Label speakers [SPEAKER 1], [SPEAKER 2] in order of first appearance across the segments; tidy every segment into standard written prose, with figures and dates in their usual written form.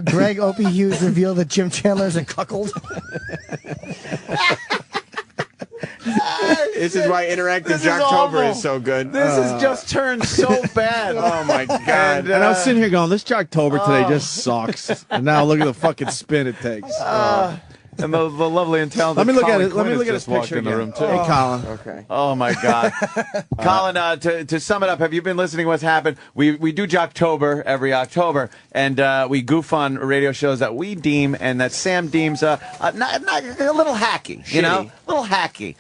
[SPEAKER 1] Greg Opie Hughes revealed that Jim Chandler's a cuckold.
[SPEAKER 2] This is why Interactive Jocktober is so good.
[SPEAKER 3] This has just turned so bad.
[SPEAKER 2] Oh, my God.
[SPEAKER 4] And I was sitting here going, this Jocktober today just sucks. And now look at the fucking spin it takes.
[SPEAKER 3] And the lovely and talented
[SPEAKER 4] Let me look
[SPEAKER 3] Colin
[SPEAKER 4] at it. Let
[SPEAKER 3] Quinn
[SPEAKER 4] me look at
[SPEAKER 3] has
[SPEAKER 4] his
[SPEAKER 3] just walked
[SPEAKER 4] picture
[SPEAKER 3] in the
[SPEAKER 4] again.
[SPEAKER 3] room, too.
[SPEAKER 4] Hey, Colin.
[SPEAKER 2] Okay.
[SPEAKER 3] Oh, my God. Colin, to sum it up, have you been listening to what's happened? We do Jocktober every October, and we goof on radio shows that we deem and that Sam deems not a little hacky, you know? A little hacky.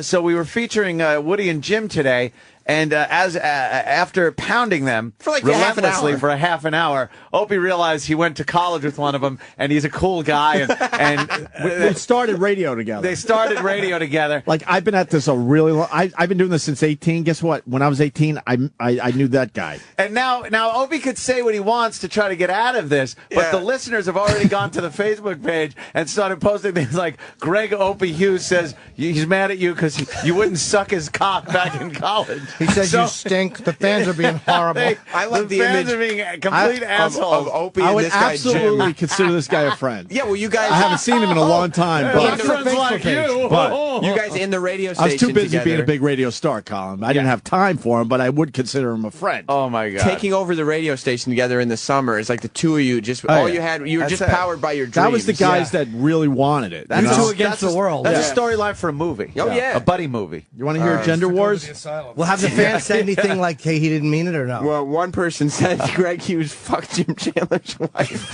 [SPEAKER 3] So we were featuring Woody and Jim today, and after pounding them
[SPEAKER 2] for like
[SPEAKER 3] relentlessly for a half an hour, Opie realized he went to college with one of them, and he's a cool guy. And
[SPEAKER 4] they started radio together.
[SPEAKER 3] They started radio together.
[SPEAKER 4] Like, I've been at this a really long. I've been doing this since 18. Guess what? When I was 18, I knew that guy.
[SPEAKER 3] And now Opie could say what he wants to try to get out of this, but the listeners have already gone to the Facebook page and started posting things like Greg Opie Hughes says he's mad at you because you wouldn't suck his cock back in college.
[SPEAKER 1] He says you stink. The fans are being horrible.
[SPEAKER 2] I love the
[SPEAKER 3] fans
[SPEAKER 2] image
[SPEAKER 3] are being complete assholes.
[SPEAKER 2] of Opie
[SPEAKER 4] I
[SPEAKER 2] and
[SPEAKER 4] would
[SPEAKER 2] this guy,
[SPEAKER 4] absolutely
[SPEAKER 2] Jim.
[SPEAKER 4] consider this guy a friend.
[SPEAKER 2] Yeah, well, you guys...
[SPEAKER 4] I haven't seen him in a long time.
[SPEAKER 3] Well,
[SPEAKER 4] But
[SPEAKER 3] friends like you.
[SPEAKER 4] But
[SPEAKER 2] you guys in the radio
[SPEAKER 4] I
[SPEAKER 2] station
[SPEAKER 4] was too busy
[SPEAKER 2] together,
[SPEAKER 4] being a big radio star, Colin. I didn't have time for him, but I would consider him a friend.
[SPEAKER 3] Oh, my God.
[SPEAKER 2] taking over the radio station together in the summer. It's like the two of you just all you had. You were
[SPEAKER 3] That's
[SPEAKER 2] just
[SPEAKER 3] it.
[SPEAKER 2] powered by your dreams.
[SPEAKER 4] That was the guys that really wanted it.
[SPEAKER 3] That's
[SPEAKER 4] you know?
[SPEAKER 1] two against the world.
[SPEAKER 3] That's a storyline for a movie.
[SPEAKER 2] Oh, yeah.
[SPEAKER 3] A buddy movie.
[SPEAKER 4] You want to hear Gender Wars?
[SPEAKER 1] Well, have the fans say anything like, hey, he didn't mean it or no?
[SPEAKER 2] Well, one person said Greg Hughes fucked Jim Chandler's wife.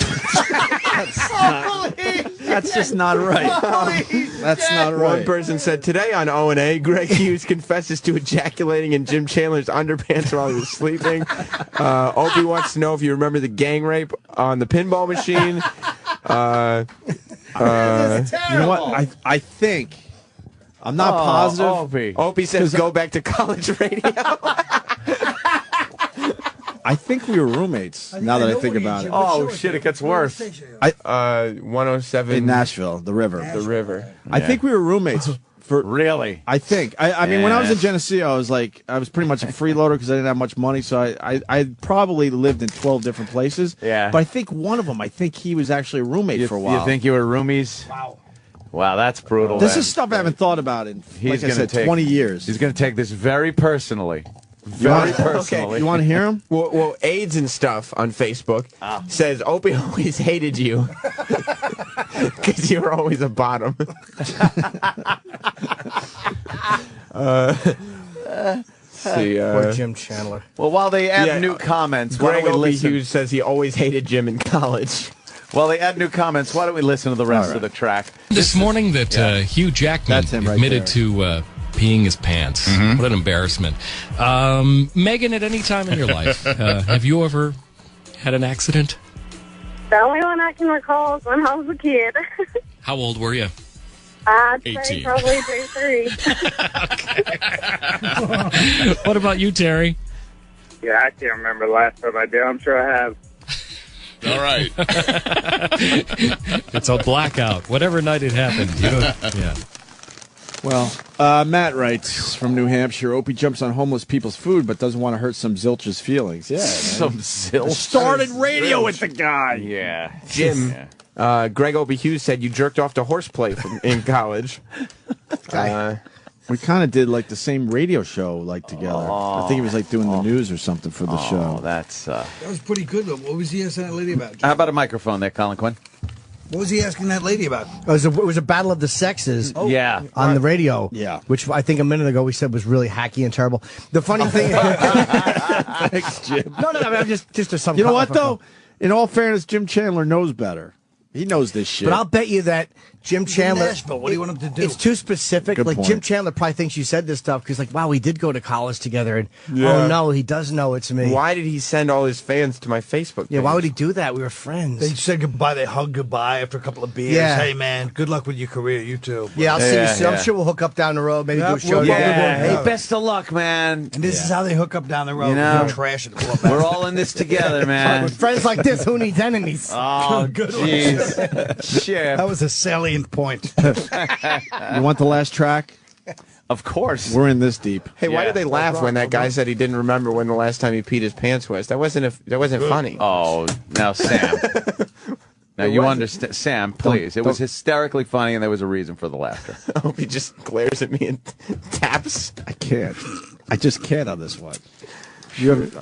[SPEAKER 4] That's just not right. That's not right.
[SPEAKER 2] One person said, today on O&A, Greg Hughes confesses to ejaculating in Jim Chandler's underpants while he was sleeping. Opie wants to know if you remember the gang rape on the pinball machine.
[SPEAKER 4] You know what? I think. I'm not positive.
[SPEAKER 2] Opie says, go back to college radio.
[SPEAKER 4] I think we were roommates, now that I think about it.
[SPEAKER 3] Oh, shit, it gets worse.
[SPEAKER 2] 107.
[SPEAKER 4] In Nashville, the river.
[SPEAKER 2] The river.
[SPEAKER 4] I think we were roommates.
[SPEAKER 3] Really?
[SPEAKER 4] I think. I mean, when I was in Geneseo, I was pretty much a freeloader because I didn't have much money, so I probably lived in 12 different places.
[SPEAKER 3] Yeah.
[SPEAKER 4] But I think one of them, I think he was actually a roommate for a while.
[SPEAKER 3] You think you were roomies? Wow, that's brutal.
[SPEAKER 4] This is stuff I haven't thought about in, like I said, 20 years.
[SPEAKER 3] He's going to take this very personally. Very personally.
[SPEAKER 2] Okay.
[SPEAKER 4] You want to hear him?
[SPEAKER 2] Well, AIDS and stuff on Facebook says Opie always hated you because you were always a bottom. See,
[SPEAKER 1] Poor Jim Chandler.
[SPEAKER 3] Well, while they add new comments, why
[SPEAKER 2] Greg
[SPEAKER 3] don't we
[SPEAKER 2] Opie
[SPEAKER 3] listen?
[SPEAKER 2] Hughes says he always hated Jim in college.
[SPEAKER 3] While they add new comments, why don't we listen to the rest of the track?
[SPEAKER 5] This morning that Hugh Jackman
[SPEAKER 4] That's him right
[SPEAKER 5] admitted
[SPEAKER 4] there.
[SPEAKER 5] to peeing his pants. What an embarrassment. Megan, at any time in your life, have you ever had an accident?
[SPEAKER 6] The only one I can recall is when I was a kid.
[SPEAKER 5] How old were you?
[SPEAKER 6] I'd
[SPEAKER 5] 18.
[SPEAKER 6] say probably 3.
[SPEAKER 5] What about you, Terry?
[SPEAKER 7] Yeah, I can't remember the last time I did. I'm sure I have.
[SPEAKER 5] All right. It's a blackout. Whatever night it happened. You don't, yeah.
[SPEAKER 4] Well, Matt writes from New Hampshire, Opie jumps on homeless people's food but doesn't want to hurt some zilch's feelings. Yeah,
[SPEAKER 3] Some zilch.
[SPEAKER 4] started radio with the guy.
[SPEAKER 3] Yeah.
[SPEAKER 2] Jim, Greg Opie Hughes said you jerked off to horseplay in college.
[SPEAKER 4] We kind of did like the same radio show together. I think he was doing the news or something for the show.
[SPEAKER 3] Oh, that's...
[SPEAKER 8] That was pretty good, though. What was he asking that lady about?
[SPEAKER 3] How about a microphone there, Colin Quinn?
[SPEAKER 8] What was he asking that lady about?
[SPEAKER 1] It was a battle of the sexes
[SPEAKER 3] Yeah.
[SPEAKER 1] on the radio.
[SPEAKER 4] Yeah.
[SPEAKER 1] Which I think a minute ago we said was really hacky and terrible. The funny thing...
[SPEAKER 4] Thanks, Jim.
[SPEAKER 1] No, I'm just to some...
[SPEAKER 4] You know what, though? In all fairness, Jim Chandler knows better. He knows this shit.
[SPEAKER 1] But I'll bet you that Jim Chandler...
[SPEAKER 8] Nashville. What do you want him to do?
[SPEAKER 1] It's too specific.
[SPEAKER 4] Good point.
[SPEAKER 1] Jim Chandler probably thinks you said this stuff because, wow, we did go to college together. And,
[SPEAKER 2] Yeah.
[SPEAKER 1] oh, no, he does know it's me.
[SPEAKER 2] Why did he send all his fans to my Facebook page?
[SPEAKER 1] Yeah, why would he do that? We were friends.
[SPEAKER 8] They said goodbye. They hugged goodbye after a couple of beers.
[SPEAKER 1] Yeah.
[SPEAKER 8] Hey, man, good luck with your career. You too.
[SPEAKER 1] Yeah, I'll see you soon.
[SPEAKER 3] yeah.
[SPEAKER 1] I'm sure we'll hook up down the road, maybe
[SPEAKER 8] Yeah,
[SPEAKER 1] do a show.
[SPEAKER 8] we'll probably
[SPEAKER 1] together.
[SPEAKER 8] work.
[SPEAKER 3] Hey, best of luck, man.
[SPEAKER 8] And this is how they hook up down the road.
[SPEAKER 3] You know,
[SPEAKER 8] They're trash and pull up back.
[SPEAKER 3] We're all in this together, man.
[SPEAKER 1] With friends like this, who needs enemies?
[SPEAKER 3] Oh,
[SPEAKER 8] Good one.
[SPEAKER 3] jeez. Shit.
[SPEAKER 8] That was a salient point.
[SPEAKER 4] You want the last track?
[SPEAKER 3] Of course.
[SPEAKER 4] We're in this deep.
[SPEAKER 2] Hey, why
[SPEAKER 3] Yeah.
[SPEAKER 2] did they laugh when that guy said he didn't remember when the last time he peed his pants was? That wasn't funny.
[SPEAKER 3] Oh, now, Sam. you understand. Sam, please. It was hysterically funny, and there was a reason for the laughter.
[SPEAKER 2] I hope he just glares at me and taps.
[SPEAKER 4] I can't. I just can't on this one.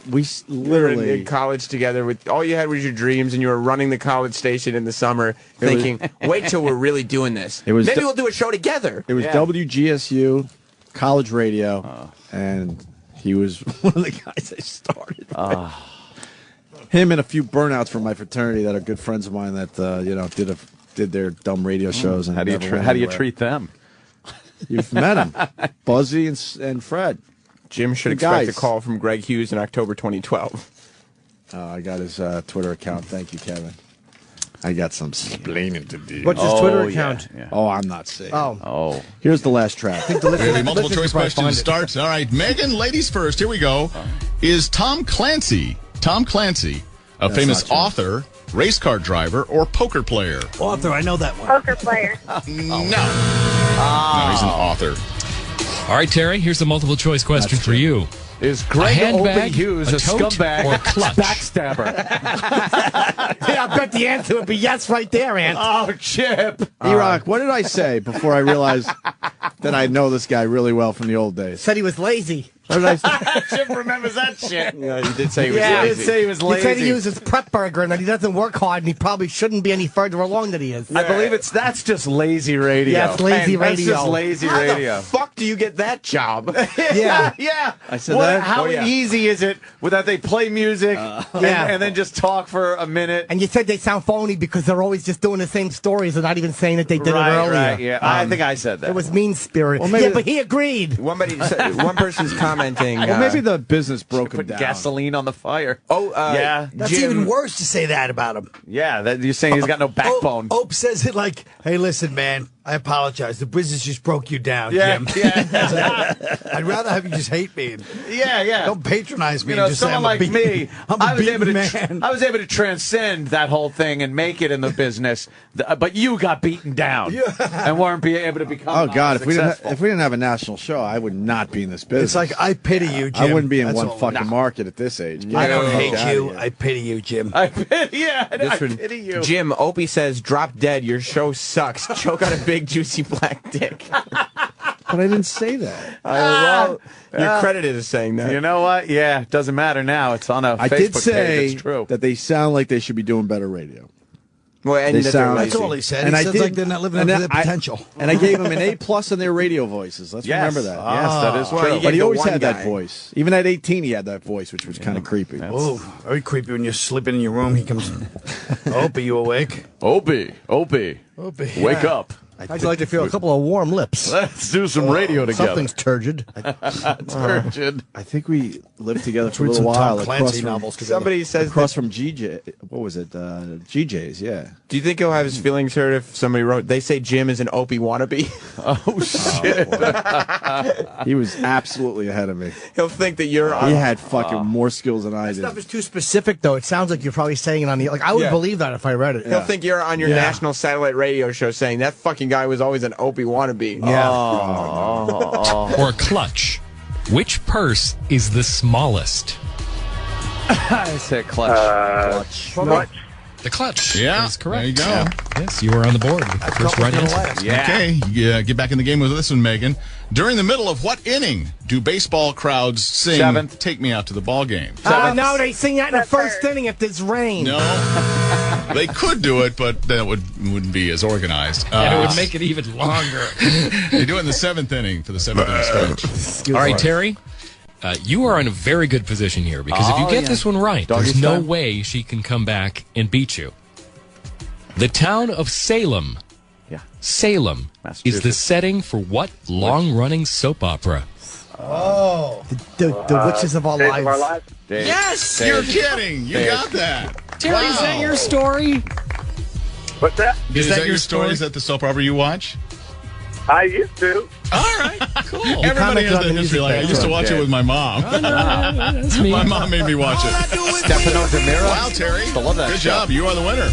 [SPEAKER 4] We
[SPEAKER 2] Literally in college together. With all you had was your dreams, and you were running the college station in the summer, thinking, "Wait till we're really doing this. Maybe we'll do a show together."
[SPEAKER 4] It was WGSU, college radio, and he was one of the guys I started. Him and a few burnouts from my fraternity that are good friends of mine that did their dumb radio shows. And
[SPEAKER 3] how do you treat them?
[SPEAKER 4] You've met them, Buzzy and Fred.
[SPEAKER 2] Jim should expect a call from Greg Hughes in October 2012.
[SPEAKER 4] I got his Twitter account. Thank you, Kevin. I got some explaining to do.
[SPEAKER 1] What's his Twitter account?
[SPEAKER 4] Yeah. Oh, I'm not saying.
[SPEAKER 1] Oh.
[SPEAKER 4] Here's the last track.
[SPEAKER 9] The multiple choice question starts. All right, Megan, ladies first. Here we go. Is Tom Clancy a famous author, race car driver, or poker player?
[SPEAKER 8] Author, I know that one.
[SPEAKER 6] Poker player.
[SPEAKER 9] No. No, he's an author.
[SPEAKER 5] All right, Terry, here's the multiple choice question for you.
[SPEAKER 3] Is Greg Opie Hughes a
[SPEAKER 5] tote,
[SPEAKER 3] scumbag
[SPEAKER 5] or clutch?
[SPEAKER 3] Backstabber?
[SPEAKER 1] Yeah, I bet the answer would be yes right there, Ant.
[SPEAKER 3] Oh, Chip.
[SPEAKER 4] E-Rock, what did I say before I realized that I know this guy really well from the old days?
[SPEAKER 1] Said he was lazy.
[SPEAKER 4] What did I say?
[SPEAKER 3] Chip remembers that shit.
[SPEAKER 2] Yeah, you did say he was
[SPEAKER 3] Yeah,
[SPEAKER 2] lazy.
[SPEAKER 3] he did say he was lazy.
[SPEAKER 1] He said he uses prep burger and that he doesn't work hard and he probably shouldn't be any further along than he is.
[SPEAKER 3] I believe that's just lazy radio.
[SPEAKER 1] Yeah, it's lazy
[SPEAKER 3] Man,
[SPEAKER 1] radio.
[SPEAKER 3] That's just lazy
[SPEAKER 2] How
[SPEAKER 3] radio.
[SPEAKER 2] the fuck do you get that job?
[SPEAKER 1] Yeah.
[SPEAKER 3] Yeah.
[SPEAKER 4] I said that?
[SPEAKER 3] How
[SPEAKER 2] Oh, yeah.
[SPEAKER 3] easy is it without they play music and then just talk for a minute?
[SPEAKER 1] And you said they sound phony because they're always just doing the same stories and not even saying that they did it earlier.
[SPEAKER 3] Right, yeah. I think I said that.
[SPEAKER 1] It was mean spirit.
[SPEAKER 4] Well, maybe
[SPEAKER 1] yeah, but he agreed.
[SPEAKER 2] One person's commenting.
[SPEAKER 4] Well, maybe the business broke him
[SPEAKER 3] Put
[SPEAKER 4] down.
[SPEAKER 3] gasoline on the fire.
[SPEAKER 2] Yeah.
[SPEAKER 8] That's
[SPEAKER 2] Jim,
[SPEAKER 8] even worse to say that about him.
[SPEAKER 3] Yeah, you're saying he's got no backbone.
[SPEAKER 8] Ope says it like, hey, listen, man, I apologize. The business just broke you down,
[SPEAKER 3] Yeah,
[SPEAKER 8] Jim.
[SPEAKER 3] yeah.
[SPEAKER 8] I'd rather have you just hate me.
[SPEAKER 3] Yeah.
[SPEAKER 8] Don't patronize me.
[SPEAKER 3] You know,
[SPEAKER 8] and just say
[SPEAKER 3] someone like
[SPEAKER 8] I'm a
[SPEAKER 3] me,
[SPEAKER 8] I
[SPEAKER 3] was able to transcend that whole thing and make it in the business. But you got beaten down and weren't able to become.
[SPEAKER 4] Oh God!
[SPEAKER 3] successful.
[SPEAKER 4] If we didn't have a national show, I would not be in this business.
[SPEAKER 8] It's like I pity you, Jim.
[SPEAKER 4] I wouldn't be in
[SPEAKER 8] That's
[SPEAKER 4] one
[SPEAKER 8] all.
[SPEAKER 4] fucking market at this age.
[SPEAKER 8] I don't
[SPEAKER 4] Get
[SPEAKER 8] hate
[SPEAKER 4] outta
[SPEAKER 8] you.
[SPEAKER 4] here.
[SPEAKER 8] I pity you, Jim.
[SPEAKER 3] I pity you.
[SPEAKER 2] Jim, Opie says, drop dead. Your show sucks. Choke on a big, juicy black dick.
[SPEAKER 4] But I didn't say that.
[SPEAKER 2] Well, you're credited as saying that.
[SPEAKER 3] You know what? Yeah, it doesn't matter now. It's on a
[SPEAKER 4] I
[SPEAKER 3] Facebook
[SPEAKER 4] did
[SPEAKER 3] page.
[SPEAKER 4] say
[SPEAKER 3] It's true.
[SPEAKER 4] that they sound like they should be doing better radio.
[SPEAKER 2] Well, and
[SPEAKER 4] They
[SPEAKER 2] that
[SPEAKER 4] sound-
[SPEAKER 2] they're
[SPEAKER 8] That's
[SPEAKER 2] lazy.
[SPEAKER 8] all he said.
[SPEAKER 4] And
[SPEAKER 8] he
[SPEAKER 4] I
[SPEAKER 8] says
[SPEAKER 4] did-
[SPEAKER 8] like they're not living up
[SPEAKER 4] and
[SPEAKER 8] to
[SPEAKER 4] then
[SPEAKER 8] their potential.
[SPEAKER 4] And I gave them an A+ on their radio voices. Let's remember that.
[SPEAKER 3] Yes, that is
[SPEAKER 2] Well,
[SPEAKER 3] true.
[SPEAKER 2] you
[SPEAKER 4] But he
[SPEAKER 2] the
[SPEAKER 4] always
[SPEAKER 2] one
[SPEAKER 4] had
[SPEAKER 2] guy.
[SPEAKER 4] that voice. Even at 18, he had that voice, which was kind of creepy.
[SPEAKER 8] Oh, very creepy when you're sleeping in your room. He comes, Ope, are you awake?
[SPEAKER 3] Opie,
[SPEAKER 8] Opie,
[SPEAKER 3] wake
[SPEAKER 8] yeah.
[SPEAKER 3] up.
[SPEAKER 1] How'd you like to feel a couple of warm lips?
[SPEAKER 3] Let's do some radio together.
[SPEAKER 1] Something's turgid.
[SPEAKER 3] Turgid.
[SPEAKER 4] I think we lived together for a
[SPEAKER 8] Read
[SPEAKER 4] little
[SPEAKER 8] some
[SPEAKER 4] while.
[SPEAKER 8] Tom Clancy novels together.
[SPEAKER 2] Somebody says,
[SPEAKER 4] Across from GJ. What was it? GJ's, yeah.
[SPEAKER 2] do you think he'll have his feelings hurt if somebody wrote, they say Jim is an Opie wannabe?
[SPEAKER 3] Oh, shit.
[SPEAKER 4] He was absolutely ahead of me.
[SPEAKER 2] He'll think that you're
[SPEAKER 4] He had fucking more skills than I did.
[SPEAKER 1] Stuff is too specific, though. It sounds like you're probably saying it on the... Like, I would
[SPEAKER 2] Yeah.
[SPEAKER 1] believe that if I read it.
[SPEAKER 2] He'll think you're on your national satellite radio show saying that fucking guy was always an Opie wannabe.
[SPEAKER 1] Yeah.
[SPEAKER 5] Or clutch. Which purse is the smallest?
[SPEAKER 3] I said clutch.
[SPEAKER 6] Clutch.
[SPEAKER 5] The clutch.
[SPEAKER 9] Yeah,
[SPEAKER 5] That's correct.
[SPEAKER 9] there you go.
[SPEAKER 5] Yes, you are on the board with the first right answer.
[SPEAKER 9] Okay, get back in the game with this one, Megan. During the middle of what inning do baseball crowds sing
[SPEAKER 3] Seventh.
[SPEAKER 9] "Take Me Out to the Ball Game"?
[SPEAKER 1] No, they sing that in the first inning if there's rain.
[SPEAKER 9] No, they could do it, but that wouldn't be as organized.
[SPEAKER 5] And it would make it even longer.
[SPEAKER 9] They do it in the seventh inning for the seventh inning stretch.
[SPEAKER 5] All right, Terry. You are in a very good position here because if you get this one right,
[SPEAKER 3] Doggy
[SPEAKER 5] there's no
[SPEAKER 3] style.
[SPEAKER 5] way she can come back and beat you. The town of Salem.
[SPEAKER 3] Yeah.
[SPEAKER 5] Salem is the
[SPEAKER 3] Massachusetts.
[SPEAKER 5] setting for what long-running soap opera?
[SPEAKER 1] The Witches of Our
[SPEAKER 6] Days
[SPEAKER 1] Lives.
[SPEAKER 6] of Our Lives.
[SPEAKER 9] Yes, you're kidding. You got that.
[SPEAKER 5] Terry, is that your story?
[SPEAKER 6] What's that?
[SPEAKER 9] Is that your story? Is that the soap opera you watch?
[SPEAKER 6] I used to.
[SPEAKER 9] All right, cool. Everybody
[SPEAKER 1] commented
[SPEAKER 9] has
[SPEAKER 1] on
[SPEAKER 9] that
[SPEAKER 1] the
[SPEAKER 9] history.
[SPEAKER 1] music
[SPEAKER 9] Like, I used to watch it with my mom.
[SPEAKER 5] That's me.
[SPEAKER 9] My mom made me watch it.
[SPEAKER 3] Stefano DiMera.
[SPEAKER 9] Wow, Terry.
[SPEAKER 3] Still love that
[SPEAKER 9] Good
[SPEAKER 3] show.
[SPEAKER 9] job. You are the winner.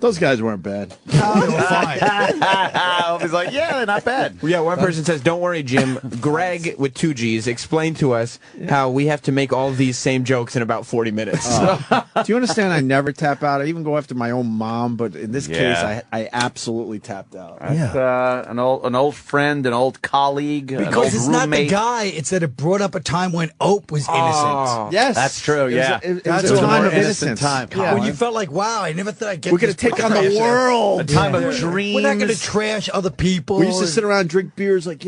[SPEAKER 4] Those guys weren't bad.
[SPEAKER 8] Oh, they were fine.
[SPEAKER 3] He's like, yeah, they're not bad.
[SPEAKER 2] Yeah, one person says, "Don't worry, Jim. Greg with 2 G's explained to us how we have to make all of these same jokes in about 40 minutes."
[SPEAKER 4] Do you understand? I never tap out. I even go after my own mom, but in this case, I absolutely tapped out.
[SPEAKER 3] That's, an old friend, an old colleague, an old
[SPEAKER 8] Because it's not the
[SPEAKER 3] roommate.
[SPEAKER 8] guy. It's that it brought up a time when Ope was innocent.
[SPEAKER 4] Yes,
[SPEAKER 3] That's true, yeah.
[SPEAKER 4] It
[SPEAKER 8] That's
[SPEAKER 4] was a
[SPEAKER 8] a
[SPEAKER 4] time
[SPEAKER 8] more
[SPEAKER 4] of
[SPEAKER 3] innocent
[SPEAKER 4] innocence.
[SPEAKER 3] time.
[SPEAKER 4] Yeah.
[SPEAKER 8] When you felt like, wow, I never thought I'd get
[SPEAKER 4] We're going to
[SPEAKER 8] this
[SPEAKER 4] take on the
[SPEAKER 8] trash.
[SPEAKER 4] world.
[SPEAKER 3] A time of dreams.
[SPEAKER 8] We're not going to trash other people.
[SPEAKER 4] We used to sit around and drink beers like,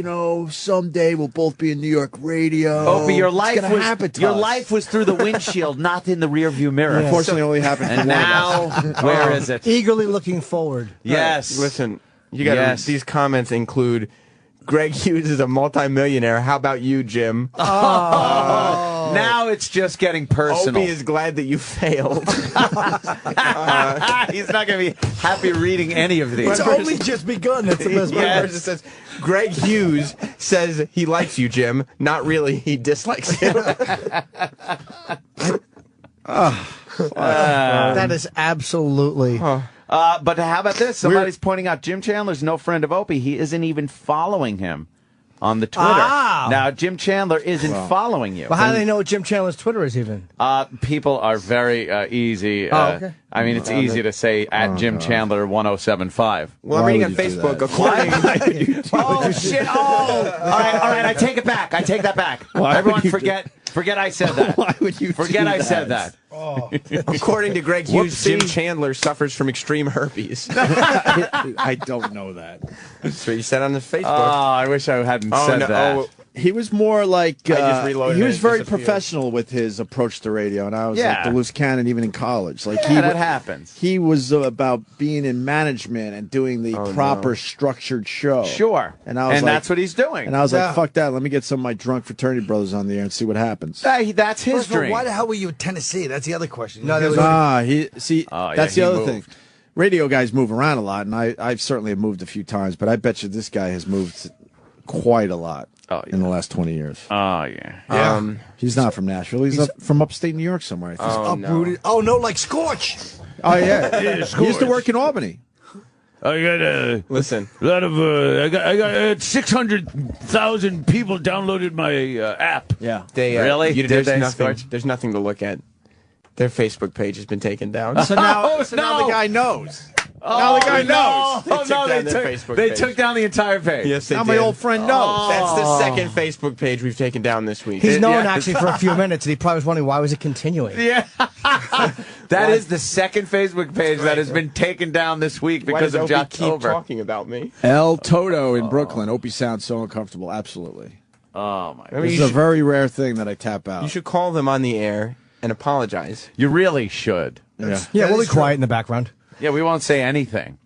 [SPEAKER 4] someday we'll both be in New York radio.
[SPEAKER 3] Opie, your life
[SPEAKER 4] it's gonna
[SPEAKER 3] was
[SPEAKER 4] happen to
[SPEAKER 3] your
[SPEAKER 4] us.
[SPEAKER 3] life was through the windshield, not in the rearview mirror.
[SPEAKER 4] Unfortunately, only happened to
[SPEAKER 3] And
[SPEAKER 4] one of us.
[SPEAKER 3] now, where is it?
[SPEAKER 1] Eagerly looking forward.
[SPEAKER 3] Yes.
[SPEAKER 2] Listen, you got
[SPEAKER 3] Yes.
[SPEAKER 2] these comments include Greg Hughes is a multimillionaire. How about you, Jim?
[SPEAKER 3] Now it's just getting personal.
[SPEAKER 2] Opie is glad that you failed.
[SPEAKER 3] He's not going to be happy reading any of these.
[SPEAKER 8] It's only just begun. That's the best
[SPEAKER 2] One
[SPEAKER 8] part.
[SPEAKER 2] person says, Greg Hughes says he likes you, Jim. Not really. He dislikes you.
[SPEAKER 1] That is absolutely.
[SPEAKER 3] But how about this? Somebody's pointing out Jim Chandler's no friend of Opie. He isn't even following him on the Twitter.
[SPEAKER 1] Ah.
[SPEAKER 3] Now, Jim Chandler isn't following you.
[SPEAKER 1] Well, how do they know what Jim Chandler's Twitter is even?
[SPEAKER 3] People are very easy.
[SPEAKER 1] Okay.
[SPEAKER 3] I mean, it's easy to say at Jim Chandler 1075.
[SPEAKER 2] Well, I'm
[SPEAKER 4] Why
[SPEAKER 2] reading on
[SPEAKER 4] would you do
[SPEAKER 2] Facebook.
[SPEAKER 4] that?
[SPEAKER 2] According,
[SPEAKER 3] Oh, shit. Oh. All right. I take it back. I take that back.
[SPEAKER 4] Why
[SPEAKER 3] Everyone
[SPEAKER 4] would you
[SPEAKER 3] forget I said that.
[SPEAKER 4] Why would you
[SPEAKER 3] Forget
[SPEAKER 4] do
[SPEAKER 3] I
[SPEAKER 4] that?
[SPEAKER 3] said that.
[SPEAKER 2] according to Greg Hughes,
[SPEAKER 3] Whoopsie.
[SPEAKER 2] Jim Chandler suffers from extreme herpes.
[SPEAKER 4] I don't know that.
[SPEAKER 2] That's what you said on the Facebook.
[SPEAKER 3] I wish I hadn't said that.
[SPEAKER 4] He was more like
[SPEAKER 2] I just reloaded
[SPEAKER 4] he
[SPEAKER 2] it,
[SPEAKER 4] was
[SPEAKER 2] it
[SPEAKER 4] very
[SPEAKER 2] disappeared.
[SPEAKER 4] professional with his approach to radio, and I was
[SPEAKER 3] Yeah.
[SPEAKER 4] like the loose cannon even in college. Like
[SPEAKER 3] Yeah, that happens.
[SPEAKER 4] He was about being in management and doing the proper structured show.
[SPEAKER 3] Sure.
[SPEAKER 4] And I was like,
[SPEAKER 3] that's what he's doing.
[SPEAKER 4] And I was
[SPEAKER 1] Yeah.
[SPEAKER 4] like, fuck that. Let me get some of my drunk fraternity brothers on the air and see what happens.
[SPEAKER 3] That's his
[SPEAKER 8] First of all,
[SPEAKER 3] dream.
[SPEAKER 8] why the hell were you in Tennessee? That's the other question.
[SPEAKER 1] No, there was-
[SPEAKER 4] That's
[SPEAKER 3] he
[SPEAKER 4] the other
[SPEAKER 3] moved.
[SPEAKER 4] thing. Radio guys move around a lot, and I've certainly moved a few times, but I bet you this guy has moved quite a lot in the last 20 years.
[SPEAKER 3] Oh, yeah.
[SPEAKER 4] He's not from Nashville. He's from upstate New York somewhere, I think.
[SPEAKER 8] uprooted. Oh, no, like Scorch.
[SPEAKER 4] Oh, yeah. He used to work in Albany.
[SPEAKER 10] I got
[SPEAKER 2] Listen,
[SPEAKER 10] a lot of I got 600,000 people downloaded my app.
[SPEAKER 4] Yeah.
[SPEAKER 2] they
[SPEAKER 3] Really? Did
[SPEAKER 2] There's
[SPEAKER 3] they,
[SPEAKER 2] nothing.
[SPEAKER 3] Scorch?
[SPEAKER 2] There's nothing to look at. Their Facebook page has been taken down.
[SPEAKER 4] So now,
[SPEAKER 3] Oh,
[SPEAKER 4] now
[SPEAKER 3] no.
[SPEAKER 4] the guy knows. Now the guy knows.
[SPEAKER 3] Oh, no,
[SPEAKER 2] down their Facebook
[SPEAKER 3] they
[SPEAKER 2] page.
[SPEAKER 3] took down the entire page.
[SPEAKER 2] Yes, they
[SPEAKER 4] Now
[SPEAKER 2] did.
[SPEAKER 4] my old friend knows.
[SPEAKER 2] That's the second Facebook page we've taken down this week.
[SPEAKER 1] He's known
[SPEAKER 3] Yeah.
[SPEAKER 1] actually for a few minutes, and he probably was wondering why was it continuing.
[SPEAKER 3] Yeah. That is the second Facebook page that has been taken down this week
[SPEAKER 2] Why
[SPEAKER 3] because
[SPEAKER 2] does
[SPEAKER 3] of
[SPEAKER 2] Opie keep
[SPEAKER 3] Jocktober.
[SPEAKER 2] talking about me?
[SPEAKER 4] El Toto in Brooklyn. Opie sounds so uncomfortable. Absolutely.
[SPEAKER 3] Oh, my
[SPEAKER 2] I
[SPEAKER 3] God.
[SPEAKER 2] mean,
[SPEAKER 4] This
[SPEAKER 2] you,
[SPEAKER 4] is a very rare thing that I tap out.
[SPEAKER 2] you should call them on the air and apologize.
[SPEAKER 3] You really should.
[SPEAKER 4] Yeah.
[SPEAKER 1] Yeah, we'll be
[SPEAKER 8] is true.
[SPEAKER 1] quiet in the background.
[SPEAKER 3] Yeah, we won't say anything.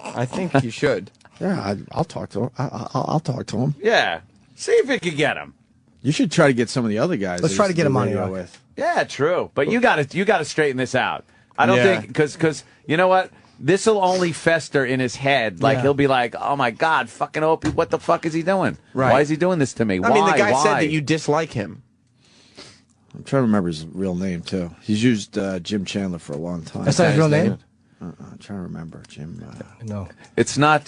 [SPEAKER 2] I think you should.
[SPEAKER 4] Yeah, I'll talk to him. I'll talk to him.
[SPEAKER 3] Yeah. See if you can get him.
[SPEAKER 4] You should try to get some of the other guys.
[SPEAKER 1] Let's
[SPEAKER 4] that
[SPEAKER 1] try
[SPEAKER 4] used
[SPEAKER 1] to get
[SPEAKER 4] do
[SPEAKER 1] him on
[SPEAKER 4] radio
[SPEAKER 1] here.
[SPEAKER 4] with.
[SPEAKER 3] Yeah, true. But you got to straighten this out. I don't
[SPEAKER 2] Yeah.
[SPEAKER 3] think because you know what? This will only fester in his head. Like
[SPEAKER 1] Yeah.
[SPEAKER 3] he'll be like, "Oh my God, fucking Opie, what the fuck is he doing?
[SPEAKER 2] Right.
[SPEAKER 3] Why is he doing this to me?
[SPEAKER 2] I mean, the guy
[SPEAKER 3] Why?
[SPEAKER 2] said that you dislike him.
[SPEAKER 4] I'm trying to remember his real name too. He's used Jim Chandler for a long time.
[SPEAKER 1] That's not his real name?
[SPEAKER 4] I'm trying to remember Jim.
[SPEAKER 1] No.
[SPEAKER 3] It's not.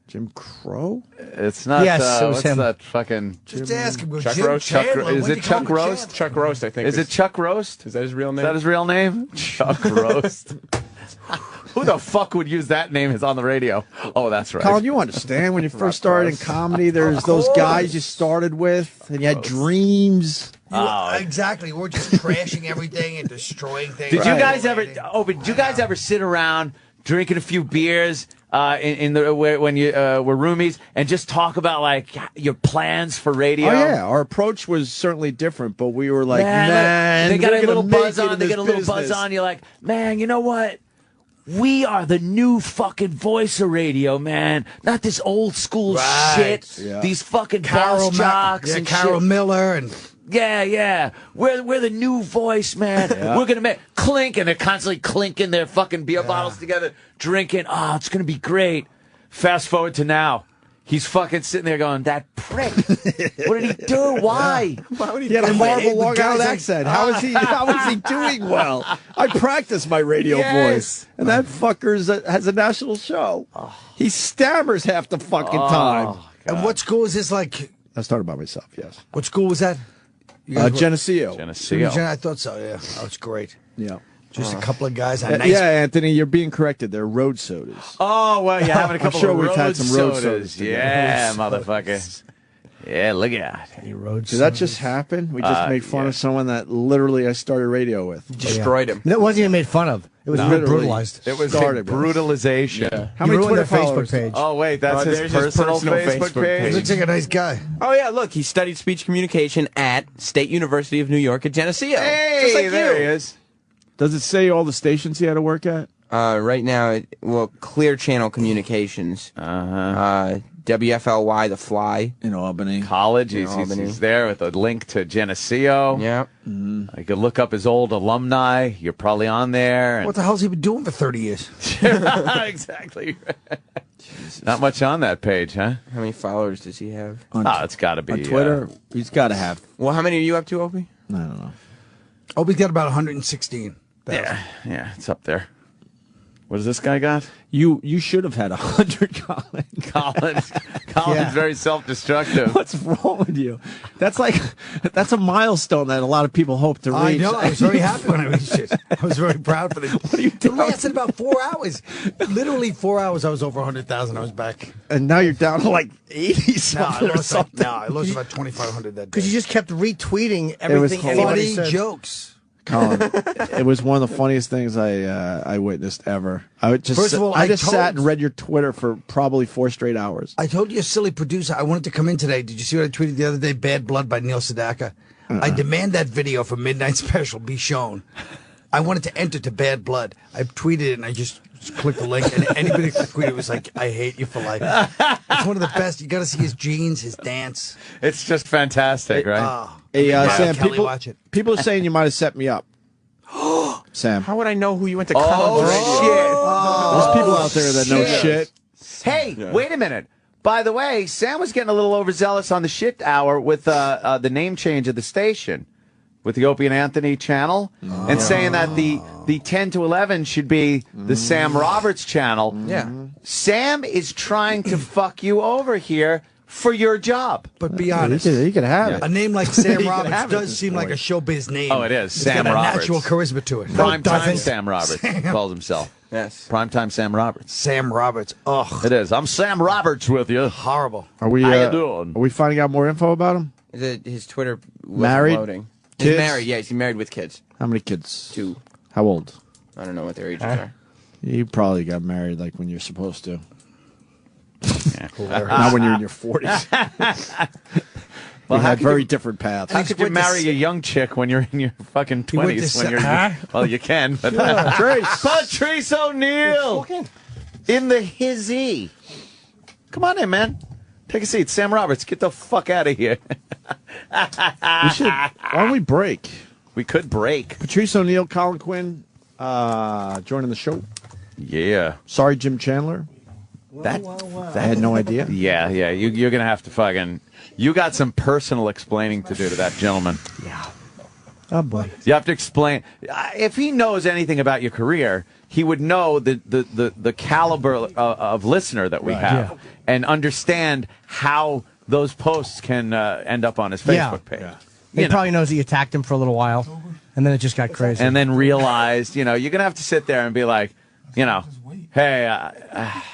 [SPEAKER 4] Jim Crow.
[SPEAKER 3] It's not.
[SPEAKER 1] Yes, it was
[SPEAKER 3] what's
[SPEAKER 1] him.
[SPEAKER 3] that fucking?
[SPEAKER 8] Just ask him.
[SPEAKER 2] Chuck
[SPEAKER 8] Jim
[SPEAKER 2] Roast?
[SPEAKER 8] Chandler,
[SPEAKER 3] Is
[SPEAKER 8] when'd
[SPEAKER 3] it
[SPEAKER 8] you call
[SPEAKER 3] Chuck
[SPEAKER 8] him
[SPEAKER 3] Roast?
[SPEAKER 8] Chandler?
[SPEAKER 2] Chuck Roast, I think.
[SPEAKER 3] Is it Chuck Roast?
[SPEAKER 2] Is that his real
[SPEAKER 3] Is
[SPEAKER 2] name?
[SPEAKER 3] that his real name? Chuck Roast. Who the fuck would use that name as on the radio? Oh, that's right.
[SPEAKER 4] Colin, you understand when you first started in comedy, there's those guys you started with, and you had dreams.
[SPEAKER 8] Exactly. We're just trashing everything and destroying things.
[SPEAKER 3] Did you guys ever? Oh, but did you guys ever sit around drinking a few beers when you were roomies and just talk about like your plans for radio?
[SPEAKER 4] Oh yeah, our approach was certainly different, but we were like,
[SPEAKER 3] Man,
[SPEAKER 4] man,
[SPEAKER 3] they got
[SPEAKER 4] we're
[SPEAKER 3] a
[SPEAKER 4] gonna
[SPEAKER 3] little
[SPEAKER 4] make
[SPEAKER 3] buzz
[SPEAKER 4] it
[SPEAKER 3] on.
[SPEAKER 4] in
[SPEAKER 3] They
[SPEAKER 4] this
[SPEAKER 3] get a little buzz
[SPEAKER 4] business.
[SPEAKER 3] on. You're like, man, you know what? We are the new fucking voice of radio, man. Not this old school shit.
[SPEAKER 4] Yeah.
[SPEAKER 3] These fucking
[SPEAKER 8] Carol
[SPEAKER 3] boss jocks and
[SPEAKER 8] Carol
[SPEAKER 3] shit.
[SPEAKER 8] Miller and
[SPEAKER 3] Yeah. We're the new voice, man. We're gonna make clink, and they're constantly clinking their fucking beer bottles together, drinking. Oh, it's gonna be great. Fast forward to now. He's fucking sitting there going, that prick. What did he do? Why?
[SPEAKER 2] Why would
[SPEAKER 4] He had a horrible Long Island accent. How is he doing well? I practice my radio voice, and that fucker has a national show. He stammers half the fucking time.
[SPEAKER 8] And what school is this like?
[SPEAKER 4] I started by myself, yes.
[SPEAKER 8] What school was that? You guys were-
[SPEAKER 4] Geneseo.
[SPEAKER 3] Geneseo.
[SPEAKER 8] I thought so, yeah. Oh, it's great.
[SPEAKER 4] Yeah.
[SPEAKER 8] Just a couple of guys on nice.
[SPEAKER 4] Yeah, Anthony, you're being corrected. They're road sodas.
[SPEAKER 3] Oh, well, you're having a couple
[SPEAKER 4] I'm sure
[SPEAKER 3] of
[SPEAKER 4] we've
[SPEAKER 3] road
[SPEAKER 4] had some road
[SPEAKER 3] sodas.
[SPEAKER 4] sodas together.
[SPEAKER 3] Yeah, motherfucker. Yeah, look at that.
[SPEAKER 4] Did that just happen? We just made fun of someone that literally I started radio with.
[SPEAKER 1] Destroyed him. That wasn't even made fun of. It was
[SPEAKER 4] Literally
[SPEAKER 1] brutalized.
[SPEAKER 3] It was
[SPEAKER 4] started
[SPEAKER 3] brutalization.
[SPEAKER 4] Yeah. How
[SPEAKER 1] You
[SPEAKER 4] many
[SPEAKER 1] ruined
[SPEAKER 4] Twitter
[SPEAKER 1] their
[SPEAKER 4] followers?
[SPEAKER 1] Facebook page.
[SPEAKER 3] Oh, wait, that's his
[SPEAKER 2] there's his
[SPEAKER 3] personal
[SPEAKER 2] personal
[SPEAKER 3] Facebook
[SPEAKER 2] Facebook
[SPEAKER 3] page?
[SPEAKER 2] page.
[SPEAKER 8] Looks like a nice guy.
[SPEAKER 2] Oh, yeah, look, he studied speech communication at State University of New York at Geneseo.
[SPEAKER 3] Hey,
[SPEAKER 2] Just like
[SPEAKER 3] there
[SPEAKER 2] you.
[SPEAKER 3] he is.
[SPEAKER 4] Does it say all the stations he had to work at?
[SPEAKER 2] Right now, Clear Channel Communications. WFLY, The Fly.
[SPEAKER 4] In Albany.
[SPEAKER 3] College.
[SPEAKER 2] In Albany.
[SPEAKER 3] He's there with a link to Geneseo.
[SPEAKER 2] Yeah.
[SPEAKER 3] You could look up his old alumni. You're probably on there.
[SPEAKER 8] What the hell's he been doing for 30 years?
[SPEAKER 3] Exactly. Not much on that page, huh?
[SPEAKER 2] How many followers does he have?
[SPEAKER 3] It's got to be.
[SPEAKER 4] On Twitter, he's got to have.
[SPEAKER 2] Well, how many are you up to, Opie?
[SPEAKER 4] I don't know.
[SPEAKER 8] Oh, we got about 116.
[SPEAKER 3] Yeah, it's up there. What does this guy got?
[SPEAKER 4] You should have had 100, Colin.
[SPEAKER 3] Colin's
[SPEAKER 1] Yeah.
[SPEAKER 3] very self-destructive.
[SPEAKER 4] What's wrong with you? That's a milestone that a lot of people hope to reach.
[SPEAKER 8] I know. I was very happy when I reached it. I was very proud for it. What
[SPEAKER 4] are you doing?
[SPEAKER 8] It lasted about 4 hours. Literally 4 hours. I was over 100,000. I was back.
[SPEAKER 4] And now you're down to like 80
[SPEAKER 8] No,
[SPEAKER 4] something or something.
[SPEAKER 8] I lost about 2,500 that day.
[SPEAKER 1] Because you just kept retweeting everything anybody
[SPEAKER 8] funny
[SPEAKER 1] said.
[SPEAKER 8] jokes.
[SPEAKER 4] Colin, it was one of the funniest things I witnessed ever.
[SPEAKER 8] First of all,
[SPEAKER 4] I just
[SPEAKER 8] told-
[SPEAKER 4] sat and read your Twitter for probably 4 straight hours.
[SPEAKER 8] I told you, silly producer, I wanted to come in today. Did you see what I tweeted the other day? Bad Blood by Neil Sedaka. I demand that video for Midnight Special be shown. I wanted to enter to Bad Blood. I tweeted it and I just clicked the link, and anybody that tweeted was like, "I hate you for life." It's one of the best. You got to see his jeans, his dance.
[SPEAKER 3] It's just fantastic, right?
[SPEAKER 4] Hey, Sam,
[SPEAKER 8] Kelly, watch it.
[SPEAKER 4] people are saying you might have set me up. Sam,
[SPEAKER 2] How would I know who you went to college with?
[SPEAKER 4] there's people out there that know shit.
[SPEAKER 3] Hey, wait a minute. By the way, Sam was getting a little overzealous on the shit hour with the name change of the station, with the Opie and Anthony channel, and saying that the 10 to 11 should be the Sam Roberts channel.
[SPEAKER 2] Yeah.
[SPEAKER 3] Sam is trying to fuck you over here for your job.
[SPEAKER 8] But be honest,
[SPEAKER 4] He could have it.
[SPEAKER 8] a name like Sam
[SPEAKER 4] You can
[SPEAKER 8] Roberts
[SPEAKER 4] have it at
[SPEAKER 8] does
[SPEAKER 4] this
[SPEAKER 8] seem like a
[SPEAKER 4] point.
[SPEAKER 8] showbiz name.
[SPEAKER 3] Oh, it is.
[SPEAKER 8] It's
[SPEAKER 3] Sam
[SPEAKER 8] got a
[SPEAKER 3] Roberts.
[SPEAKER 8] natural charisma to it.
[SPEAKER 3] Prime time
[SPEAKER 8] doesn't.
[SPEAKER 3] Sam Roberts calls himself.
[SPEAKER 2] Yes.
[SPEAKER 3] Primetime Sam Roberts.
[SPEAKER 8] Sam Roberts. Ugh.
[SPEAKER 3] It is. I'm Sam Roberts with you.
[SPEAKER 8] Horrible.
[SPEAKER 4] Are we?
[SPEAKER 3] How you doing?
[SPEAKER 4] Are we finding out more info about him?
[SPEAKER 2] His Twitter wasn't
[SPEAKER 4] Married?
[SPEAKER 2] loading.
[SPEAKER 4] Kids?
[SPEAKER 2] He's married. Yeah, he's married with kids.
[SPEAKER 4] How many kids?
[SPEAKER 2] 2.
[SPEAKER 4] How old?
[SPEAKER 2] I don't know what their ages are.
[SPEAKER 4] You probably got married like when you're supposed to. Not when you're in your 40s. We had very different paths.
[SPEAKER 3] How could you marry a young chick when you're in your fucking 20s? When you're, well, you can, but Patrice O'Neill in the hizzy. Come on in, man. Take a seat. Sam Roberts, get the fuck out of here.
[SPEAKER 4] We should. Why don't we break?
[SPEAKER 3] We could break.
[SPEAKER 4] Patrice O'Neill, Colin Quinn, joining the show.
[SPEAKER 3] Yeah.
[SPEAKER 4] Sorry, Jim Chandler.
[SPEAKER 3] That
[SPEAKER 4] I had no idea.
[SPEAKER 3] Yeah. You're going to have to fucking... You got some personal explaining to do to that gentleman.
[SPEAKER 1] Oh, boy.
[SPEAKER 3] You have to explain. If he knows anything about your career, he would know the caliber of listener that we have and understand how those posts can end up on his Facebook page.
[SPEAKER 1] Yeah. He probably knows that you attacked him for a little while, and then it just got crazy.
[SPEAKER 3] And then realized, you're going to have to sit there and be like, hey,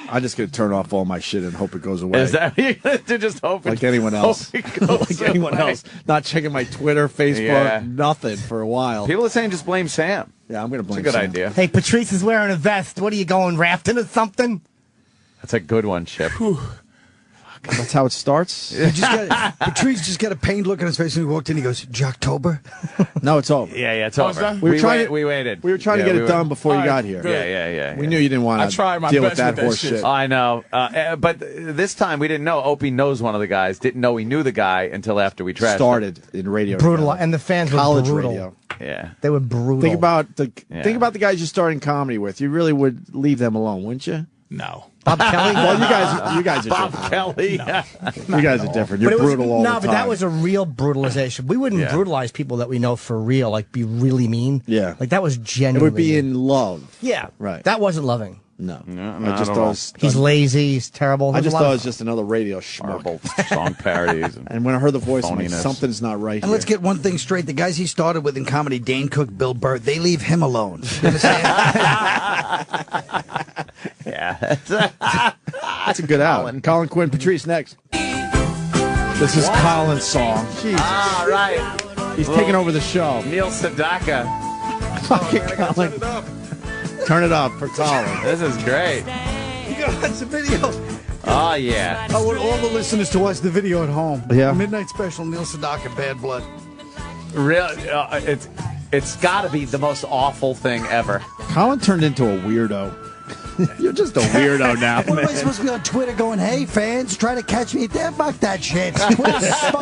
[SPEAKER 4] I'm just going to turn off all my shit and hope it goes away.
[SPEAKER 3] is that you're going to just hope
[SPEAKER 4] like anyone else?
[SPEAKER 3] hope it goes
[SPEAKER 4] Like anyone
[SPEAKER 3] away?
[SPEAKER 4] else. Not checking my Twitter, Facebook,
[SPEAKER 3] Yeah.
[SPEAKER 4] nothing for a while.
[SPEAKER 3] People are saying just blame Sam.
[SPEAKER 4] Yeah, I'm going to
[SPEAKER 3] It's
[SPEAKER 4] blame
[SPEAKER 3] a good
[SPEAKER 4] Sam.
[SPEAKER 3] idea.
[SPEAKER 1] Hey, Patrice is wearing a vest. What are you going, rafting or something?
[SPEAKER 3] That's a good one, Chip.
[SPEAKER 4] That's how it starts?
[SPEAKER 8] Patrice just got a pained look on his face when he walked in. He goes, "Jocktober."
[SPEAKER 4] No, it's over.
[SPEAKER 3] Yeah, it's
[SPEAKER 9] Oh, it's
[SPEAKER 3] over.
[SPEAKER 9] done?
[SPEAKER 4] We were trying to-
[SPEAKER 3] we waited.
[SPEAKER 4] We were trying to get it done before you got here.
[SPEAKER 3] Yeah.
[SPEAKER 4] We knew you didn't want
[SPEAKER 9] I tried
[SPEAKER 4] to
[SPEAKER 9] my
[SPEAKER 4] deal with
[SPEAKER 9] best
[SPEAKER 4] that
[SPEAKER 9] with that
[SPEAKER 4] horse
[SPEAKER 9] shit.
[SPEAKER 4] shit.
[SPEAKER 3] I know, but this time we didn't know. Opie knows one of the guys. Didn't know he knew the guy until after we trashed him.
[SPEAKER 4] Started in radio.
[SPEAKER 1] Brutal.
[SPEAKER 4] together.
[SPEAKER 1] And the fans
[SPEAKER 4] College
[SPEAKER 1] were brutal.
[SPEAKER 4] radio.
[SPEAKER 3] Yeah.
[SPEAKER 1] They were brutal.
[SPEAKER 4] Think about the guys you're starting comedy with. You really would leave them alone, wouldn't you?
[SPEAKER 9] No.
[SPEAKER 1] Bob Kelly.
[SPEAKER 4] Well, you guys are
[SPEAKER 3] Bob
[SPEAKER 4] different.
[SPEAKER 3] Kelly.
[SPEAKER 4] You guys are different. You're brutal all the time.
[SPEAKER 1] No, but that was a real brutalization. We wouldn't brutalize people that we know for real, like be really mean.
[SPEAKER 4] Yeah.
[SPEAKER 1] Like that was genuine.
[SPEAKER 4] It would be in love.
[SPEAKER 1] Yeah.
[SPEAKER 4] Right.
[SPEAKER 1] That wasn't loving.
[SPEAKER 4] No.
[SPEAKER 3] I
[SPEAKER 4] just
[SPEAKER 3] don't
[SPEAKER 4] thought
[SPEAKER 1] He's lazy. He's terrible.
[SPEAKER 4] I
[SPEAKER 1] There's
[SPEAKER 4] just
[SPEAKER 1] a lot
[SPEAKER 4] thought it
[SPEAKER 1] of-
[SPEAKER 4] was just another radio schmuck.
[SPEAKER 3] horrible song parodies.
[SPEAKER 4] And when I heard the voice, I'm like,
[SPEAKER 3] Phoniness.
[SPEAKER 4] something's not right
[SPEAKER 8] And
[SPEAKER 4] here.
[SPEAKER 8] let's get one thing straight. The guys he started with in comedy, Dane Cook, Bill Burr, they leave him alone. You understand?
[SPEAKER 3] Yeah.
[SPEAKER 4] That's a good out. Colin Quinn, Patrice next. This is Colin's song. Jesus.
[SPEAKER 3] All right.
[SPEAKER 4] He's taking over the show.
[SPEAKER 3] Neil Sedaka.
[SPEAKER 4] Fucking Colin. Turn it up for Colin.
[SPEAKER 3] This is great.
[SPEAKER 8] You got to watch the video.
[SPEAKER 3] Oh, yeah.
[SPEAKER 8] I want all the listeners to watch the video at home.
[SPEAKER 4] Yeah.
[SPEAKER 8] Midnight Special, Neil Sedaka, Bad Blood.
[SPEAKER 3] Really, it's got to be the most awful thing ever.
[SPEAKER 4] Colin turned into a weirdo. You're just a weirdo now,
[SPEAKER 8] What am I
[SPEAKER 4] man.
[SPEAKER 8] supposed to be on Twitter going, hey, fans, try to catch me there? Fuck that shit. Twitter's fucking...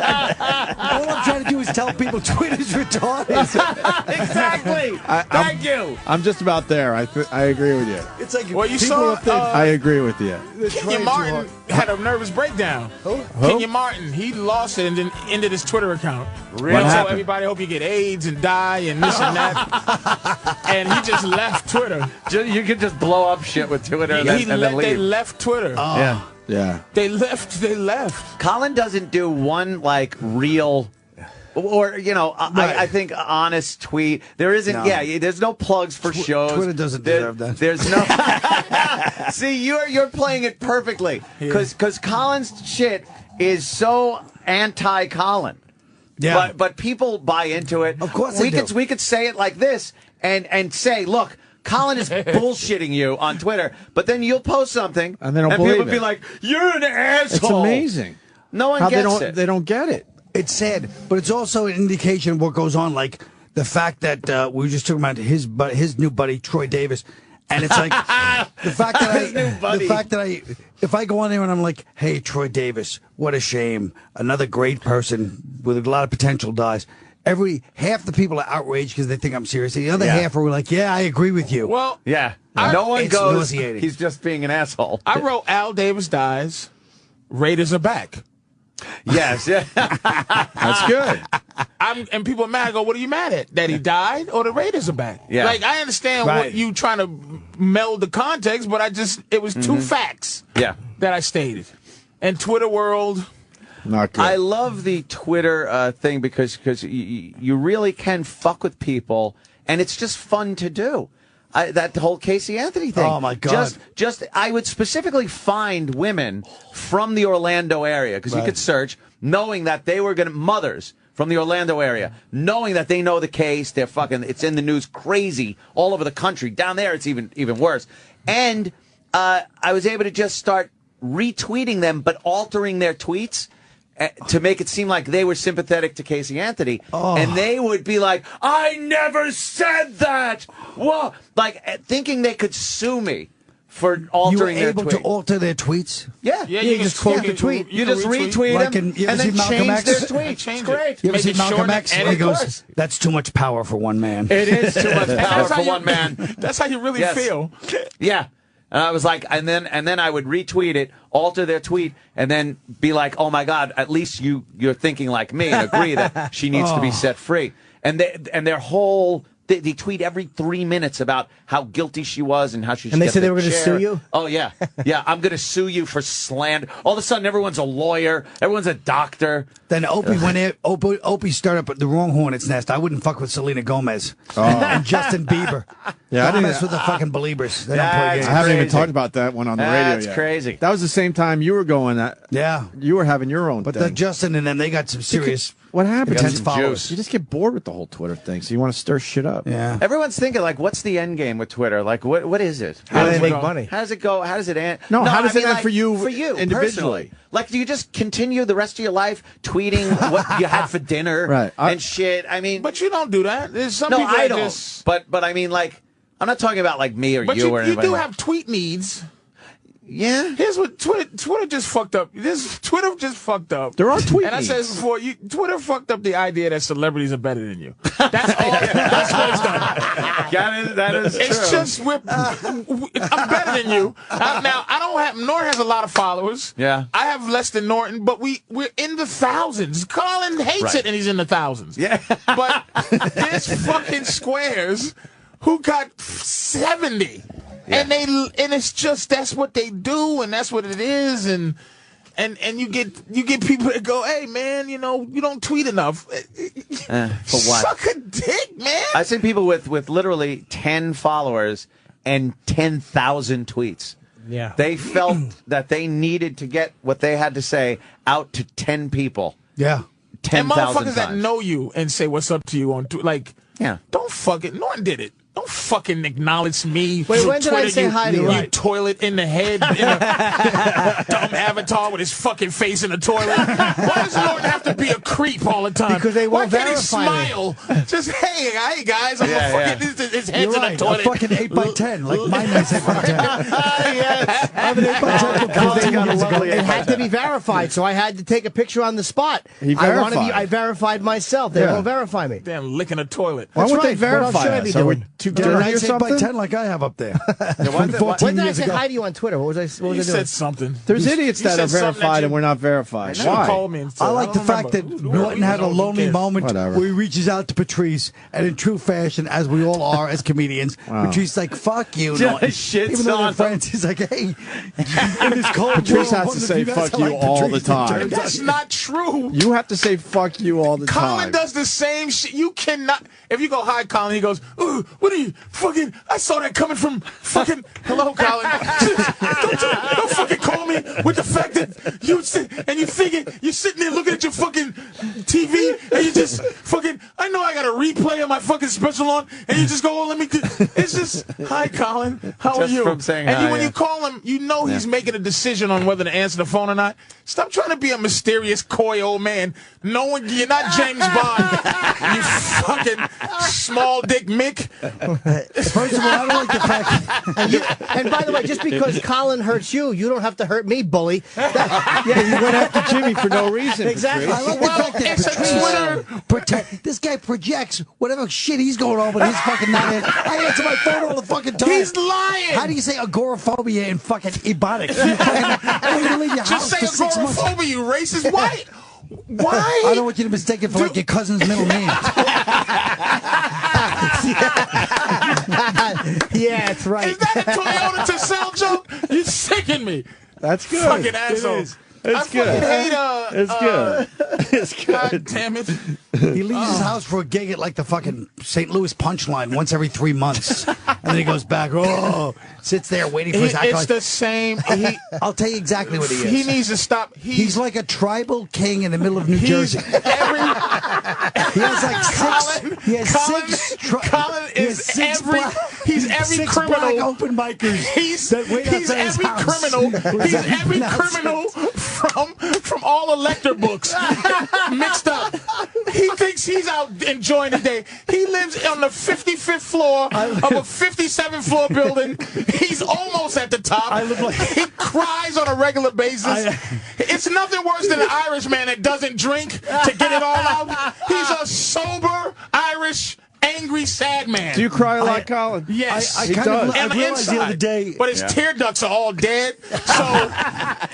[SPEAKER 8] All I'm trying to do is tell people Twitter's retarded.
[SPEAKER 3] Exactly. Thank you.
[SPEAKER 4] I'm just about there. I agree with you.
[SPEAKER 8] It's like
[SPEAKER 11] Well, you
[SPEAKER 8] people
[SPEAKER 11] saw,
[SPEAKER 8] up there...
[SPEAKER 4] I agree with you.
[SPEAKER 11] Kenyon Martin had a nervous breakdown. Kenyon Martin, he lost it and then ended his Twitter account.
[SPEAKER 3] Really?
[SPEAKER 11] And so
[SPEAKER 4] happened?
[SPEAKER 11] everybody hope you get AIDS and die and this and that. And he just left Twitter.
[SPEAKER 3] You can just blow up shit with Twitter and then
[SPEAKER 11] They
[SPEAKER 3] leave.
[SPEAKER 11] left Twitter.
[SPEAKER 3] Yeah.
[SPEAKER 4] Yeah.
[SPEAKER 11] They left.
[SPEAKER 3] Colin doesn't do one like real, or I think honest tweet. There isn't.
[SPEAKER 8] No.
[SPEAKER 3] Yeah, there's no plugs for shows.
[SPEAKER 8] Twitter doesn't deserve that.
[SPEAKER 3] There's no. See, you're playing it perfectly because Colin's shit is so anti-Colin.
[SPEAKER 8] Yeah.
[SPEAKER 3] But people buy into it.
[SPEAKER 8] Of course they do.
[SPEAKER 3] We could say it like this and say, look, Colin is bullshitting you on Twitter, but then you'll post something
[SPEAKER 4] And they don't
[SPEAKER 3] people
[SPEAKER 4] believe
[SPEAKER 3] be
[SPEAKER 4] it.
[SPEAKER 3] like, you're an asshole.
[SPEAKER 4] It's amazing.
[SPEAKER 3] No one
[SPEAKER 4] How
[SPEAKER 3] gets it.
[SPEAKER 4] they don't get it.
[SPEAKER 8] It's sad, but it's also an indication of what goes on. Like the fact that we were just talking about his new buddy Troy Davis, and it's like the fact that if I go on there and I'm like, hey, Troy Davis, what a shame, another great person with a lot of potential dies. Half the people are outraged because they think I'm serious. The other half are like, yeah, I agree with you.
[SPEAKER 11] Well,
[SPEAKER 3] Yeah. No one
[SPEAKER 8] It's
[SPEAKER 3] goes,
[SPEAKER 8] nauseating.
[SPEAKER 3] he's just being an asshole.
[SPEAKER 11] I wrote Al Davis dies, Raiders are back.
[SPEAKER 3] Yes. Yeah.
[SPEAKER 4] That's good.
[SPEAKER 11] And people are mad. I go, what are you mad at? That he died or the Raiders are back?
[SPEAKER 3] Yeah.
[SPEAKER 11] Like, I understand
[SPEAKER 8] Right.
[SPEAKER 11] what you trying to meld the context, but it was two facts
[SPEAKER 3] Yeah.
[SPEAKER 11] that I stated. And Twitter world,
[SPEAKER 4] Not good.
[SPEAKER 3] I love the Twitter thing because you really can fuck with people, and it's just fun to do. That whole Casey Anthony thing.
[SPEAKER 8] Oh, my God.
[SPEAKER 3] Just I would specifically find women from the Orlando area because you could search, knowing that they were mothers from the Orlando area, knowing that they know the case. They're fucking. It's in the news, crazy all over the country. Down there, it's even worse. And I was able to just start retweeting them, but altering their tweets to make it seem like they were sympathetic to Casey Anthony. And they would be like, I never said that. Whoa. Like, thinking they could sue me for
[SPEAKER 8] You were
[SPEAKER 3] altering their
[SPEAKER 8] able
[SPEAKER 3] tweet.
[SPEAKER 8] to alter their tweets?
[SPEAKER 3] Yeah.
[SPEAKER 8] you just quote the tweet.
[SPEAKER 3] You just retweet
[SPEAKER 8] Like
[SPEAKER 3] them
[SPEAKER 8] in- you ever
[SPEAKER 3] and then
[SPEAKER 8] see Malcolm
[SPEAKER 3] change
[SPEAKER 8] X?
[SPEAKER 3] their
[SPEAKER 11] And
[SPEAKER 3] tweets.
[SPEAKER 11] change
[SPEAKER 3] It's
[SPEAKER 11] it.
[SPEAKER 3] great.
[SPEAKER 8] You ever
[SPEAKER 11] Make
[SPEAKER 8] see
[SPEAKER 11] it
[SPEAKER 8] Malcolm
[SPEAKER 11] shorter
[SPEAKER 8] X?
[SPEAKER 11] and
[SPEAKER 8] And he
[SPEAKER 11] of
[SPEAKER 8] goes,
[SPEAKER 11] course.
[SPEAKER 8] that's too much power for one man.
[SPEAKER 3] It is too much power for one man.
[SPEAKER 11] That's how you really
[SPEAKER 3] Yes.
[SPEAKER 11] feel.
[SPEAKER 3] Yeah. And I was like, and then I would retweet it, alter their tweet, and then be like, oh my God, at least you're thinking like me and agree that she needs to be set free. And their whole they tweet every 3 minutes about how guilty she was and how she should
[SPEAKER 1] And they
[SPEAKER 3] get
[SPEAKER 1] said they
[SPEAKER 3] the
[SPEAKER 1] were going to
[SPEAKER 3] chair.
[SPEAKER 1] sue you?
[SPEAKER 3] Oh yeah. Yeah, I'm gonna sue you for slander. All of a sudden everyone's a lawyer, everyone's a doctor.
[SPEAKER 8] Then Opie went in. Opie started up the wrong hornet's nest. I wouldn't fuck with Selena Gomez and Justin Bieber.
[SPEAKER 4] Yeah, I
[SPEAKER 8] Don't
[SPEAKER 4] didn't-
[SPEAKER 8] mess with the fucking Beliebers. They don't
[SPEAKER 3] Yeah,
[SPEAKER 8] play
[SPEAKER 3] it's
[SPEAKER 4] I
[SPEAKER 8] games.
[SPEAKER 4] haven't even
[SPEAKER 3] crazy.
[SPEAKER 4] talked about that one on the radio
[SPEAKER 3] That's
[SPEAKER 4] yet.
[SPEAKER 3] crazy.
[SPEAKER 4] That was the same time you were going.
[SPEAKER 8] Yeah,
[SPEAKER 4] You were having your own
[SPEAKER 8] but
[SPEAKER 4] thing.
[SPEAKER 8] Justin and them, they got some serious.
[SPEAKER 4] What happened?
[SPEAKER 8] Intense
[SPEAKER 3] some
[SPEAKER 8] followers.
[SPEAKER 3] juice.
[SPEAKER 4] You just get bored with the whole Twitter thing, so you want to stir shit up.
[SPEAKER 8] Yeah.
[SPEAKER 3] Everyone's thinking like, what's the end game with Twitter? Like, what is it?
[SPEAKER 1] How do they
[SPEAKER 11] does it
[SPEAKER 1] make
[SPEAKER 11] go?
[SPEAKER 1] money?
[SPEAKER 3] How does it go? How does it end?
[SPEAKER 4] No, how does
[SPEAKER 3] I
[SPEAKER 4] it
[SPEAKER 3] mean,
[SPEAKER 4] end
[SPEAKER 3] like,
[SPEAKER 4] for you
[SPEAKER 3] individually?
[SPEAKER 4] individually?
[SPEAKER 3] Like, do you just continue the rest of your life tweeting what you had for dinner
[SPEAKER 4] Right.
[SPEAKER 3] and shit? I mean,
[SPEAKER 11] But you don't do that. There's some
[SPEAKER 3] no,
[SPEAKER 11] people
[SPEAKER 3] I
[SPEAKER 11] that
[SPEAKER 3] don't.
[SPEAKER 11] just.
[SPEAKER 3] But I mean, like, I'm not talking about like me or
[SPEAKER 11] But
[SPEAKER 3] you or
[SPEAKER 11] you
[SPEAKER 3] anybody.
[SPEAKER 11] do have tweet needs.
[SPEAKER 3] Yeah.
[SPEAKER 11] Here's what Twitter just fucked up. Twitter just fucked up.
[SPEAKER 4] There are tweet
[SPEAKER 11] And I said
[SPEAKER 4] memes.
[SPEAKER 11] this before, Twitter fucked up the idea that celebrities are better than you. That's all. That's what it's done.
[SPEAKER 3] That is true.
[SPEAKER 11] It's just I'm better than you. Now I don't have. Norton has a lot of followers.
[SPEAKER 3] Yeah.
[SPEAKER 11] I have less than Norton, but we're in the thousands. Colin hates it, and he's in the thousands.
[SPEAKER 3] Yeah.
[SPEAKER 11] But there's fucking squares who got 70. Yeah. And it's just that's what they do, and that's what it is, and you get people that go, hey man, you don't tweet enough.
[SPEAKER 3] For what?
[SPEAKER 11] Suck a dick, man.
[SPEAKER 3] I've seen people with literally 10 followers and 10,000 tweets.
[SPEAKER 1] Yeah.
[SPEAKER 3] They felt that they needed to get what they had to say out to 10 people.
[SPEAKER 8] Yeah.
[SPEAKER 3] 10,000
[SPEAKER 11] and motherfuckers
[SPEAKER 3] times.
[SPEAKER 11] that know you and say what's up to you on like,
[SPEAKER 3] yeah,
[SPEAKER 11] don't fucking Norton did it. Don't fucking acknowledge me.
[SPEAKER 1] Wait,
[SPEAKER 11] through
[SPEAKER 1] when did
[SPEAKER 11] Twitter,
[SPEAKER 1] I say hi to you?
[SPEAKER 11] You toilet in the head, in a dumb avatar with his fucking face in the toilet. Why does Norton have to be a creep all the time?
[SPEAKER 1] Because they won't
[SPEAKER 11] Why can't he
[SPEAKER 1] verify
[SPEAKER 11] smile? Just hey guys, I'm a fucking his head's
[SPEAKER 8] You're
[SPEAKER 11] in
[SPEAKER 8] right.
[SPEAKER 11] the toilet.
[SPEAKER 8] A fucking 8x10, like mine is 8x10.
[SPEAKER 3] Yes.
[SPEAKER 8] I have an 8x10
[SPEAKER 1] Because
[SPEAKER 8] from 2 years ago.
[SPEAKER 1] it had to be verified, so I had to take a picture on the spot.
[SPEAKER 4] He verified.
[SPEAKER 1] I verified myself. They won't verify me.
[SPEAKER 11] Damn, licking a toilet.
[SPEAKER 4] Why would they
[SPEAKER 1] right. What else
[SPEAKER 4] verify
[SPEAKER 1] should I be
[SPEAKER 4] us? Are we
[SPEAKER 1] doing?
[SPEAKER 4] too
[SPEAKER 8] Get a
[SPEAKER 4] dirty or
[SPEAKER 8] nice
[SPEAKER 4] something?
[SPEAKER 8] 8x10 like I have up there. From
[SPEAKER 11] When
[SPEAKER 8] 14
[SPEAKER 1] When did I
[SPEAKER 8] years
[SPEAKER 1] say
[SPEAKER 8] ago.
[SPEAKER 1] hi to you on Twitter? What was I
[SPEAKER 11] You
[SPEAKER 1] doing?
[SPEAKER 11] said something.
[SPEAKER 4] There's idiots
[SPEAKER 11] You
[SPEAKER 4] that are
[SPEAKER 11] said something
[SPEAKER 4] verified
[SPEAKER 11] that
[SPEAKER 4] and we're not verified.
[SPEAKER 11] You
[SPEAKER 4] Why?
[SPEAKER 11] called me and said,
[SPEAKER 8] I like the
[SPEAKER 11] don't
[SPEAKER 8] fact that
[SPEAKER 11] remember.
[SPEAKER 8] Norton had a
[SPEAKER 11] Who
[SPEAKER 8] lonely
[SPEAKER 11] cares?
[SPEAKER 8] moment
[SPEAKER 4] Whatever.
[SPEAKER 8] where he reaches out to Patrice, and in true fashion, as we all are as comedians, Patrice's like, fuck you,
[SPEAKER 3] Just
[SPEAKER 8] Norton.
[SPEAKER 3] shits
[SPEAKER 8] Even though they're
[SPEAKER 3] on him.
[SPEAKER 8] friends, he's like, hey, in this cold
[SPEAKER 4] Patrice
[SPEAKER 8] world,
[SPEAKER 4] has
[SPEAKER 8] one
[SPEAKER 4] to
[SPEAKER 8] of
[SPEAKER 4] say
[SPEAKER 8] you guys
[SPEAKER 4] fuck
[SPEAKER 8] are
[SPEAKER 4] you
[SPEAKER 8] like
[SPEAKER 4] all
[SPEAKER 8] Patrice
[SPEAKER 4] the time.
[SPEAKER 8] and
[SPEAKER 11] That's not true.
[SPEAKER 4] You have to say fuck you all the
[SPEAKER 11] Colin
[SPEAKER 4] time.
[SPEAKER 11] does the same shit. You cannot. If you go, hi, Colin, he goes, ooh, what are you fucking? I saw that coming from fucking. Hello, Colin. Don't fucking call me with the fact that you sit and you thinking you're sitting there looking at your fucking TV and you just fucking. I know I got a replay of my fucking special on, and you just go, oh, let me. It's just, hi, Colin. How are
[SPEAKER 3] Just
[SPEAKER 11] you?
[SPEAKER 3] from saying
[SPEAKER 11] and
[SPEAKER 3] hi,
[SPEAKER 11] when
[SPEAKER 3] yeah.
[SPEAKER 11] you call him, you know he's making a decision on whether to answer the phone or not. Stop trying to be a mysterious, coy old man. No one, you're not James Bond. You fucking small dick Mick.
[SPEAKER 8] First of all, I don't like the fact.
[SPEAKER 1] And by the way, just because Colin hurts you, you don't have to hurt me, bully.
[SPEAKER 4] Yeah, you went after Jimmy for no reason.
[SPEAKER 1] Exactly.
[SPEAKER 8] I like the fact that
[SPEAKER 11] it's a
[SPEAKER 8] Patrice, this guy projects whatever shit he's going on with his fucking not in. I answer my phone all the fucking time.
[SPEAKER 11] He's lying.
[SPEAKER 8] How do you say agoraphobia in fucking ebonics? You fucking don't leave your
[SPEAKER 11] Just
[SPEAKER 8] house
[SPEAKER 11] say
[SPEAKER 8] for 6 months.
[SPEAKER 11] agoraphobia, you racist. Why? Why?
[SPEAKER 8] I don't want you to mistake it for like your cousin's middle name.
[SPEAKER 1] Yeah, that's right.
[SPEAKER 11] Is that a Toyota to sell joke? You sicken me.
[SPEAKER 4] That's good.
[SPEAKER 11] Fucking asshole.
[SPEAKER 4] It is. It's
[SPEAKER 11] I
[SPEAKER 4] good.
[SPEAKER 11] fucking hate
[SPEAKER 4] It's good. It's
[SPEAKER 11] God
[SPEAKER 4] good.
[SPEAKER 11] damn it.
[SPEAKER 8] He leaves his house for a gig at like the fucking St. Louis Punchline once every 3 months. And then he goes back, sits there waiting for his
[SPEAKER 11] It's
[SPEAKER 8] acolyte.
[SPEAKER 11] the same.
[SPEAKER 8] I'll tell you exactly what he is.
[SPEAKER 11] He needs to stop.
[SPEAKER 8] He's like a tribal king in the middle of New Jersey. He has like six. He has six.
[SPEAKER 11] Colin is every. He's every
[SPEAKER 8] six
[SPEAKER 11] criminal.
[SPEAKER 8] black open micers.
[SPEAKER 11] He's
[SPEAKER 8] that wait
[SPEAKER 11] he's
[SPEAKER 8] outside his
[SPEAKER 11] every
[SPEAKER 8] house.
[SPEAKER 11] criminal. He's every criminal from all elector books mixed up. He thinks he's out enjoying the day. He lives on the 55th floor of a 57th floor building. He's almost at the top. He cries on a regular basis. It's nothing worse than an Irishman that doesn't drink to get it all out. He's a sober Irish angry, sad man.
[SPEAKER 4] Do you cry a lot, Colin?
[SPEAKER 11] Yes.
[SPEAKER 8] I kind of
[SPEAKER 11] And
[SPEAKER 8] realized the other day,
[SPEAKER 11] but his tear ducts are all dead, so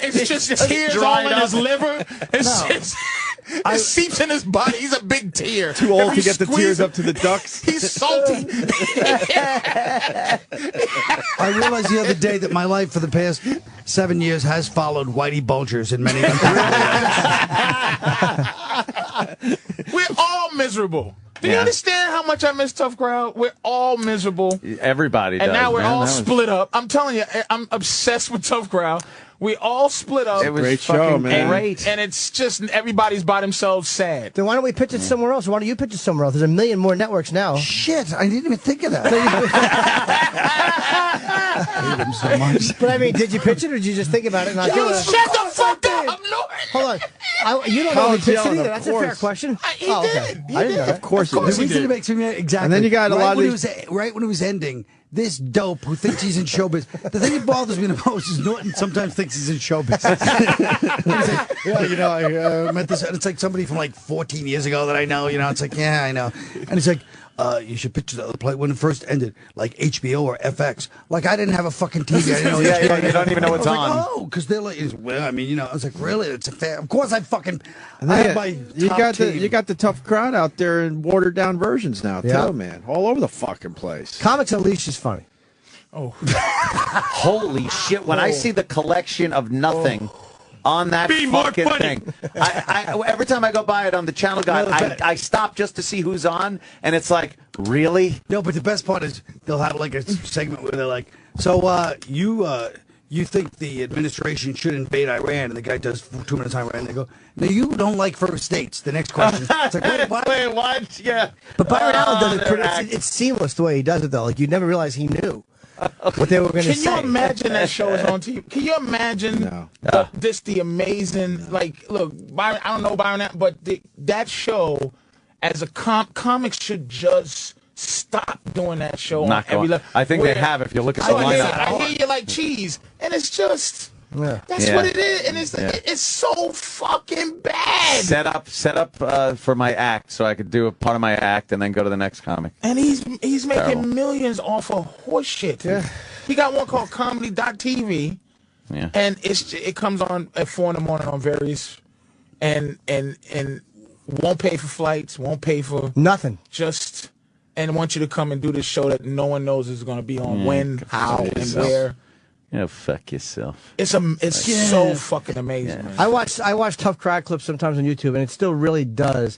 [SPEAKER 11] it's just tears all in his liver. It seeps in his body. He's a big tear.
[SPEAKER 4] Too old to get the tears up to the ducts.
[SPEAKER 11] He's salty.
[SPEAKER 8] I realized the other day that my life for the past 7 years has followed Whitey Bulgers in many different ways.
[SPEAKER 11] We're all miserable. Do you understand how much I miss Tough Crowd? We're all miserable.
[SPEAKER 3] Everybody does.
[SPEAKER 11] And now we're
[SPEAKER 3] man.
[SPEAKER 11] all
[SPEAKER 3] That was-
[SPEAKER 11] split up. I'm telling you, I'm obsessed with Tough Crowd. We all split up.
[SPEAKER 3] It was
[SPEAKER 4] Great
[SPEAKER 3] fucking
[SPEAKER 4] show, man.
[SPEAKER 3] great.
[SPEAKER 11] And it's just everybody's by themselves sad.
[SPEAKER 1] Then why don't we pitch it somewhere else? Why don't you pitch it somewhere else? There's a million more networks now.
[SPEAKER 8] Shit, I didn't even think of that. I hate him so much.
[SPEAKER 1] But I mean, did you pitch it or did you just think about it? And not do it?
[SPEAKER 11] Shut the fuck up!
[SPEAKER 1] Hold on. You don't know
[SPEAKER 4] Colin's
[SPEAKER 1] if he pitched it
[SPEAKER 4] yelling,
[SPEAKER 1] either.
[SPEAKER 4] of
[SPEAKER 1] That's a fair
[SPEAKER 4] course.
[SPEAKER 1] question.
[SPEAKER 11] He
[SPEAKER 1] okay.
[SPEAKER 11] did. He
[SPEAKER 1] I didn't know
[SPEAKER 11] did.
[SPEAKER 1] that.
[SPEAKER 4] Of course
[SPEAKER 8] The
[SPEAKER 4] it is.
[SPEAKER 8] reason it makes me mad, exactly.
[SPEAKER 4] And then you got a
[SPEAKER 8] right
[SPEAKER 4] lot of
[SPEAKER 8] when
[SPEAKER 4] these-
[SPEAKER 8] right when it was ending, this dope who thinks he's in showbiz. The thing that bothers me the most is Norton sometimes thinks he's in showbiz. He's like, yeah, you know, I met this. And it's like somebody from like 14 years ago that I know. You know, it's like, yeah, I know. And he's like, you should picture the play when it first ended, like HBO or FX. Like I didn't have a fucking TV. I didn't know.
[SPEAKER 3] Yeah, you don't even know what's on.
[SPEAKER 8] Like, oh, because they're like, well, I mean, you know, I was like, really? It's a fair. Of course, I fucking.
[SPEAKER 4] And
[SPEAKER 8] I
[SPEAKER 4] then
[SPEAKER 8] had my
[SPEAKER 4] you
[SPEAKER 8] top
[SPEAKER 4] got
[SPEAKER 8] team.
[SPEAKER 4] you got the tough crowd out there in watered down versions now too, man. All over the fucking place.
[SPEAKER 1] Comics Unleashed is funny.
[SPEAKER 11] Oh,
[SPEAKER 3] Holy shit! When I see the collection of nothing. On that fucking thing. Every time I go by it on the channel guide, I stop just to see who's on, and it's like, really?
[SPEAKER 8] No, but the best part is they'll have like a segment where they're like, so you think the administration should invade Iran? And the guy does 2 minutes on Iran, and they go, no, you don't like first dates. The next question. It's like, wait, what?
[SPEAKER 3] Wait, what? Yeah.
[SPEAKER 1] But Byron Allen does it pretty, it's seamless the way he does it, though. Like, you'd never realize he knew what they were going to say.
[SPEAKER 11] Can you imagine that show is on TV? Can you imagine the amazing, like, look, Byron, I don't know Byron, but that show, as a comics should just stop doing that show on every level.
[SPEAKER 3] I think they have if you look at the lineup.
[SPEAKER 11] I hear you like cheese, and it's just... That's what it is, and it's so fucking bad.
[SPEAKER 3] Set up for my act, so I could do a part of my act and then go to the next comic.
[SPEAKER 11] And he's making millions off of horse shit. Yeah. He got one called Comedy.tv. Yeah. And it comes on at 4 in the morning on various, and won't pay for flights, won't pay for
[SPEAKER 1] nothing.
[SPEAKER 11] Just and want you to come and do this show that no one knows is going to be on when, how, and where.
[SPEAKER 3] Yeah, fuck yourself.
[SPEAKER 11] It's so fucking amazing. Man.
[SPEAKER 1] I watch tough crowd clips sometimes on YouTube, and it still really does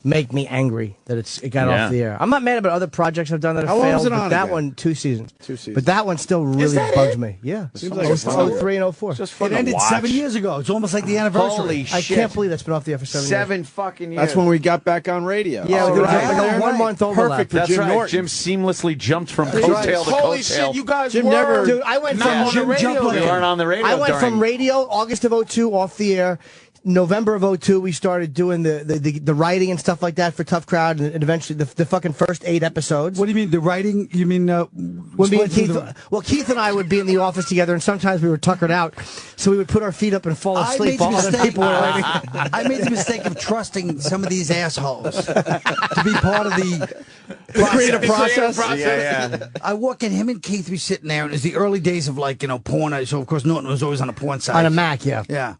[SPEAKER 1] make me angry that it got off the air. I'm not mad about other projects I've done that have failed, but that one 2 seasons. 2 seasons. But that one still really bugs me. Yeah.
[SPEAKER 8] Seems like it's
[SPEAKER 1] 03 and 04.
[SPEAKER 8] It ended 7 years ago. It's almost like the anniversary.
[SPEAKER 3] Holy shit.
[SPEAKER 1] I can't believe that's been off the air for 7 years.
[SPEAKER 3] 7 fucking years.
[SPEAKER 4] That's when we got back on radio.
[SPEAKER 1] Yeah, we got 1 month overlap.
[SPEAKER 4] Perfect for
[SPEAKER 3] That's
[SPEAKER 4] Jim
[SPEAKER 3] right.
[SPEAKER 4] Norton.
[SPEAKER 3] Jim seamlessly jumped from coattail to
[SPEAKER 11] Holy
[SPEAKER 3] coattail.
[SPEAKER 11] shit, you guys
[SPEAKER 4] Jim
[SPEAKER 11] were
[SPEAKER 4] never-
[SPEAKER 1] Dude, I went
[SPEAKER 11] not on the radio.
[SPEAKER 3] You weren't on the radio.
[SPEAKER 1] I went from radio, August of 02, off the air. November of 02, we started doing the writing and stuff like that for Tough Crowd, and eventually the fucking first 8 episodes.
[SPEAKER 8] What do you mean, the writing? You mean,
[SPEAKER 1] when me and Keith, Keith and I would be in the office together, and sometimes we were tuckered out, so we would put our feet up and fall asleep while other people were writing.
[SPEAKER 8] I made the mistake of trusting some of these assholes to be part of the
[SPEAKER 1] creative process.
[SPEAKER 3] Yeah.
[SPEAKER 8] I walk in, him and Keith be sitting there, and it's the early days of, like, you know, porn. So, of course, Norton was always on a porn site.
[SPEAKER 1] On a Mac, yeah.
[SPEAKER 8] Yeah.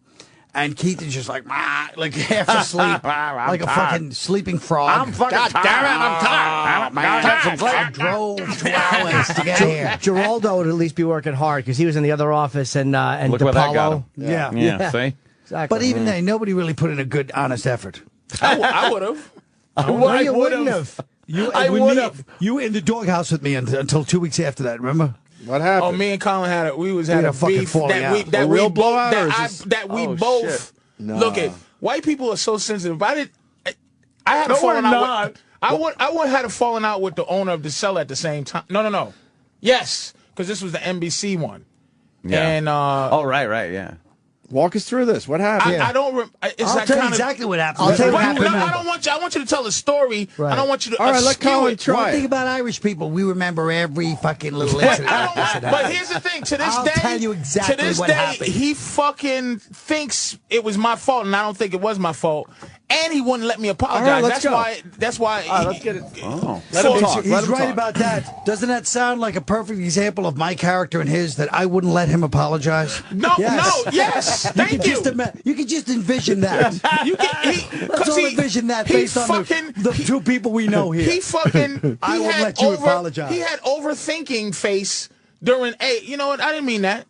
[SPEAKER 8] And Keith is just like half asleep, like a fucking sleeping frog.
[SPEAKER 3] I'm fucking tired. Damn it, I'm tired.
[SPEAKER 8] I drove 2 hours to get here.
[SPEAKER 1] Geraldo would at least be working hard because he was in the other office, and
[SPEAKER 3] Look where that got him.
[SPEAKER 8] Yeah.
[SPEAKER 3] See?
[SPEAKER 1] Exactly.
[SPEAKER 8] But even then, nobody really put in a good, honest effort.
[SPEAKER 11] I would have.
[SPEAKER 1] You wouldn't have.
[SPEAKER 8] I would have. You were in the doghouse with me until 2 weeks after that. Remember?
[SPEAKER 4] What happened?
[SPEAKER 11] Oh, me and Colin had
[SPEAKER 8] had a fucking
[SPEAKER 11] beef
[SPEAKER 8] falling out.
[SPEAKER 11] that
[SPEAKER 4] A
[SPEAKER 11] we
[SPEAKER 4] real
[SPEAKER 11] both
[SPEAKER 4] blowout,
[SPEAKER 11] both look at. White people are so sensitive. I had a falling out. I would had a falling out with the owner of the cellar at the same time. No. Yes, because this was the NBC one.
[SPEAKER 3] Yeah.
[SPEAKER 11] And
[SPEAKER 3] right, yeah.
[SPEAKER 4] Walk us through this. What happened?
[SPEAKER 11] I don't.
[SPEAKER 8] I'll tell you exactly what happened.
[SPEAKER 1] I'll tell you what
[SPEAKER 11] I
[SPEAKER 1] happened.
[SPEAKER 11] don't want you. I want you to tell the story.
[SPEAKER 1] Right.
[SPEAKER 11] I don't want you to.
[SPEAKER 4] All right, let Colin
[SPEAKER 11] it.
[SPEAKER 4] try.
[SPEAKER 8] One thing about Irish people, we remember every fucking little incident.
[SPEAKER 11] But here's the thing. To this
[SPEAKER 8] I'll
[SPEAKER 11] day,
[SPEAKER 8] tell you exactly
[SPEAKER 11] to this
[SPEAKER 8] what
[SPEAKER 11] day,
[SPEAKER 8] happened.
[SPEAKER 11] he fucking thinks it was my fault, and I don't think it was my fault. And he wouldn't let me apologize.
[SPEAKER 4] All right, let's go.
[SPEAKER 11] That's why.
[SPEAKER 4] Let's get it.
[SPEAKER 8] Let him talk. He's
[SPEAKER 4] Let him
[SPEAKER 8] right
[SPEAKER 4] talk.
[SPEAKER 8] about that. Doesn't that sound like a perfect example of my character and his, that I wouldn't let him apologize?
[SPEAKER 11] Yes. Thank you.
[SPEAKER 8] You can just envision that. Let's all envision that based on the 2 people we know here. I won't let you apologize.
[SPEAKER 11] He had overthinking face during you know what? I didn't mean that.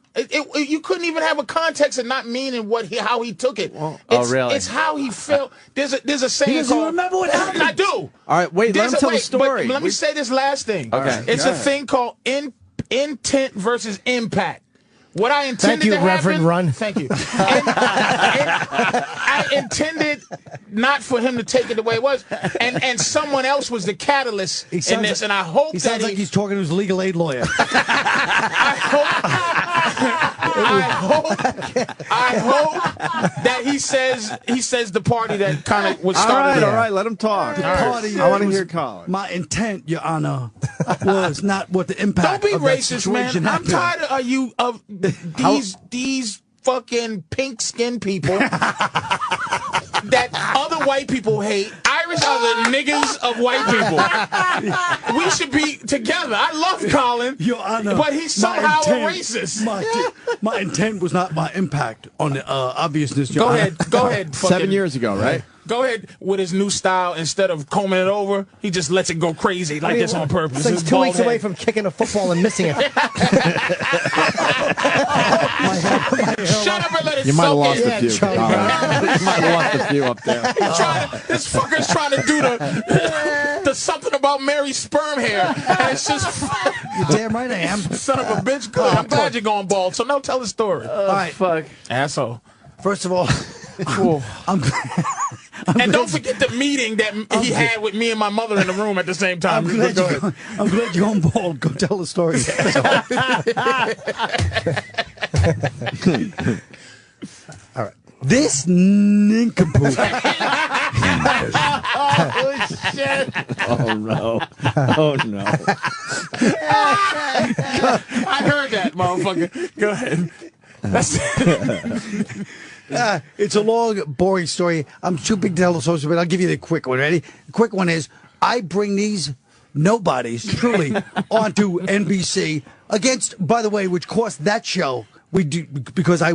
[SPEAKER 11] You couldn't even have a context of not meaning how he took it.
[SPEAKER 3] Really?
[SPEAKER 11] It's how he felt. There's a saying
[SPEAKER 8] He doesn't
[SPEAKER 11] called.
[SPEAKER 8] remember what happened.
[SPEAKER 11] I do.
[SPEAKER 4] All right, wait. Let him tell the story.
[SPEAKER 11] But let me say this last thing.
[SPEAKER 3] Okay.
[SPEAKER 11] It's a thing called intent versus impact. What I intended
[SPEAKER 1] Thank you,
[SPEAKER 11] to happen,
[SPEAKER 1] Reverend Run.
[SPEAKER 11] Thank you. I intended not for him to take it the way it was, and someone else was the catalyst in this. And I hope
[SPEAKER 8] he sounds like he's talking to his legal aid lawyer.
[SPEAKER 11] I I hope that he says the party that kind of was started.
[SPEAKER 4] All right, let him talk.
[SPEAKER 8] The party.
[SPEAKER 4] I want to hear Colin.
[SPEAKER 8] My intent, Your Honor, was not what the impact.
[SPEAKER 11] Don't be
[SPEAKER 8] of
[SPEAKER 11] racist,
[SPEAKER 8] that situation
[SPEAKER 11] man. I'm
[SPEAKER 8] happened.
[SPEAKER 11] tired of these fucking pink skinned people that other white people hate. Irish are the niggas of white people. We should be together. I love Colin,
[SPEAKER 8] Your Honor,
[SPEAKER 11] but he's somehow a racist.
[SPEAKER 8] My intent was not my impact on the obviousness. Your Honor.
[SPEAKER 11] Go ahead.
[SPEAKER 4] 7 years ago, right?
[SPEAKER 11] Go ahead with his new style. Instead of combing it over, he just lets it go crazy like this on purpose.
[SPEAKER 1] It's like 2 weeks away from kicking a football and missing it.
[SPEAKER 11] Shut up and let it
[SPEAKER 4] You might have lost
[SPEAKER 11] soak
[SPEAKER 4] a few. You might have lost a few up there.
[SPEAKER 11] This fucker's trying to do the something about Mary's sperm hair, and it's just.
[SPEAKER 8] You're damn right I am.
[SPEAKER 11] Son of a bitch. Good. I'm glad you're going bald. So now tell the story.
[SPEAKER 8] All right,
[SPEAKER 3] fuck,
[SPEAKER 11] asshole.
[SPEAKER 8] First of all,
[SPEAKER 11] and don't forget the meeting that he had with me and my mother in the room at the same time.
[SPEAKER 8] I'm glad you're on board. Go tell the story. All right. This nincompoop.
[SPEAKER 11] Holy shit.
[SPEAKER 4] Oh, no. Oh, no.
[SPEAKER 11] I heard that, motherfucker. Go ahead.
[SPEAKER 8] It's a long, boring story. I'm too big to tell the story, but I'll give you the quick one. Ready? The quick one is I bring these nobodies, truly, onto NBC against, by the way, which cost that show, we do because I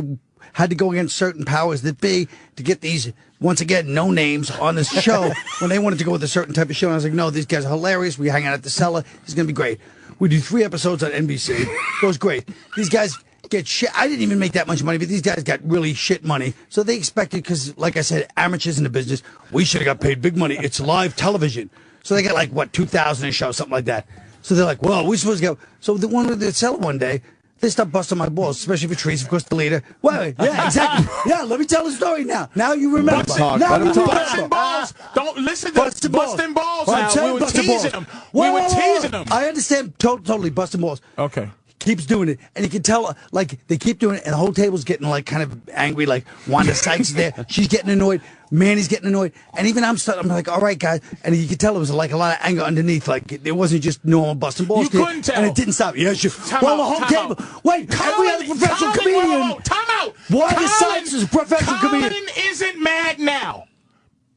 [SPEAKER 8] had to go against certain powers that be to get these, once again, no names on this show when they wanted to go with a certain type of show. And I was like, no, these guys are hilarious. We hang out at the cellar. It's going to be great. We do 3 episodes on NBC. It goes great. These guys get shit. I didn't even make that much money, but these guys got really shit money. So they expected, because, like I said, amateurs in the business, we should have got paid big money. It's live television. So they got like, what, $2,000 a show, something like that. So they're like, well, we're supposed to go. So the one with the cellar one day, they start busting my balls, especially Patrice, of course, the leader. Wait, yeah, exactly. Yeah, let me tell the story now. Now you remember.
[SPEAKER 11] Busting balls. Don't listen to busting balls now. We were teasing them. We were teasing them.
[SPEAKER 8] I understand totally busting balls.
[SPEAKER 11] Okay.
[SPEAKER 8] Keeps doing it, and you can tell, like, they keep doing it, and the whole table's getting, like, kind of angry. Like, Wanda Sykes is there. She's getting annoyed. Manny's getting annoyed. And even I'm like, all right, guys. And you could tell there was, like, a lot of anger underneath. Like, it wasn't just normal busting balls.
[SPEAKER 11] You couldn't tell.
[SPEAKER 8] And it didn't stop. Yes, the whole table. Wait, every other professional comedian.
[SPEAKER 11] Time out.
[SPEAKER 8] Wanda Sykes is a professional comedian.
[SPEAKER 11] Colin isn't mad now.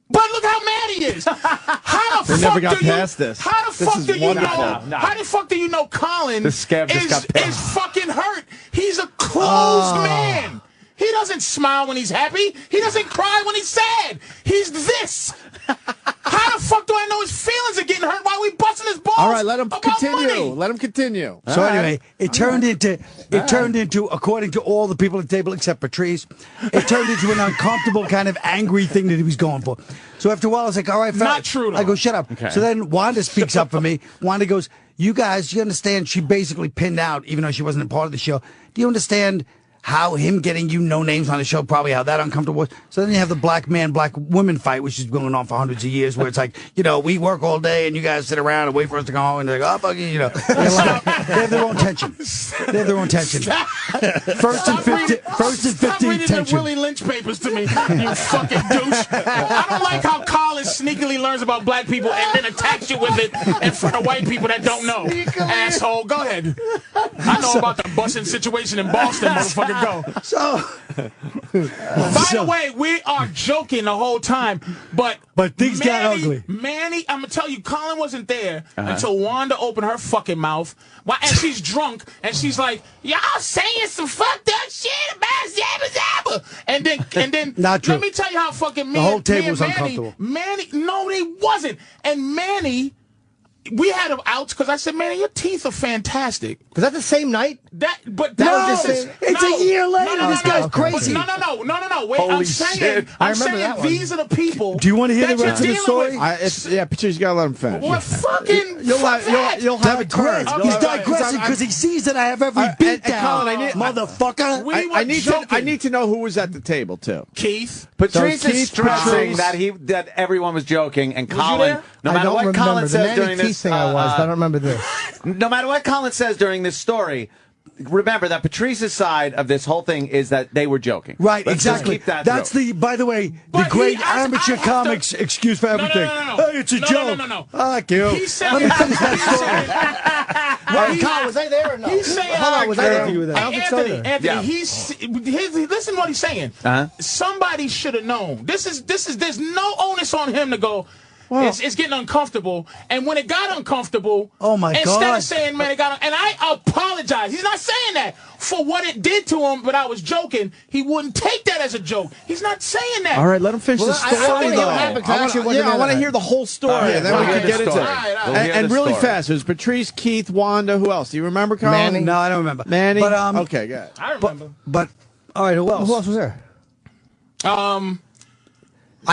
[SPEAKER 11] But look how mad he is. How the fuck
[SPEAKER 4] never got past this.
[SPEAKER 11] How the fuck do you know? How the fuck do you know Colin
[SPEAKER 3] is
[SPEAKER 11] fucking hurt? He's a closed man. He doesn't smile when he's happy. He doesn't cry when he's sad. He's this. How the fuck do I know his feelings are getting hurt while we busting his balls?
[SPEAKER 4] All right, let him continue.
[SPEAKER 11] Money?
[SPEAKER 4] Let him continue.
[SPEAKER 8] So anyway, it turned into, according to all the people at the table except Patrice, it turned into an uncomfortable kind of angry thing that he was going for. So after a while, I was like, all right, fine.
[SPEAKER 11] Not true, though.
[SPEAKER 8] I go, shut up. Okay. So then Wanda speaks up for me. Wanda goes, you guys, you understand she basically pinned out, even though she wasn't a part of the show. Do you understand how him getting you no names on the show, probably how that uncomfortable was? So then you have the black man, black woman fight, which is going on for hundreds of years, where it's like, you know, we work all day and you guys sit around and wait for us to go home, and they're like, oh, fuck you, you know. They have their own tension. They have their own tension. First and 15
[SPEAKER 11] Stop reading
[SPEAKER 8] tension.
[SPEAKER 11] the Willie Lynch papers to me, you fucking douche. I don't like how Colin sneakily learns about black people and then attacks you with it in front of white people that don't know. Asshole, go ahead. I know about the busing situation in Boston, motherfucker. Go. By the way, we are joking the whole time, but
[SPEAKER 8] things got ugly.
[SPEAKER 11] Manny, I'm gonna tell you, Colin wasn't there until Wanda opened her fucking mouth, and she's drunk, and she's like, "Y'all saying some fucked up shit about Zabba Zabba," and then
[SPEAKER 8] not true.
[SPEAKER 11] Let me tell you how fucking
[SPEAKER 8] the whole table was uncomfortable.
[SPEAKER 11] Manny, no, they wasn't, and Manny. We had him out because I said, "Man, your teeth are fantastic."
[SPEAKER 1] Was that the same night?
[SPEAKER 8] It's a year later. This guy's crazy.
[SPEAKER 11] No. Wait,
[SPEAKER 3] Holy
[SPEAKER 11] I'm saying these are the people.
[SPEAKER 8] Do you want to hear the rest of the story?
[SPEAKER 4] Yeah, Patrice, you gotta let him finish.
[SPEAKER 11] What fucking?
[SPEAKER 4] You'll have it correct.
[SPEAKER 8] He's digressing because he sees that I have every beat down,
[SPEAKER 4] Colin,
[SPEAKER 8] motherfucker.
[SPEAKER 4] I need to know who was at the table too.
[SPEAKER 11] Keith.
[SPEAKER 3] Patrice is stressing that everyone was joking, and Colin. No matter what Colin says during this,
[SPEAKER 1] thing I was. I don't remember this.
[SPEAKER 3] No matter what Colin says during this story, remember that Patrice's side of this whole thing is that they were joking.
[SPEAKER 8] Right,
[SPEAKER 3] Let's
[SPEAKER 8] exactly.
[SPEAKER 3] keep that
[SPEAKER 8] That's
[SPEAKER 3] through.
[SPEAKER 8] by the way, the great amateur comics excuse for everything.
[SPEAKER 11] No.
[SPEAKER 8] Hey, it's a joke.
[SPEAKER 11] No.
[SPEAKER 8] Fuck you.
[SPEAKER 11] He said,
[SPEAKER 8] Let me finish that story.
[SPEAKER 1] Colin, was I there or no?
[SPEAKER 11] He's saying,
[SPEAKER 1] hold on, was I there?
[SPEAKER 8] I
[SPEAKER 1] don't think so either.
[SPEAKER 11] Anthony, listen to what he's saying. Somebody should have known. There's no onus on him to go, it's getting uncomfortable. And when it got uncomfortable,
[SPEAKER 8] oh my God.
[SPEAKER 11] Instead of saying, man, it got, and I apologize. He's not saying that for what it did to him, but I was joking. He wouldn't take that as a joke. He's not saying that.
[SPEAKER 4] All right, let him finish the story, I want to hear the whole story, and then we can get into it. And really fast, it was Patrice, Keith, Wanda, who else? Do you remember, Colin?
[SPEAKER 8] Manny? No, I don't remember.
[SPEAKER 4] Manny?
[SPEAKER 8] But,
[SPEAKER 4] okay, good.
[SPEAKER 11] I remember.
[SPEAKER 8] But all right, who else?
[SPEAKER 1] Who else was there?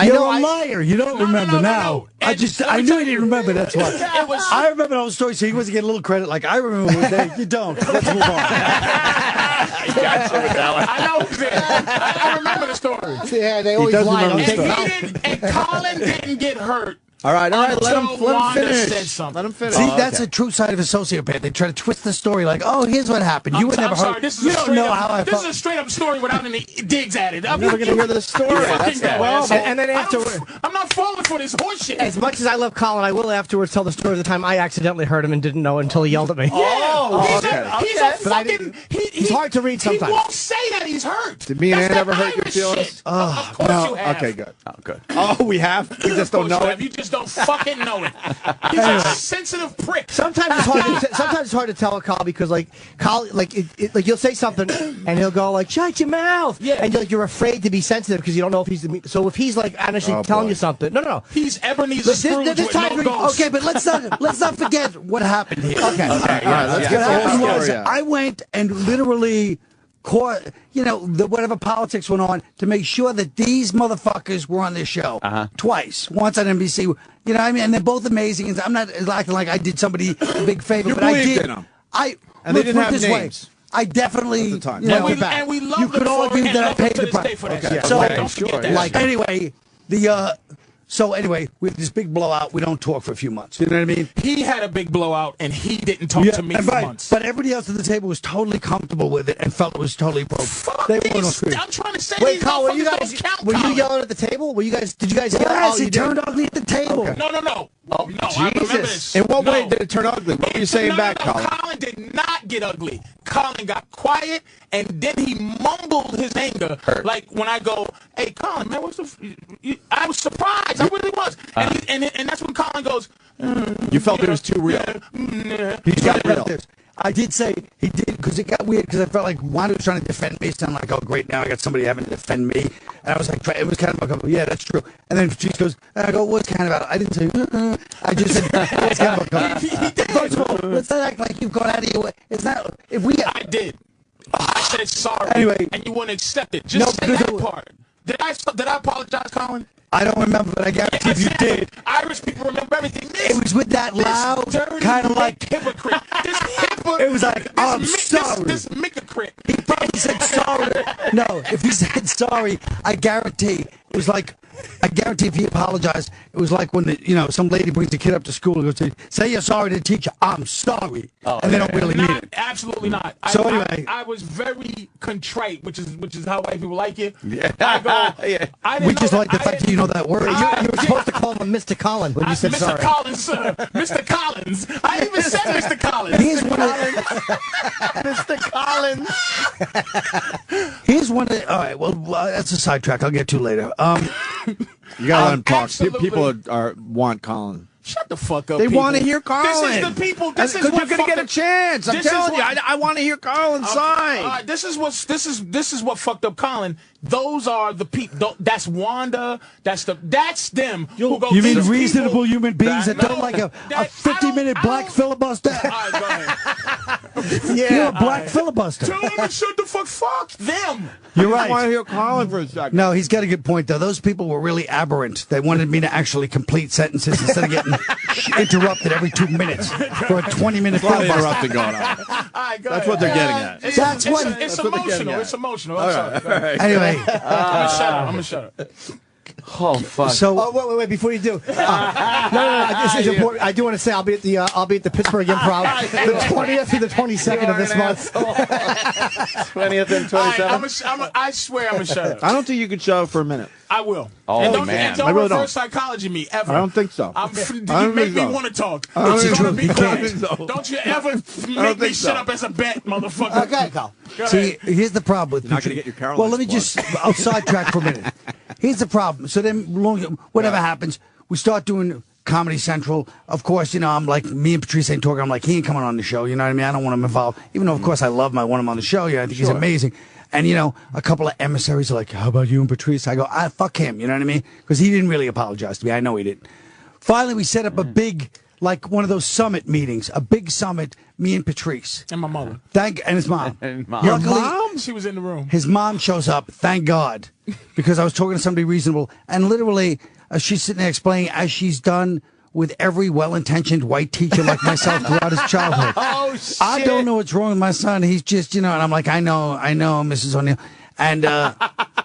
[SPEAKER 8] You're a liar. You don't remember now. I knew he didn't remember. That's why. I remember the whole story, so he wasn't getting a little credit. Like I remember one day. You don't. Let's move on.
[SPEAKER 11] I know who's there. I remember the story.
[SPEAKER 1] Yeah, they always lie.
[SPEAKER 11] And Colin didn't get hurt.
[SPEAKER 4] All right, let him finish.
[SPEAKER 11] Said something.
[SPEAKER 4] Let him finish.
[SPEAKER 8] See, that's a true side of a sociopath. They try to twist the story like, oh, here's what happened. You were never hurt.
[SPEAKER 11] You don't know how I felt. This is a straight up story without any digs at it. I'm
[SPEAKER 4] never going to hear the story.
[SPEAKER 1] And then afterwards,
[SPEAKER 11] I'm not falling for this horseshit.
[SPEAKER 1] As much as I love Colin, I will afterwards tell the story of the time I accidentally hurt him and didn't know until he yelled at me.
[SPEAKER 11] He's a fucking.
[SPEAKER 1] He's hard to read sometimes.
[SPEAKER 11] He won't say that he's hurt.
[SPEAKER 4] Did me and Ann ever hurt your feelings?
[SPEAKER 11] Of course you have.
[SPEAKER 4] Okay, good. Oh, good. Oh, we have? We just don't know it?
[SPEAKER 11] You just don't fucking know it. He's a sensitive prick.
[SPEAKER 1] Sometimes it's hard to tell a Colin because Colin, you'll say something and he'll go like, shut your mouth. Yeah. And you're afraid to be sensitive because you don't know if he's so if he's like honestly telling you something. No.
[SPEAKER 11] He's Ebenezer Scrooge with no ghost.
[SPEAKER 8] Okay, but let's not forget what happened here. Okay.
[SPEAKER 4] All right, let's get the whole story out.
[SPEAKER 8] I went and literally caught, whatever politics went on to make sure that these motherfuckers were on this show twice. Once on NBC, you know what I mean? And they're both amazing. And I'm not acting like I did somebody a big favor, but I did.
[SPEAKER 4] And they didn't have names.
[SPEAKER 8] I definitely,
[SPEAKER 4] at the time.
[SPEAKER 11] And we love
[SPEAKER 8] you could argue that I paid the price.
[SPEAKER 11] Okay.
[SPEAKER 8] So, anyway, So anyway, we have this big blowout. We don't talk for a few months. You know what I mean?
[SPEAKER 11] He had a big blowout, and he didn't talk to me for months.
[SPEAKER 8] But everybody else at the table was totally comfortable with it and felt it was totally broke.
[SPEAKER 11] I'm trying to say.
[SPEAKER 1] Wait, Colin, were you yelling at the table? Did you guys yell?
[SPEAKER 8] Yes, it turned ugly at the table.
[SPEAKER 11] Okay. No.
[SPEAKER 3] Oh,
[SPEAKER 11] no, I remember this.
[SPEAKER 4] In what way did it turn ugly? What were you saying back, Colin?
[SPEAKER 11] Colin did not get ugly. Colin got quiet, and then he mumbled his anger. Like when I go, hey, Colin, man, what's the... I was surprised. I really was. And that's when Colin goes...
[SPEAKER 4] You felt it was too real.
[SPEAKER 8] He got real. I did say he did because it got weird because I felt like Wanda was trying to defend me. So I'm like, oh, great, now I got somebody having to defend me. And I was like, it was kind of like, yeah, that's true. And then she goes, and I go, what's kind of about it? I didn't say, I just said, what's kind of about it? First of all, let's not act like you've gone out of your way. It's not, I
[SPEAKER 11] did. I said sorry.
[SPEAKER 8] Anyway,
[SPEAKER 11] and you wouldn't accept it. Just say that part. Did I apologize, Colin?
[SPEAKER 8] I don't remember, but I guarantee if you did.
[SPEAKER 11] Irish people remember everything.
[SPEAKER 8] It was with that loud, kind of like
[SPEAKER 11] hypocrite.
[SPEAKER 8] It was like, I'm sorry.
[SPEAKER 11] This hypocrite.
[SPEAKER 8] He probably said sorry. No, if he said sorry, I guarantee it was like. I guarantee if he apologized, it was like when some lady brings the kid up to school and goes, say you're sorry to the teacher. I'm sorry, and they don't really mean it.
[SPEAKER 11] Absolutely not.
[SPEAKER 8] So anyway,
[SPEAKER 11] I was very contrite, which is how white people like it.
[SPEAKER 3] Yeah.
[SPEAKER 8] We just like the fact that you know that word.
[SPEAKER 1] You were supposed to call him Mr. Collins when you said sorry.
[SPEAKER 11] Mr. Collins, sir. Mr. Collins. I even said Mr. Collins.
[SPEAKER 8] Here's one
[SPEAKER 3] Mr. Collins.
[SPEAKER 8] Here's one. All right. Well, that's a sidetrack. I'll get to later.
[SPEAKER 4] You gotta let him talk.
[SPEAKER 11] Absolutely.
[SPEAKER 4] People want Colin.
[SPEAKER 11] Shut the fuck up.
[SPEAKER 4] They want to hear Colin.
[SPEAKER 11] This is the people. This is
[SPEAKER 4] because
[SPEAKER 11] what
[SPEAKER 4] you're gonna get a chance. I'm telling you. I want to hear Colin's side.
[SPEAKER 11] This is what fucked up Colin. Those are the people. That's Wanda. That's them. Who go,
[SPEAKER 8] you mean reasonable human beings that don't like a 50-minute black filibuster?
[SPEAKER 11] All right, go ahead.
[SPEAKER 8] You're a black filibuster.
[SPEAKER 11] Tell them to shut the fuck them.
[SPEAKER 8] You're right.
[SPEAKER 4] I want to hear Colin for a second.
[SPEAKER 8] No, he's got a good point, though. Those people were really aberrant. They wanted me to actually complete sentences instead of getting interrupted every 2 minutes for a 20-minute filibuster.
[SPEAKER 4] Interrupting going on. That's what they're getting at.
[SPEAKER 11] It's emotional. It's emotional. I'm sorry.
[SPEAKER 8] Anyway.
[SPEAKER 11] I'm going to shut up.
[SPEAKER 3] Oh fuck!
[SPEAKER 1] So wait, before you do, no, this is important. I do want to say I'll be at the Pittsburgh Improv the 20th and the 22nd of this month.
[SPEAKER 3] 20th and 27th.
[SPEAKER 11] I swear I'm gonna shut up.
[SPEAKER 4] I don't think you could shut up for a minute.
[SPEAKER 11] I will.
[SPEAKER 3] Oh,
[SPEAKER 11] and
[SPEAKER 3] man.
[SPEAKER 11] don't
[SPEAKER 4] I really
[SPEAKER 11] reverse
[SPEAKER 4] don't.
[SPEAKER 11] psychology me ever.
[SPEAKER 4] I don't think so.
[SPEAKER 11] You make me want to talk.
[SPEAKER 4] Don't
[SPEAKER 11] you ever make me shut up as a bet, motherfucker.
[SPEAKER 8] Okay, Carl. See, here's the problem with
[SPEAKER 4] not going to get your Carolina.
[SPEAKER 8] Well, let me just. I'll sidetrack for a minute. Here's the problem. So then, whatever happens, we start doing Comedy Central. Of course, I'm like, me and Patrice ain't talking. I'm like, he ain't coming on the show. You know what I mean? I don't want him involved. Even though, of course, I love him. I want him on the show. Yeah, I think he's amazing. And, a couple of emissaries are like, how about you and Patrice? I go, fuck him. You know what I mean? Because he didn't really apologize to me. I know he didn't. Finally, we set up a big, like one of those summit meetings, a big summit, me and Patrice.
[SPEAKER 11] And my mother.
[SPEAKER 8] And his mom.
[SPEAKER 11] Your mom? She was in the room.
[SPEAKER 8] His mom shows up, thank God, because I was talking to somebody reasonable. And literally, she's sitting there explaining, as she's done with every well-intentioned white teacher like myself throughout his childhood.
[SPEAKER 11] Oh, shit.
[SPEAKER 8] I don't know what's wrong with my son. He's just, and I'm like, I know, Mrs. O'Neill. And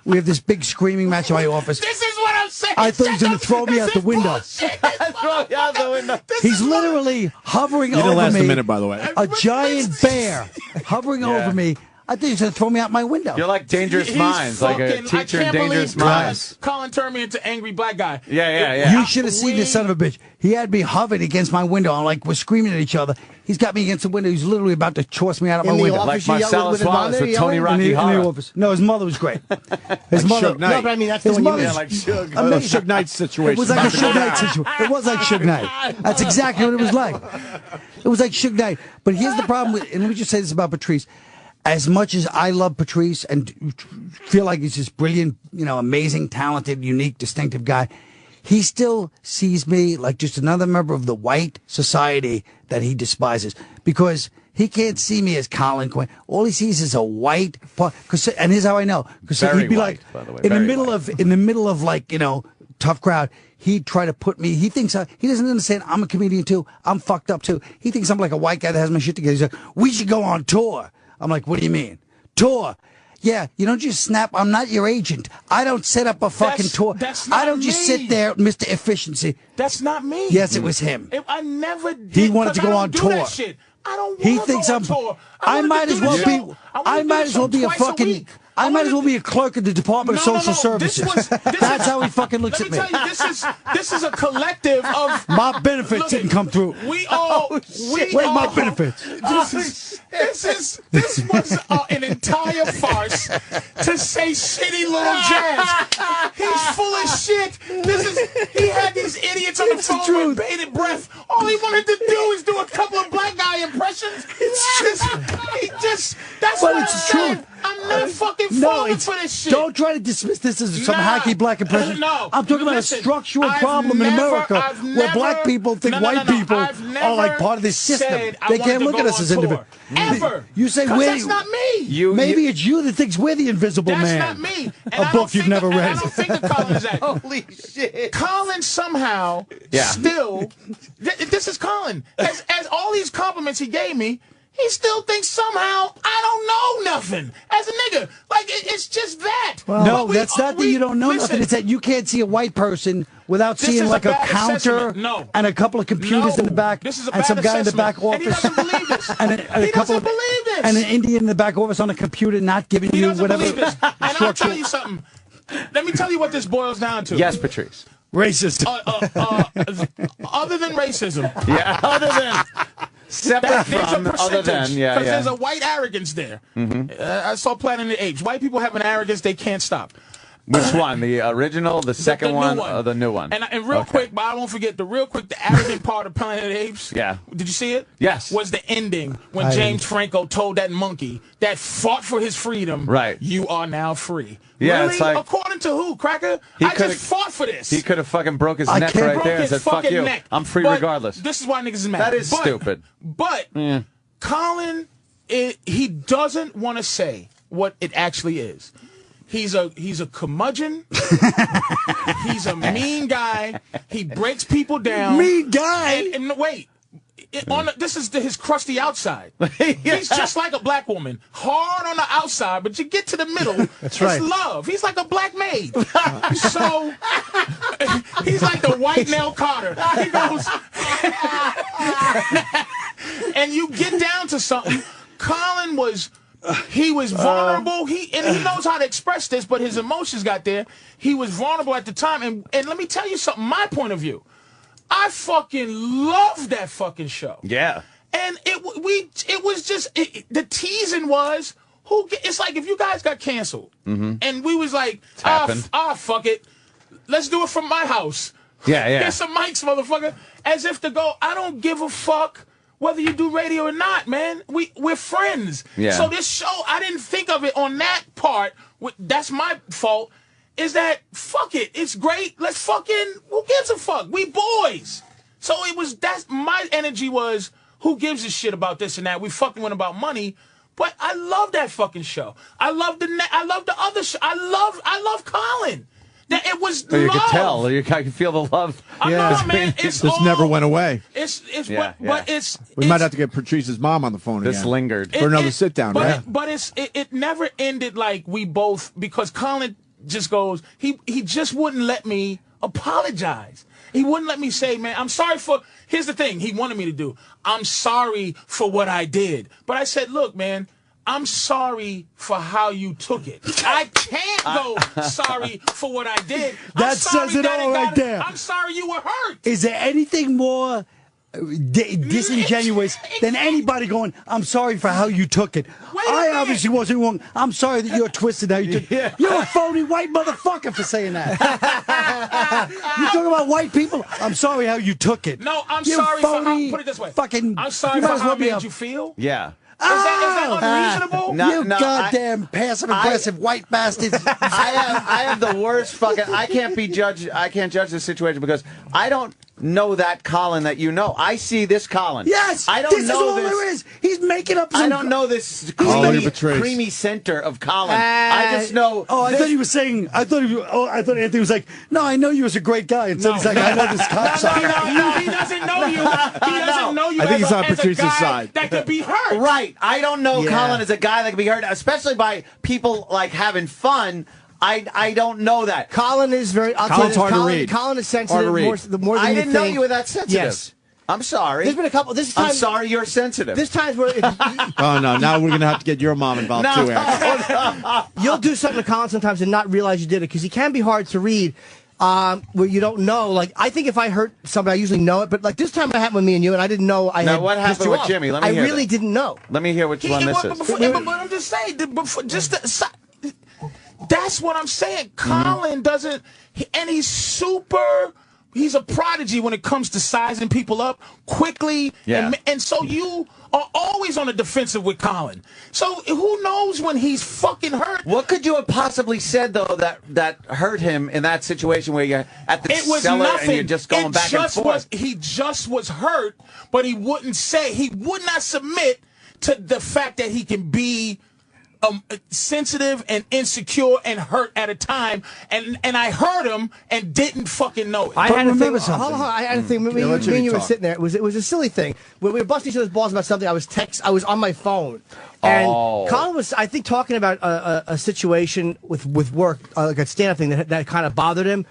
[SPEAKER 8] we have this big screaming match in my office.
[SPEAKER 11] This is what I'm saying.
[SPEAKER 8] I thought he was going to throw me out the window.
[SPEAKER 3] Throw you out the window.
[SPEAKER 8] He's literally hovering over me.
[SPEAKER 4] You didn't last a minute, by the way.
[SPEAKER 8] A giant bear hovering over me. I think he's going to throw me out my window.
[SPEAKER 3] You're like Dangerous Minds, like a teacher in Dangerous Minds.
[SPEAKER 11] Colin turned me into angry black guy.
[SPEAKER 3] Yeah.
[SPEAKER 8] You should have seen this son of a bitch. He had me hovering against my window. I'm like, we're screaming at each other. He's got me against the window. He's literally about to toss me out of my window.
[SPEAKER 3] Like Marcellus Wallace with Tony Rocky Horror.
[SPEAKER 8] No, his mother was great. His mother.
[SPEAKER 1] No, but I mean, that's the one you meant.
[SPEAKER 3] Like Suge.
[SPEAKER 4] Suge Knight situation.
[SPEAKER 8] It was like a Suge Knight situation. It was like Suge Knight. That's exactly what it was like. It was like Suge Knight. But here's the problem with, and let me just say this about Patrice. As much as I love Patrice and feel like he's this brilliant, amazing, talented, unique, distinctive guy, he still sees me like just another member of the white society that he despises, because he can't see me as Colin Quinn. All he sees is a white part. And here's how I know, because he'd be
[SPEAKER 3] white,
[SPEAKER 8] like,
[SPEAKER 3] by the way,
[SPEAKER 8] in the middle of like, tough crowd, he'd try to put me, he thinks, he doesn't understand I'm a comedian too. I'm fucked up too. He thinks I'm like a white guy that has my shit together. He's like, we should go on tour. I'm like, what do you mean? Tour? Yeah, you don't just snap. I'm not your agent. I don't set up a fucking tour. I don't just sit there, Mr. Efficiency.
[SPEAKER 11] That's not me.
[SPEAKER 8] Yes, it was him.
[SPEAKER 11] I never did.
[SPEAKER 8] He wanted to go on tour.
[SPEAKER 11] That shit. I don't want
[SPEAKER 8] he
[SPEAKER 11] to
[SPEAKER 8] thinks
[SPEAKER 11] go
[SPEAKER 8] I'm.
[SPEAKER 11] on tour.
[SPEAKER 8] I might as well be. I might as well be a fucking. I might as well be a clerk at the Department of Social Services. That's how he fucking looks at me.
[SPEAKER 11] Let me tell you, this is a collective of.
[SPEAKER 8] My benefits didn't come through.
[SPEAKER 11] We all.
[SPEAKER 8] Where's my benefits?
[SPEAKER 11] This was an entire farce to say shitty little jazz. He's full of shit. He had these idiots on the phone with bated breath. All he wanted to do is do a couple of black guy impressions. That's what it's true. I'm not fucking falling for this shit.
[SPEAKER 8] Don't try to dismiss this as some hacky black impression.
[SPEAKER 11] No.
[SPEAKER 8] I'm talking about a structural problem in America where black people think white people are like part of this system. They can't look at us as individuals.
[SPEAKER 11] Ever.
[SPEAKER 8] You say
[SPEAKER 11] that's not me.
[SPEAKER 8] Maybe it's you that thinks we're the invisible man.
[SPEAKER 11] That's not me.
[SPEAKER 8] A book you've never read.
[SPEAKER 11] I don't think that Colin is that.
[SPEAKER 3] Holy shit.
[SPEAKER 11] Colin somehow still, this is Colin. As all these compliments he gave me, he still thinks somehow I don't know nothing as a nigga. Like, it's just that.
[SPEAKER 8] Well, no, that's not that you don't know nothing. It's that you can't see a white person without seeing like a counter and a couple of computers in the back and some guy in the back office.
[SPEAKER 11] And he doesn't believe this.
[SPEAKER 8] And an Indian in the back office on a computer not giving you whatever.
[SPEAKER 11] And I'll tell you something. Let me tell you what this boils down to.
[SPEAKER 3] Yes, Patrice.
[SPEAKER 8] Racism.
[SPEAKER 11] Other than racism.
[SPEAKER 3] Yeah, other than. Separate from, other than,
[SPEAKER 11] because there's a white arrogance there. I saw Planet of the Apes. White people have an arrogance they can't stop.
[SPEAKER 3] Which one? The original, the second one, or the new one?
[SPEAKER 11] And real quick, but I won't forget, the arrogant part of Planet of the Apes, did you see it?
[SPEAKER 3] Yes.
[SPEAKER 11] Was the ending when James Franco told that monkey that fought for his freedom,
[SPEAKER 3] right?
[SPEAKER 11] You are now free.
[SPEAKER 3] Yeah,
[SPEAKER 11] really?
[SPEAKER 3] It's like,
[SPEAKER 11] according to who, Cracker? I just fought for this.
[SPEAKER 3] He could have fucking broke his neck right there and said, fuck you. I'm free regardless.
[SPEAKER 11] This is why niggas is mad.
[SPEAKER 3] That is stupid.
[SPEAKER 11] But Colin, he doesn't want to say what it actually is. He's a curmudgeon. He's a mean guy. He breaks people down.
[SPEAKER 8] Mean guy?
[SPEAKER 11] And wait. this is his crusty outside. He's just like a black woman, hard on the outside, but you get to the middle.
[SPEAKER 1] That's right.
[SPEAKER 11] It's love. He's like a black maid. So he's like the white Nell Carter. He goes, and you get down to something. Colin was vulnerable. He knows how to express this, but his emotions got there. He was vulnerable at the time, and let me tell you something. My point of view. I fucking loved that fucking show.
[SPEAKER 3] Yeah.
[SPEAKER 11] And it was just the teasing was it's like if you guys got canceled and we was like fuck it, let's do it from my house.
[SPEAKER 3] Yeah.
[SPEAKER 11] Here's some mics, motherfucker. As if to go, I don't give a fuck whether you do radio or not, man. We're friends.
[SPEAKER 3] Yeah.
[SPEAKER 11] So this show, I didn't think of it on that part. That's my fault. Is that fuck it? It's great. Let's fucking who gives a fuck? We boys. So that's my energy was who gives a shit about this and that? We fucking went about money, but I love that fucking show. I love the other show. I love Colin. That it was love.
[SPEAKER 3] You could tell. I can feel the love.
[SPEAKER 11] Yeah, man. It's
[SPEAKER 4] this never went away.
[SPEAKER 11] We
[SPEAKER 4] might have to get Patrice's mom on the phone again.
[SPEAKER 3] This lingered
[SPEAKER 4] for another sit down, right?
[SPEAKER 11] But it never ended like we both, because Colin just goes, he just wouldn't let me apologize. He wouldn't let me say, man, I'm sorry for, here's the thing he wanted me to do. I'm sorry for what I did. But I said, look, man, I'm sorry for how you took it. I can't go sorry for what I did.
[SPEAKER 8] That says it all right there.
[SPEAKER 11] I'm sorry you were hurt.
[SPEAKER 8] Is there anything more disingenuous than anybody going, I'm sorry for how you took it? I obviously wasn't wrong. I'm sorry that you're twisted how you took it. You're a phony white motherfucker for saying that. You talking about white people? I'm sorry how you took it.
[SPEAKER 11] No, I'm sorry for how, put it this way. I'm sorry for how it made you feel.
[SPEAKER 3] Yeah.
[SPEAKER 11] Is that unreasonable?
[SPEAKER 8] You goddamn passive-aggressive white bastards.
[SPEAKER 3] I have the worst fucking... I can't judge this situation because I don't know that Colin that you know. I see this Colin.
[SPEAKER 8] Yes!
[SPEAKER 3] I don't
[SPEAKER 8] this
[SPEAKER 3] know
[SPEAKER 8] is all
[SPEAKER 3] this.
[SPEAKER 8] there is. He's making up some...
[SPEAKER 3] I don't know this creamy center of Colin. I just know...
[SPEAKER 8] Oh, I thought he was saying... I thought Anthony was like, no, I know you as a great guy. And so he's like, I know this cop.
[SPEAKER 11] No, he doesn't know you. He doesn't know you.
[SPEAKER 4] I think he's on
[SPEAKER 11] as
[SPEAKER 4] Patrice's
[SPEAKER 11] a guy
[SPEAKER 4] side.
[SPEAKER 11] That could be hurt.
[SPEAKER 3] Right. I don't know Colin as a guy that can be hurt, especially by people like having fun. I don't know that.
[SPEAKER 1] Colin is very...
[SPEAKER 4] Colin's hard to read.
[SPEAKER 1] Colin is sensitive. The more than
[SPEAKER 3] I
[SPEAKER 1] you
[SPEAKER 3] didn't know
[SPEAKER 1] think.
[SPEAKER 3] you were that sensitive.
[SPEAKER 1] Yes.
[SPEAKER 3] I'm sorry.
[SPEAKER 1] There's been a couple...
[SPEAKER 3] I'm sorry you're sensitive.
[SPEAKER 1] There's times where...
[SPEAKER 4] Oh, no. Now we're going to have to get your mom involved, too, Eric.
[SPEAKER 1] You'll do something to Colin sometimes and not realize you did it, because he can be hard to read. Where you don't know, like, I think if I hurt somebody, I usually know it, but like this time it happened with me and you, and I didn't know I had.
[SPEAKER 3] Now, what happened with Jimmy? Let me hear
[SPEAKER 1] I really didn't know.
[SPEAKER 3] Let me hear which one this is.
[SPEAKER 11] But I'm just saying, that's what I'm saying. Colin doesn't, and he's a prodigy when it comes to sizing people up quickly, and so you are always on the defensive with Colin. So who knows when he's fucking hurt?
[SPEAKER 3] What could you have possibly said though that hurt him in that situation where you're at the cellar and you're just going back and forth?
[SPEAKER 11] He just was hurt, but he would not submit to the fact that he can be sensitive and insecure and hurt at a time, and I heard him and didn't fucking know it.
[SPEAKER 1] I had a thing. Me and you were sitting there. It was a silly thing. When we were busting each other's balls about something, I was on my phone. And Colin was, I think, talking about a situation with work, like a stand-up thing that kind of bothered him.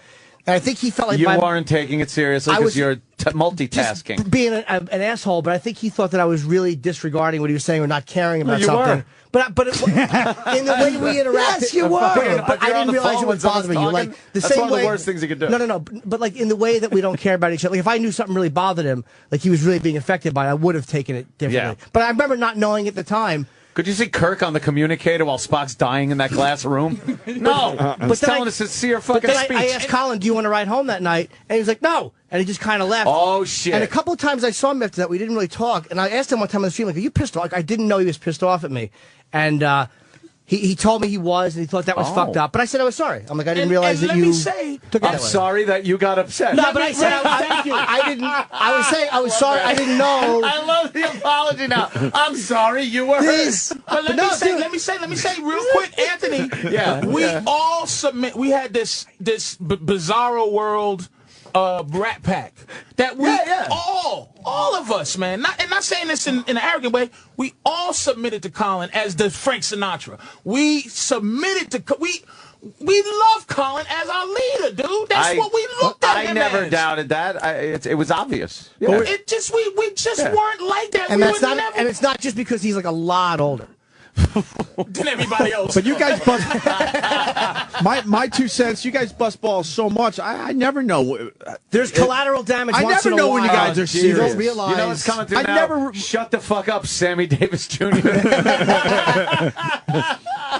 [SPEAKER 1] And I think he felt like
[SPEAKER 3] you weren't taking it seriously because you're multitasking,
[SPEAKER 1] just being an asshole. But I think he thought that I was really disregarding what he was saying or not caring about something.
[SPEAKER 3] Were.
[SPEAKER 1] But in the way we interacted,
[SPEAKER 8] yes, you were.
[SPEAKER 1] But I didn't realize it was bothering you. Like
[SPEAKER 3] That's one of the worst things you could do.
[SPEAKER 1] No. But like in the way that we don't care about each other. Like if I knew something really bothered him, like he was really being affected by it, I would have taken it differently.
[SPEAKER 3] Yeah.
[SPEAKER 1] But I remember not knowing at the time.
[SPEAKER 3] Could you see Kirk on the communicator while Spock's dying in that glass room? No. But telling us to see your fucking speech.
[SPEAKER 1] I asked Colin, do you want to ride home that night? And he was like, no. And he just kind of left.
[SPEAKER 3] Oh, shit.
[SPEAKER 1] And a couple of times I saw him after that. We didn't really talk. And I asked him one time on the street, like, are you pissed off? Like, I didn't know he was pissed off at me. And he told me he was, and he thought that was fucked up. But I said I was sorry. I'm like, I didn't realize that you took it
[SPEAKER 3] I'm sorry that you got upset.
[SPEAKER 1] No, but I said, thank you. I didn't. I was saying I was sorry. I didn't know.
[SPEAKER 3] I love the apology now. I'm sorry you were hurt.
[SPEAKER 11] But let me say real quick, Anthony.
[SPEAKER 3] Yeah.
[SPEAKER 11] We all submit. We had this bizarro world Rat Pack. That we all of us, man. Not saying this in an arrogant way. We all submitted to Colin as the Frank Sinatra. We submitted to we love Colin as our leader, dude. That's what we looked at him
[SPEAKER 3] I never
[SPEAKER 11] as.
[SPEAKER 3] Doubted that. It was obvious. Yeah.
[SPEAKER 11] But we just weren't like that.
[SPEAKER 1] And and it's not just because he's like a lot older
[SPEAKER 11] than everybody else.
[SPEAKER 4] But you guys bust my 2 cents. You guys bust balls so much. I never know.
[SPEAKER 1] There's collateral damage.
[SPEAKER 4] I never know when you guys are serious.
[SPEAKER 1] You don't realize.
[SPEAKER 3] You know what's coming through
[SPEAKER 4] I
[SPEAKER 3] now?
[SPEAKER 4] never.
[SPEAKER 3] Shut the fuck up, Sammy Davis Jr.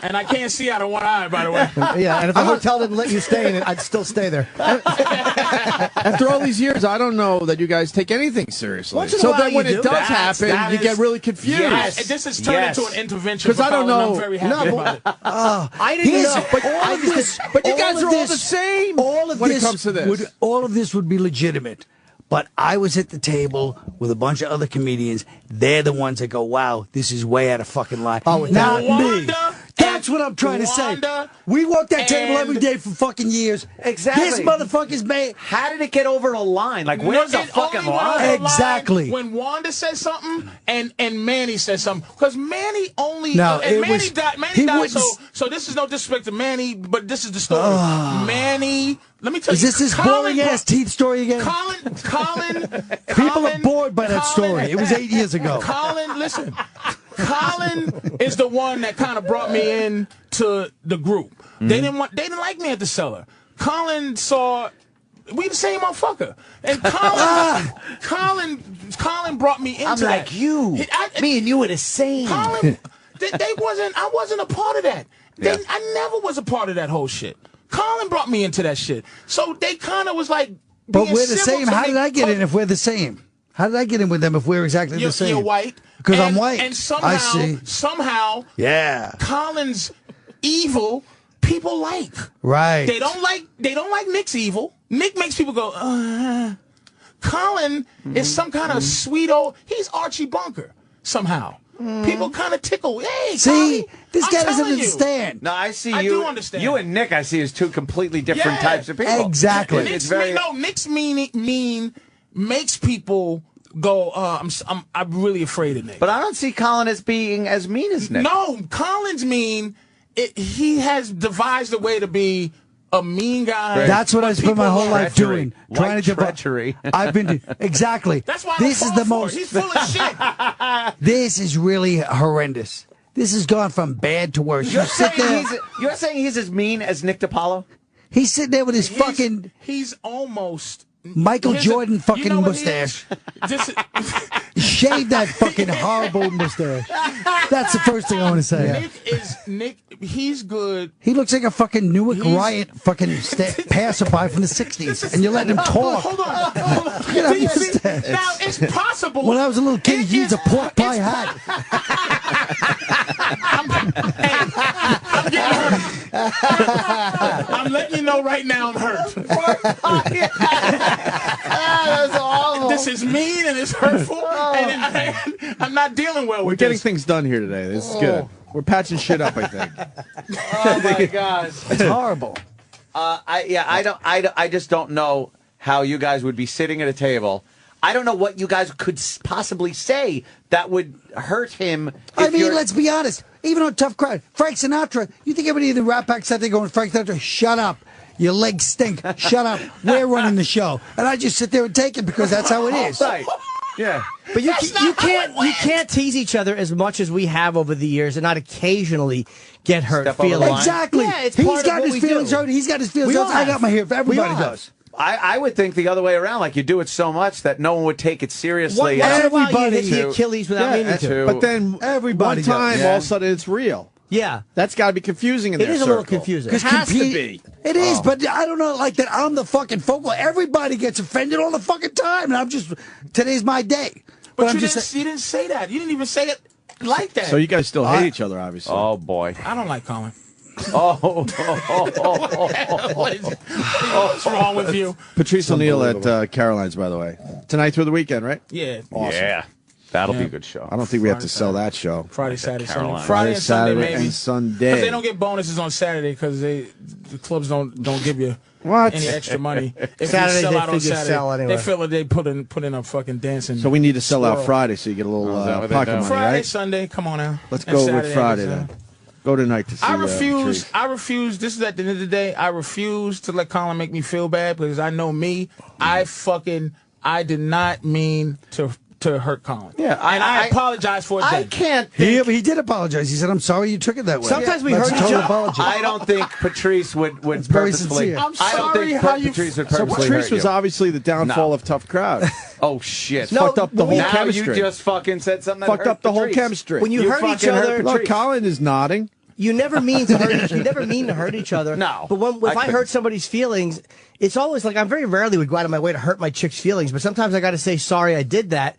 [SPEAKER 11] And I can't see out of one eye, by the way.
[SPEAKER 1] Yeah, and if the hotel didn't let you stay in it, I'd still stay there.
[SPEAKER 4] After all these years, I don't know that you guys take anything seriously.
[SPEAKER 1] So then
[SPEAKER 4] when it does happen, you get really confused.
[SPEAKER 11] Yes. This has turned into an intervention.
[SPEAKER 4] Because I don't know.
[SPEAKER 11] I'm very happy about it.
[SPEAKER 1] I didn't know.
[SPEAKER 8] But
[SPEAKER 4] you guys are all the same when it comes to this.
[SPEAKER 8] All of this would be legitimate. But I was at the table with a bunch of other comedians. They're the ones that go, wow, this is way out of fucking line.
[SPEAKER 1] Oh,
[SPEAKER 8] not me. That's what I'm trying to say. We walk that table every day for fucking years.
[SPEAKER 3] Exactly.
[SPEAKER 8] This motherfucker's made.
[SPEAKER 3] How did it get over the line? Like, where's the fucking line?
[SPEAKER 8] Exactly.
[SPEAKER 11] When Wanda says something and Manny says something. Because Manny only...
[SPEAKER 8] No,
[SPEAKER 11] and
[SPEAKER 8] it
[SPEAKER 11] Manny
[SPEAKER 8] was...
[SPEAKER 11] died, so this is no disrespect to Manny, but this is the story. Manny... Let me tell
[SPEAKER 8] Is
[SPEAKER 11] you.
[SPEAKER 8] this his boring-ass teeth story again?
[SPEAKER 11] Colin...
[SPEAKER 8] People are bored by that story. It was 8 years ago.
[SPEAKER 11] Colin, listen. Colin is the one that kind of brought me in to the group. They didn't like me at the Cellar. Colin saw we the same motherfucker. And Colin brought me into that.
[SPEAKER 3] I'm like you. Me and you are the same.
[SPEAKER 11] Colin, I wasn't a part of that. I never was a part of that whole shit. Colin brought me into that shit. So they kind of was like,
[SPEAKER 8] but we're the same. How did I get in if we're the same? How did I get in with them if we're exactly the same?
[SPEAKER 11] You're white.
[SPEAKER 8] Because I'm white.
[SPEAKER 11] And somehow,
[SPEAKER 8] I see.
[SPEAKER 11] Yeah. Colin's evil people like.
[SPEAKER 8] Right.
[SPEAKER 11] They don't like Nick's evil. Nick makes people go, Colin is some kind of sweet old, he's Archie Bunker somehow. People kind of tickle. Hey,
[SPEAKER 8] see,
[SPEAKER 11] Colin,
[SPEAKER 8] this guy doesn't
[SPEAKER 11] you.
[SPEAKER 8] understand.
[SPEAKER 3] No, I see
[SPEAKER 11] I
[SPEAKER 3] you.
[SPEAKER 11] do understand.
[SPEAKER 3] You and Nick, I see as two completely different types of people.
[SPEAKER 8] Exactly.
[SPEAKER 11] Nick's mean makes people go, I'm really afraid of Nick.
[SPEAKER 3] But I don't see Colin as being as mean as Nick.
[SPEAKER 11] No, Colin's mean. He has devised a way to be a mean guy.
[SPEAKER 8] That's what I spent my whole life doing.
[SPEAKER 3] Trying to treachery.
[SPEAKER 8] I've been exactly.
[SPEAKER 11] That's why
[SPEAKER 8] this is the most.
[SPEAKER 11] He's full of shit.
[SPEAKER 8] This is really horrendous. This has gone from bad to worse.
[SPEAKER 3] You're saying he's as mean as Nick DiPaolo?
[SPEAKER 8] He's sitting there with his fucking.
[SPEAKER 11] He's almost
[SPEAKER 8] Michael Jordan fucking mustache. Shave that fucking horrible mustache. That's the first thing I want to say.
[SPEAKER 11] Nick. He's good.
[SPEAKER 8] He looks like a fucking Newark Riot fucking passerby from the 60s, and you're letting him talk.
[SPEAKER 11] Hold on. Now it's possible.
[SPEAKER 8] When I was a little kid, he used a pork pie hat.
[SPEAKER 11] I'm getting hurt. I'm letting you know right now I'm hurt.
[SPEAKER 3] That's awful.
[SPEAKER 11] This is mean and it's hurtful, and I'm not dealing well with
[SPEAKER 4] We're getting things done here today. This is good. We're patching shit up, I think.
[SPEAKER 3] Oh my God,
[SPEAKER 8] it's horrible.
[SPEAKER 3] I just don't know how you guys would be sitting at a table. I don't know what you guys could possibly say that would hurt him.
[SPEAKER 8] I mean, let's be honest. Even on Tough Crowd, Frank Sinatra, you think everybody in the Rat Pack sat there going, Frank Sinatra, shut up. Your legs stink. Shut up. We're running the show. And I just sit there and take it because that's how it is.
[SPEAKER 3] Right. Yeah.
[SPEAKER 1] But you can't tease each other as much as we have over the years and not occasionally get hurt feeling.
[SPEAKER 8] Exactly.
[SPEAKER 1] Yeah, it's
[SPEAKER 8] He's got his feelings hurt. He's got his feelings hurt. I got my hair. Everybody does.
[SPEAKER 3] I would think the other way around, like you do it so much that no one would take it seriously.
[SPEAKER 1] Everybody hit the Achilles without meaning to.
[SPEAKER 4] But then
[SPEAKER 8] everybody
[SPEAKER 4] one time, all of a sudden, it's real.
[SPEAKER 1] Yeah.
[SPEAKER 4] That's got to be confusing in
[SPEAKER 1] It
[SPEAKER 4] their
[SPEAKER 1] is a little confusing.
[SPEAKER 4] It has to be.
[SPEAKER 8] It is, but I don't know, like that I'm the fucking focal. Everybody gets offended all the fucking time, and today's my day.
[SPEAKER 11] But you didn't say that. You didn't even say it like that.
[SPEAKER 4] So you guys still hate each other, obviously.
[SPEAKER 3] Oh, boy.
[SPEAKER 11] I don't like Colin. What's wrong with you?
[SPEAKER 4] Patrice O'Neill at Caroline's, by the way. Tonight through the weekend, right?
[SPEAKER 11] Yeah.
[SPEAKER 4] Awesome.
[SPEAKER 3] Yeah. That'll be a good show.
[SPEAKER 4] I don't think we have to sell that show.
[SPEAKER 11] Friday, Saturday, Sunday.
[SPEAKER 4] Friday,
[SPEAKER 11] and Sunday,
[SPEAKER 4] Saturday,
[SPEAKER 11] maybe.
[SPEAKER 4] and Sunday.
[SPEAKER 11] Because they don't get bonuses on Saturday because the clubs don't give you any extra money. If
[SPEAKER 1] Saturday,
[SPEAKER 11] you sell
[SPEAKER 1] they
[SPEAKER 11] out on
[SPEAKER 1] figure
[SPEAKER 11] Saturday,
[SPEAKER 1] sell anyway.
[SPEAKER 11] they feel like they put in a fucking dancing.
[SPEAKER 4] So we need to sell out
[SPEAKER 11] swirl.
[SPEAKER 4] Friday so you get a little pocket money,
[SPEAKER 11] Friday,
[SPEAKER 4] right?
[SPEAKER 11] Sunday, come on now.
[SPEAKER 4] Let's
[SPEAKER 11] And
[SPEAKER 4] go
[SPEAKER 11] Saturday,
[SPEAKER 4] with Friday
[SPEAKER 11] and
[SPEAKER 4] then. Go tonight to see
[SPEAKER 11] I refuse.
[SPEAKER 4] Patrice.
[SPEAKER 11] I refuse. This is at the end of the day. I refuse to let Colin make me feel bad because I know me. I did not mean to hurt Colin.
[SPEAKER 8] Yeah,
[SPEAKER 11] and I apologize for it.
[SPEAKER 8] I
[SPEAKER 11] then.
[SPEAKER 8] can't. He did apologize. He said, "I'm sorry you took it that way."
[SPEAKER 11] Sometimes we
[SPEAKER 8] That's
[SPEAKER 11] hurt
[SPEAKER 8] a total
[SPEAKER 11] each other.
[SPEAKER 8] apology.
[SPEAKER 3] I don't think Patrice would
[SPEAKER 8] very
[SPEAKER 3] purposefully.
[SPEAKER 8] sincere.
[SPEAKER 11] I'm
[SPEAKER 3] I don't
[SPEAKER 11] sorry
[SPEAKER 3] think
[SPEAKER 11] how you.
[SPEAKER 3] Patrice would
[SPEAKER 4] So
[SPEAKER 3] purposefully
[SPEAKER 4] Patrice
[SPEAKER 3] hurt
[SPEAKER 4] was
[SPEAKER 3] you.
[SPEAKER 4] obviously the downfall of Tough Crowd.
[SPEAKER 3] Oh shit!
[SPEAKER 4] No, fucked up the whole
[SPEAKER 3] now
[SPEAKER 4] chemistry.
[SPEAKER 3] you just fucking said something that
[SPEAKER 4] Fucked
[SPEAKER 3] hurt
[SPEAKER 4] up the whole
[SPEAKER 3] Patrice.
[SPEAKER 4] chemistry.
[SPEAKER 1] When you hurt each
[SPEAKER 3] fucking
[SPEAKER 1] other,
[SPEAKER 4] Look,
[SPEAKER 3] Patrice.
[SPEAKER 4] Colin is nodding.
[SPEAKER 1] You never mean to hurt. You never mean to hurt each other.
[SPEAKER 3] No,
[SPEAKER 1] But if I hurt somebody's feelings, it's always like I very rarely would go out of my way to hurt my chick's feelings. But sometimes I got to say sorry I did that,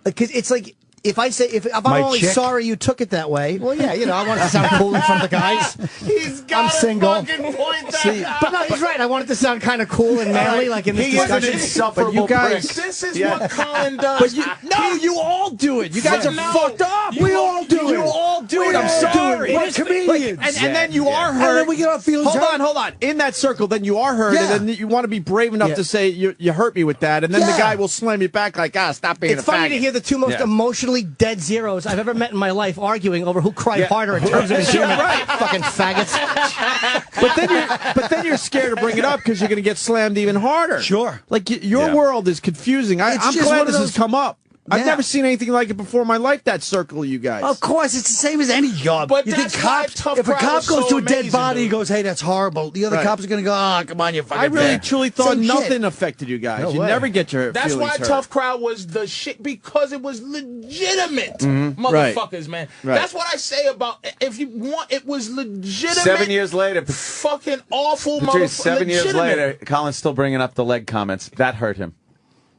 [SPEAKER 1] because it's like. If I'm only sorry you took it that way, well, yeah, I want it to sound cool in front of the guys. I'm single.
[SPEAKER 11] See,
[SPEAKER 1] but no, he's right. I want it to sound kind of cool and manly, like in this discussion.
[SPEAKER 4] But you guys,
[SPEAKER 11] this is what Colin does.
[SPEAKER 4] But you all do it. You guys are fucked up.
[SPEAKER 11] We all do it.
[SPEAKER 4] You all do it. I'm sorry.
[SPEAKER 8] We're comedians.
[SPEAKER 4] And then you are hurt.
[SPEAKER 8] And then we get our feelings hurt.
[SPEAKER 4] Hold on. In that circle, then you are hurt, and then you want to be brave enough to say you hurt me with that, and then the guy will slam you back like, stop being a faggot.
[SPEAKER 1] It's funny to hear the two most emotionally dead zeros I've ever met in my life arguing over who cried harder in terms of endearment. Fucking faggots.
[SPEAKER 4] But then you're scared to bring it up because you're going to get slammed even harder.
[SPEAKER 8] Sure.
[SPEAKER 4] Like your world is confusing. I'm glad this has come up. I've
[SPEAKER 8] Yeah.
[SPEAKER 4] never seen anything like it before in my life, that circle of you guys.
[SPEAKER 8] Of course, it's the same as any job.
[SPEAKER 11] But
[SPEAKER 8] you think
[SPEAKER 11] that's why
[SPEAKER 8] cops,
[SPEAKER 11] Tough
[SPEAKER 8] if a
[SPEAKER 11] Crowd
[SPEAKER 8] cop
[SPEAKER 11] is
[SPEAKER 8] goes
[SPEAKER 11] so
[SPEAKER 8] to a dead
[SPEAKER 11] amazing,
[SPEAKER 8] body,
[SPEAKER 11] dude.
[SPEAKER 8] he goes, "Hey, that's horrible." The other cops are going to go, "Oh, come on, you fucking."
[SPEAKER 4] I really
[SPEAKER 8] fag."
[SPEAKER 4] truly thought
[SPEAKER 8] Same
[SPEAKER 4] nothing
[SPEAKER 8] shit.
[SPEAKER 4] affected you guys.
[SPEAKER 1] No
[SPEAKER 4] You
[SPEAKER 1] way.
[SPEAKER 4] never get your
[SPEAKER 11] That's
[SPEAKER 4] feelings
[SPEAKER 11] why
[SPEAKER 4] hurt.
[SPEAKER 11] Tough Crowd was the shit, because it was legitimate,
[SPEAKER 4] Right.
[SPEAKER 11] motherfuckers, man.
[SPEAKER 4] Right.
[SPEAKER 11] That's what I say about, if you want, it was legitimate.
[SPEAKER 3] 7 years later,
[SPEAKER 11] Fucking awful
[SPEAKER 3] Patrice,
[SPEAKER 11] motherfucker.
[SPEAKER 3] 7 years
[SPEAKER 11] legitimate.
[SPEAKER 3] later, Colin's still bringing up the leg comments. That hurt him.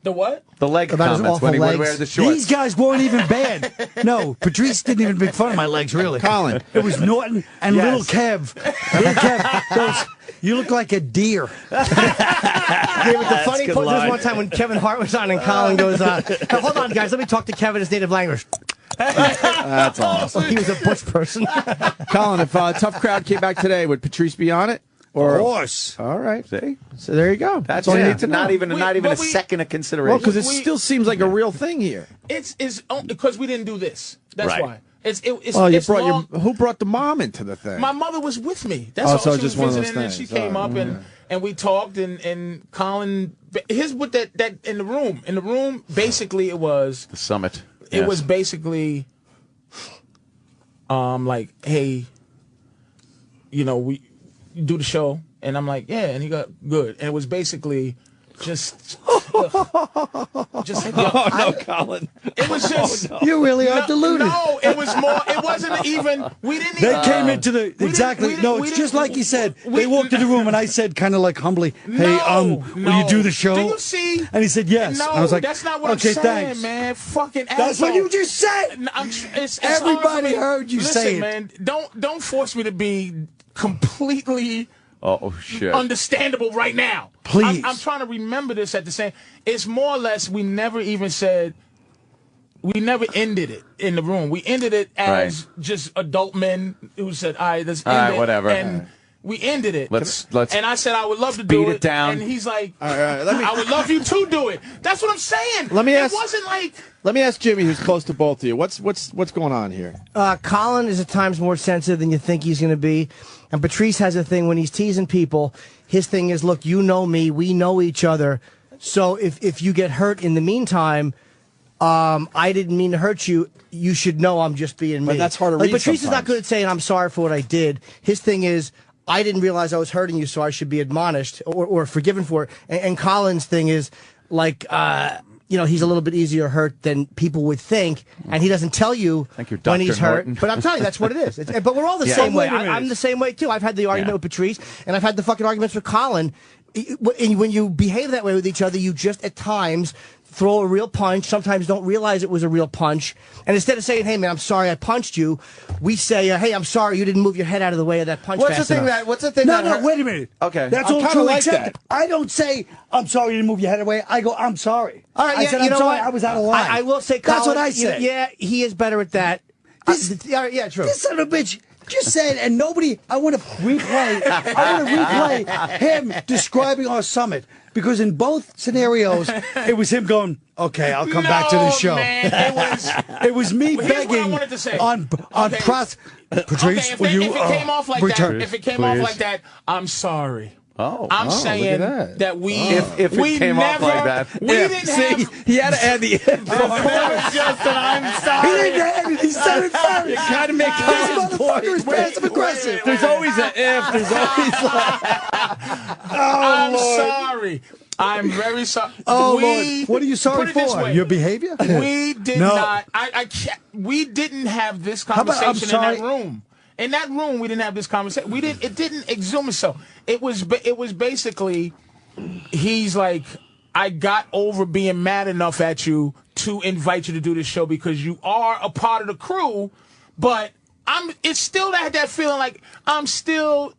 [SPEAKER 11] The what?
[SPEAKER 3] The leg
[SPEAKER 1] About his
[SPEAKER 3] comments
[SPEAKER 1] awful
[SPEAKER 3] when he would
[SPEAKER 1] legs.
[SPEAKER 3] wear the shorts.
[SPEAKER 8] These guys weren't even bad. No, Patrice didn't even make fun of my legs, really.
[SPEAKER 4] Colin.
[SPEAKER 8] It was Norton and
[SPEAKER 4] Yes.
[SPEAKER 8] little Kev. Little Kev goes, "You look like a deer."
[SPEAKER 1] Yeah, but the funny part, there was one time when Kevin Hart was on and Colin goes, hold on, guys, let me talk to Kevin in his native language.
[SPEAKER 4] That's awesome.
[SPEAKER 1] He was a bush person.
[SPEAKER 4] Colin, if Tough Crowd came back today, would Patrice be on it? Or,
[SPEAKER 8] Of course.
[SPEAKER 4] All right.
[SPEAKER 3] See?
[SPEAKER 4] So there you go.
[SPEAKER 3] That's
[SPEAKER 4] all you
[SPEAKER 3] it.
[SPEAKER 4] need to know.
[SPEAKER 3] Not even a second of consideration.
[SPEAKER 4] Well, because it still seems like a real thing here.
[SPEAKER 11] It's because we didn't do this. That's
[SPEAKER 3] Right.
[SPEAKER 11] why. It's
[SPEAKER 4] Well, you
[SPEAKER 11] it's
[SPEAKER 4] brought
[SPEAKER 11] long.
[SPEAKER 4] who brought the mom into the thing?
[SPEAKER 11] My mother was with me. That's
[SPEAKER 4] Oh,
[SPEAKER 11] all.
[SPEAKER 4] so
[SPEAKER 11] She
[SPEAKER 4] just
[SPEAKER 11] was
[SPEAKER 4] one of those
[SPEAKER 11] visiting, and she
[SPEAKER 4] things.
[SPEAKER 11] came up and we talked, and Colin. Here's what that in the room. In the room, basically, it was
[SPEAKER 3] the summit.
[SPEAKER 11] It was basically, like, hey, we do the show, and I'm like, yeah, and he got good, and it was basically just
[SPEAKER 4] Colin.
[SPEAKER 11] It was just
[SPEAKER 8] You really are deluded.
[SPEAKER 11] No, it was more. It wasn't even. We didn't.
[SPEAKER 8] They
[SPEAKER 11] even,
[SPEAKER 8] came into the exactly. No, it's just like he said. They walked in the room and I said, kind of like humbly, "Hey, will you do the show?"
[SPEAKER 11] Do you see?
[SPEAKER 8] And he said, "Yes."
[SPEAKER 11] No,
[SPEAKER 8] I was like,
[SPEAKER 11] that's not what
[SPEAKER 8] "Okay,
[SPEAKER 11] I'm saying,
[SPEAKER 8] thanks."
[SPEAKER 11] man. Fucking
[SPEAKER 8] That's what
[SPEAKER 11] asshole.
[SPEAKER 8] you just said.
[SPEAKER 11] It's
[SPEAKER 8] Everybody
[SPEAKER 11] hard for me.
[SPEAKER 8] heard you
[SPEAKER 11] Listen,
[SPEAKER 8] say it.
[SPEAKER 11] man. Don't force me to be completely
[SPEAKER 3] Oh shit.
[SPEAKER 11] understandable right now.
[SPEAKER 8] Please.
[SPEAKER 11] I'm trying to remember this at the same. It's more or less. We never even said. We never ended it in the room. We ended it as just adult men who said, "All right, let's end it."
[SPEAKER 3] Whatever.
[SPEAKER 11] And we ended it.
[SPEAKER 3] Let's.
[SPEAKER 11] And I said I would love to
[SPEAKER 3] beat
[SPEAKER 11] do
[SPEAKER 3] it down.
[SPEAKER 11] And he's like,
[SPEAKER 4] All right,
[SPEAKER 11] I would love you to do it. That's what I'm saying.
[SPEAKER 4] Let me ask-
[SPEAKER 11] It wasn't like.
[SPEAKER 4] Let me ask Jimmy, who's close to both of you. What's going on here?
[SPEAKER 1] Colin is at times more sensitive than you think he's going to be. And Patrice has a thing when he's teasing people. His thing is, look, you know me. We know each other. So if you get hurt in the meantime, I didn't mean to hurt you. You should know I'm just being me.
[SPEAKER 4] But that's hard to
[SPEAKER 1] like,
[SPEAKER 4] read
[SPEAKER 1] Patrice is not
[SPEAKER 4] sometimes.
[SPEAKER 1] good at saying, I'm sorry for what I did. His thing is, I didn't realize I was hurting you, so I should be admonished or forgiven for it. And Colin's thing is, like, he's a little bit easier hurt than people would think, and he doesn't tell you
[SPEAKER 3] Thank you,
[SPEAKER 1] when
[SPEAKER 3] Dr.
[SPEAKER 1] he's hurt.
[SPEAKER 3] Norton.
[SPEAKER 1] But I'm telling you, that's what it is. But we're all the same way. I'm the same way, too. I've had the argument with Patrice, and I've had the fucking arguments with Colin. When you behave that way with each other, you just, at times, throw a real punch, sometimes don't realize it was a real punch. And instead of saying, hey, man, I'm sorry I punched you, we say, hey, I'm sorry you didn't move your head out of the way of that punch
[SPEAKER 3] What's
[SPEAKER 1] fast
[SPEAKER 3] the thing
[SPEAKER 1] enough.
[SPEAKER 3] that? What's the thing?
[SPEAKER 8] No, wait a minute.
[SPEAKER 3] Okay,
[SPEAKER 8] that's
[SPEAKER 11] I'm
[SPEAKER 8] all
[SPEAKER 11] kinda
[SPEAKER 8] true.
[SPEAKER 11] like
[SPEAKER 8] Except
[SPEAKER 11] that.
[SPEAKER 8] I don't say I'm sorry you didn't move your head away. I go, I'm sorry.
[SPEAKER 1] All right,
[SPEAKER 8] I said, I'm sorry. I was out of line.
[SPEAKER 1] I will say, Colin,
[SPEAKER 8] that's what I say.
[SPEAKER 1] Yeah, he is better at that. Yeah, true.
[SPEAKER 8] This son of a bitch just said, and nobody. I want to replay him describing our summit, because in both scenarios it was him going, "Okay, I'll come back to the show."
[SPEAKER 11] Man,
[SPEAKER 8] it was me
[SPEAKER 11] Here's what I
[SPEAKER 8] begging
[SPEAKER 11] wanted to say.
[SPEAKER 8] on Patrice,
[SPEAKER 11] if it came off like
[SPEAKER 8] return?
[SPEAKER 11] that, if it came off like that, I'm sorry. I'm saying that we
[SPEAKER 3] if it
[SPEAKER 11] we
[SPEAKER 3] came
[SPEAKER 11] never,
[SPEAKER 3] off like that.
[SPEAKER 11] we didn't have.
[SPEAKER 2] He had to add the if.
[SPEAKER 11] Justin, I'm sorry.
[SPEAKER 8] He didn't have it. He said it first.
[SPEAKER 2] You kind of make
[SPEAKER 8] This motherfucker is passive aggressive.
[SPEAKER 2] There's always an if. There's always
[SPEAKER 11] I'm sorry. I'm very sorry.
[SPEAKER 8] Oh, Lord. What are you sorry
[SPEAKER 11] put it this
[SPEAKER 8] for?
[SPEAKER 11] way.
[SPEAKER 8] Your behavior?
[SPEAKER 11] We did
[SPEAKER 8] No.
[SPEAKER 11] not. I can't. We didn't have this
[SPEAKER 8] about, I'm
[SPEAKER 11] conversation in
[SPEAKER 8] sorry.
[SPEAKER 11] that room. In that room, we didn't have this conversation. We didn't. It didn't exhume itself. It was basically. He's like, I got over being mad enough at you to invite you to do this show because you are a part of the crew, but it's still that feeling like I'm still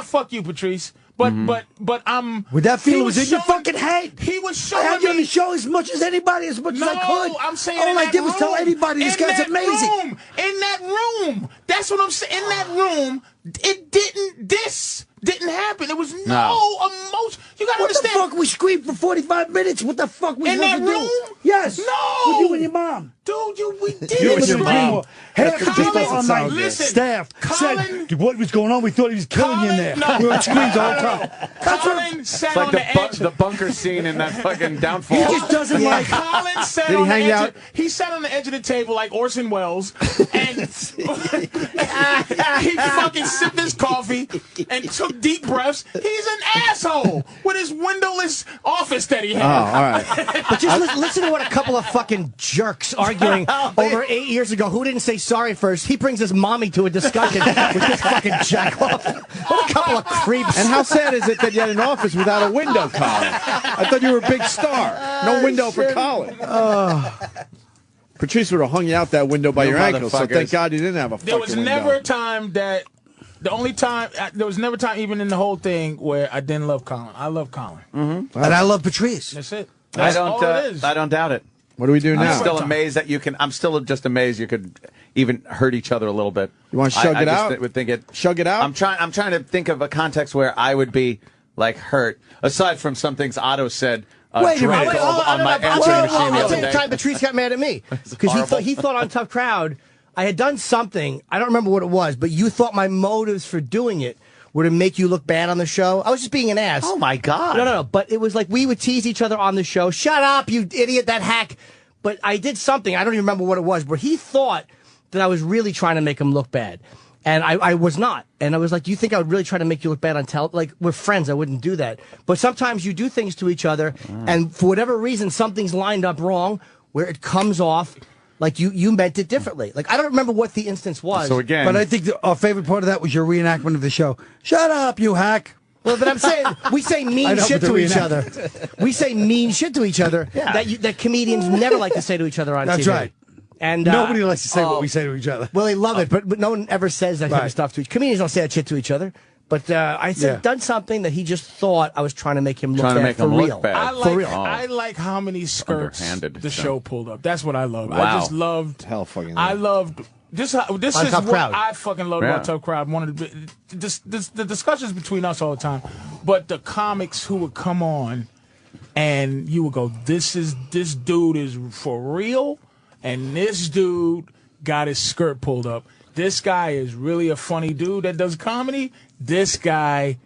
[SPEAKER 11] fuck you, Patrice. But I'm
[SPEAKER 8] With that feeling was in your fucking head.
[SPEAKER 11] He was
[SPEAKER 8] I
[SPEAKER 11] showing
[SPEAKER 8] had you on
[SPEAKER 11] me
[SPEAKER 8] the show as much as anybody, as much as I could.
[SPEAKER 11] I'm saying
[SPEAKER 8] all
[SPEAKER 11] in
[SPEAKER 8] I
[SPEAKER 11] that
[SPEAKER 8] did was tell
[SPEAKER 11] room,
[SPEAKER 8] anybody this
[SPEAKER 11] in
[SPEAKER 8] guy's
[SPEAKER 11] that
[SPEAKER 8] amazing.
[SPEAKER 11] room, in that room. That's what I'm saying. In that room, it didn't. This didn't happen. It was no emotion. You gotta understand.
[SPEAKER 8] What the fuck? We screamed for 45 minutes. What the fuck we
[SPEAKER 11] in that room?
[SPEAKER 8] Yes.
[SPEAKER 11] No.
[SPEAKER 8] With you and your mom.
[SPEAKER 11] Dude, we did.
[SPEAKER 2] You and your mom.
[SPEAKER 8] Half the people
[SPEAKER 11] Colin,
[SPEAKER 8] on my
[SPEAKER 11] listen,
[SPEAKER 8] staff
[SPEAKER 11] Colin,
[SPEAKER 8] said, what was going on? We thought he was killing you in there.
[SPEAKER 11] No.
[SPEAKER 8] We were on screens all the time.
[SPEAKER 11] Colin sat
[SPEAKER 3] It's like
[SPEAKER 11] on the edge.
[SPEAKER 3] the bunker scene in that fucking Downfall.
[SPEAKER 8] He just doesn't like.
[SPEAKER 11] Colin sat
[SPEAKER 2] Did he
[SPEAKER 11] on the
[SPEAKER 2] hang
[SPEAKER 11] edge.
[SPEAKER 2] out?
[SPEAKER 11] He sat on the edge of the table like Orson Welles, and he fucking sipped his coffee and took deep breaths. He's an asshole with his windowless office that he had.
[SPEAKER 2] Oh, all right.
[SPEAKER 1] But just listen to what a couple of fucking jerks arguing over 8 years ago who didn't say sorry first. He brings his mommy to a discussion with this fucking jackoff. What a couple of creeps.
[SPEAKER 2] And how sad is it that you had an office without a window, Colin? I thought you were a big star. No window for Colin. Patrice would have hung you out that window by your ankles, so thank God you didn't have a fucking window.
[SPEAKER 11] There was never a time that. The only time, there was never a time, even in the whole thing, where I didn't love Colin. I love Colin.
[SPEAKER 8] Mm-hmm. And I love Patrice.
[SPEAKER 11] That's it.
[SPEAKER 3] I don't doubt it.
[SPEAKER 2] What do we do now?
[SPEAKER 3] I'm still amazed that you can. I'm still just amazed you could even hurt each other a little bit.
[SPEAKER 2] You want to shug it out?
[SPEAKER 3] Would think it.
[SPEAKER 2] Shug it out.
[SPEAKER 3] I'm trying to think of a context where I would be like hurt, aside from some things Otto said.
[SPEAKER 8] Wait a minute.
[SPEAKER 3] On my answering machine the
[SPEAKER 1] I'll
[SPEAKER 3] other
[SPEAKER 1] tell you the
[SPEAKER 3] day.
[SPEAKER 1] time Patrice got mad at me because he thought on Tough Crowd I had done something. I don't remember what it was, but you thought my motives for doing it were to make you look bad on the show. I was just being an ass.
[SPEAKER 3] Oh my God!
[SPEAKER 1] No. But it was like we would tease each other on the show. Shut up, you idiot! That hack. But I did something. I don't even remember what it was. But he thought that I was really trying to make him look bad. And I was not. And I was like, you think I would really try to make you look bad on television? Like, we're friends. I wouldn't do that. But sometimes you do things to each other, and for whatever reason, something's lined up wrong where it comes off like you meant it differently. Like, I don't remember what the instance was.
[SPEAKER 3] So again,
[SPEAKER 8] but I think our favorite part of that was your reenactment of the show. Shut up, you hack.
[SPEAKER 1] Well, but I'm saying we say mean shit to each other. We say mean shit to each other that comedians never like to say to each other on TV.
[SPEAKER 8] That's right.
[SPEAKER 1] And
[SPEAKER 8] nobody likes to say what we say to each other.
[SPEAKER 1] Well, they love it, but no one ever says that kind of stuff to each. Comedians don't say that shit to each other. But I said done something that he just thought I was trying to make him look bad for real.
[SPEAKER 11] I like how many skirts the show pulled up. That's what I love.
[SPEAKER 3] Wow.
[SPEAKER 11] I just loved.
[SPEAKER 2] Hell fucking.
[SPEAKER 11] I loved. This is what
[SPEAKER 1] Crowd.
[SPEAKER 11] I fucking love about Tough Crowd. The discussions between us all the time, but the comics who would come on, and you would go, this dude is for real, and this dude got his skirt pulled up. This guy is really a funny dude that does comedy. This guy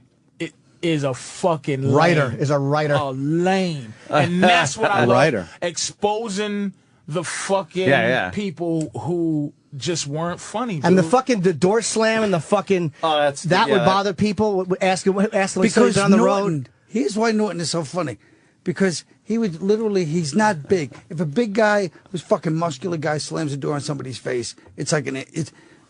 [SPEAKER 11] is a fucking
[SPEAKER 1] writer.
[SPEAKER 11] lame.
[SPEAKER 1] Is a writer.
[SPEAKER 11] A lame, and that's what I love.
[SPEAKER 2] Writer.
[SPEAKER 11] Exposing the fucking people who just weren't funny, dude.
[SPEAKER 1] And the door slam and the fucking would bother people. Asking because on the road.
[SPEAKER 8] Here's why Norton is so funny, because he would literally, he's not big. If a big guy who's fucking muscular guy slams the door on somebody's face, it's like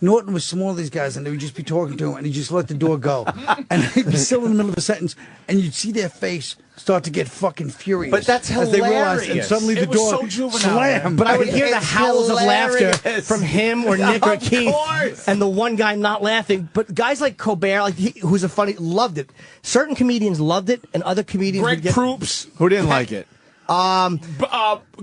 [SPEAKER 8] Norton was smaller than these guys, and they would just be talking to him, and he'd just let the door go. And he'd be still in the middle of a sentence, and you'd see their face start to get fucking furious.
[SPEAKER 3] But that's
[SPEAKER 8] as they realized, and
[SPEAKER 3] hilarious.
[SPEAKER 8] suddenly the
[SPEAKER 11] It was
[SPEAKER 8] door
[SPEAKER 11] so juvenile,
[SPEAKER 8] slammed.
[SPEAKER 1] But I would hear the howls of laughter
[SPEAKER 3] hilarious.
[SPEAKER 1] from him or Nick or
[SPEAKER 3] Of
[SPEAKER 1] Keith,
[SPEAKER 3] course.
[SPEAKER 1] and the one guy not laughing. But guys like Colbert, who's a funny, loved it. Certain comedians loved it, and other comedians
[SPEAKER 11] Greg
[SPEAKER 1] would get...
[SPEAKER 11] Proops.
[SPEAKER 4] Who didn't like it?
[SPEAKER 11] Go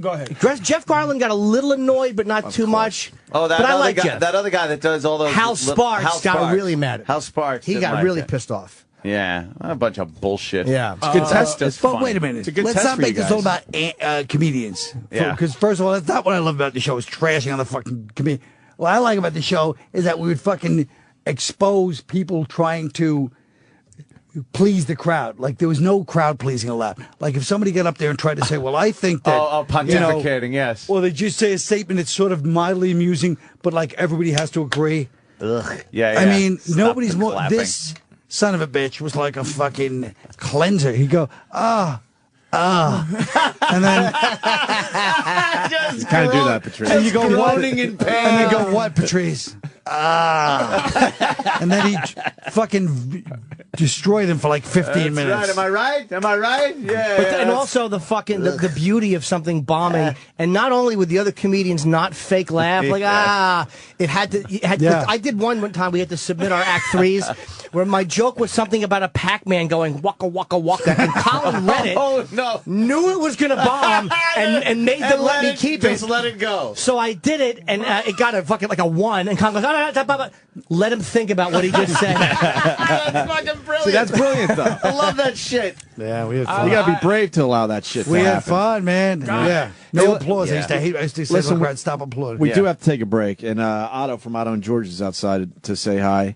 [SPEAKER 11] ahead.
[SPEAKER 1] Jeff Garland got a little annoyed, but not too much.
[SPEAKER 3] Oh, that
[SPEAKER 1] but I
[SPEAKER 3] other
[SPEAKER 1] like
[SPEAKER 3] guy.
[SPEAKER 1] Jeff.
[SPEAKER 3] That other guy that does all those.
[SPEAKER 1] Hal Sparks got really mad at him.
[SPEAKER 3] Hal Sparks.
[SPEAKER 1] He
[SPEAKER 3] didn't
[SPEAKER 1] got
[SPEAKER 3] like
[SPEAKER 1] really
[SPEAKER 3] it.
[SPEAKER 1] pissed off.
[SPEAKER 3] Yeah, a bunch of bullshit.
[SPEAKER 1] Yeah.
[SPEAKER 3] It's good test.
[SPEAKER 8] But
[SPEAKER 3] Funny.
[SPEAKER 8] wait a minute.
[SPEAKER 4] It's a good
[SPEAKER 8] Let's
[SPEAKER 4] test
[SPEAKER 8] not
[SPEAKER 4] for you
[SPEAKER 8] make this all
[SPEAKER 4] guys.
[SPEAKER 8] about comedians.
[SPEAKER 3] Yeah.
[SPEAKER 8] Because first of all, that's not what I love about the show, is trashing on the fucking comedian. What I like about the show is that we would fucking expose people trying to please the crowd. Like, there was no crowd pleasing allowed. Like, if somebody got up there and tried to say, well, I think that...
[SPEAKER 3] pontificating, yes.
[SPEAKER 8] Or they just say a statement that's sort of mildly amusing, but, like, everybody has to agree.
[SPEAKER 3] Ugh. Yeah,
[SPEAKER 8] I mean,
[SPEAKER 3] Stop
[SPEAKER 8] nobody's
[SPEAKER 3] the
[SPEAKER 8] more...
[SPEAKER 3] clapping.
[SPEAKER 8] This son of a bitch was like a fucking cleanser. He'd go, and then...
[SPEAKER 3] Just
[SPEAKER 4] Kind of do that, Patrice.
[SPEAKER 8] And you go, what?
[SPEAKER 3] groaning in pain.
[SPEAKER 8] And you go, what, Patrice? And then he fucking destroyed him for like 15 minutes.
[SPEAKER 3] Right. Am I right? Am I right? Yeah.
[SPEAKER 1] But and also the fucking the beauty of something bombing, and not only would the other comedians not fake laugh, like it had to. I did one time. We had to submit our Act 3s, where my joke was something about a Pac-Man going waka waka waka, and Colin read it.
[SPEAKER 3] Oh no!
[SPEAKER 1] Knew it was gonna bomb, and made them let me keep it.
[SPEAKER 3] Just let it go.
[SPEAKER 1] So I did it, and it got a fucking like a 1, and Colin goes, let him think about what he just said.
[SPEAKER 11] That's fucking brilliant.
[SPEAKER 4] See, that's brilliant, though.
[SPEAKER 3] I love that shit.
[SPEAKER 8] Yeah, we had fun.
[SPEAKER 4] You got to be brave to allow that shit to
[SPEAKER 8] We had
[SPEAKER 4] happen.
[SPEAKER 8] fun, man. Yeah. No applause.
[SPEAKER 3] Yeah.
[SPEAKER 8] I used to say,
[SPEAKER 4] Listen,
[SPEAKER 8] look, stop applauding.
[SPEAKER 4] We do have to take a break, and Otto from Otto and George is outside to say hi.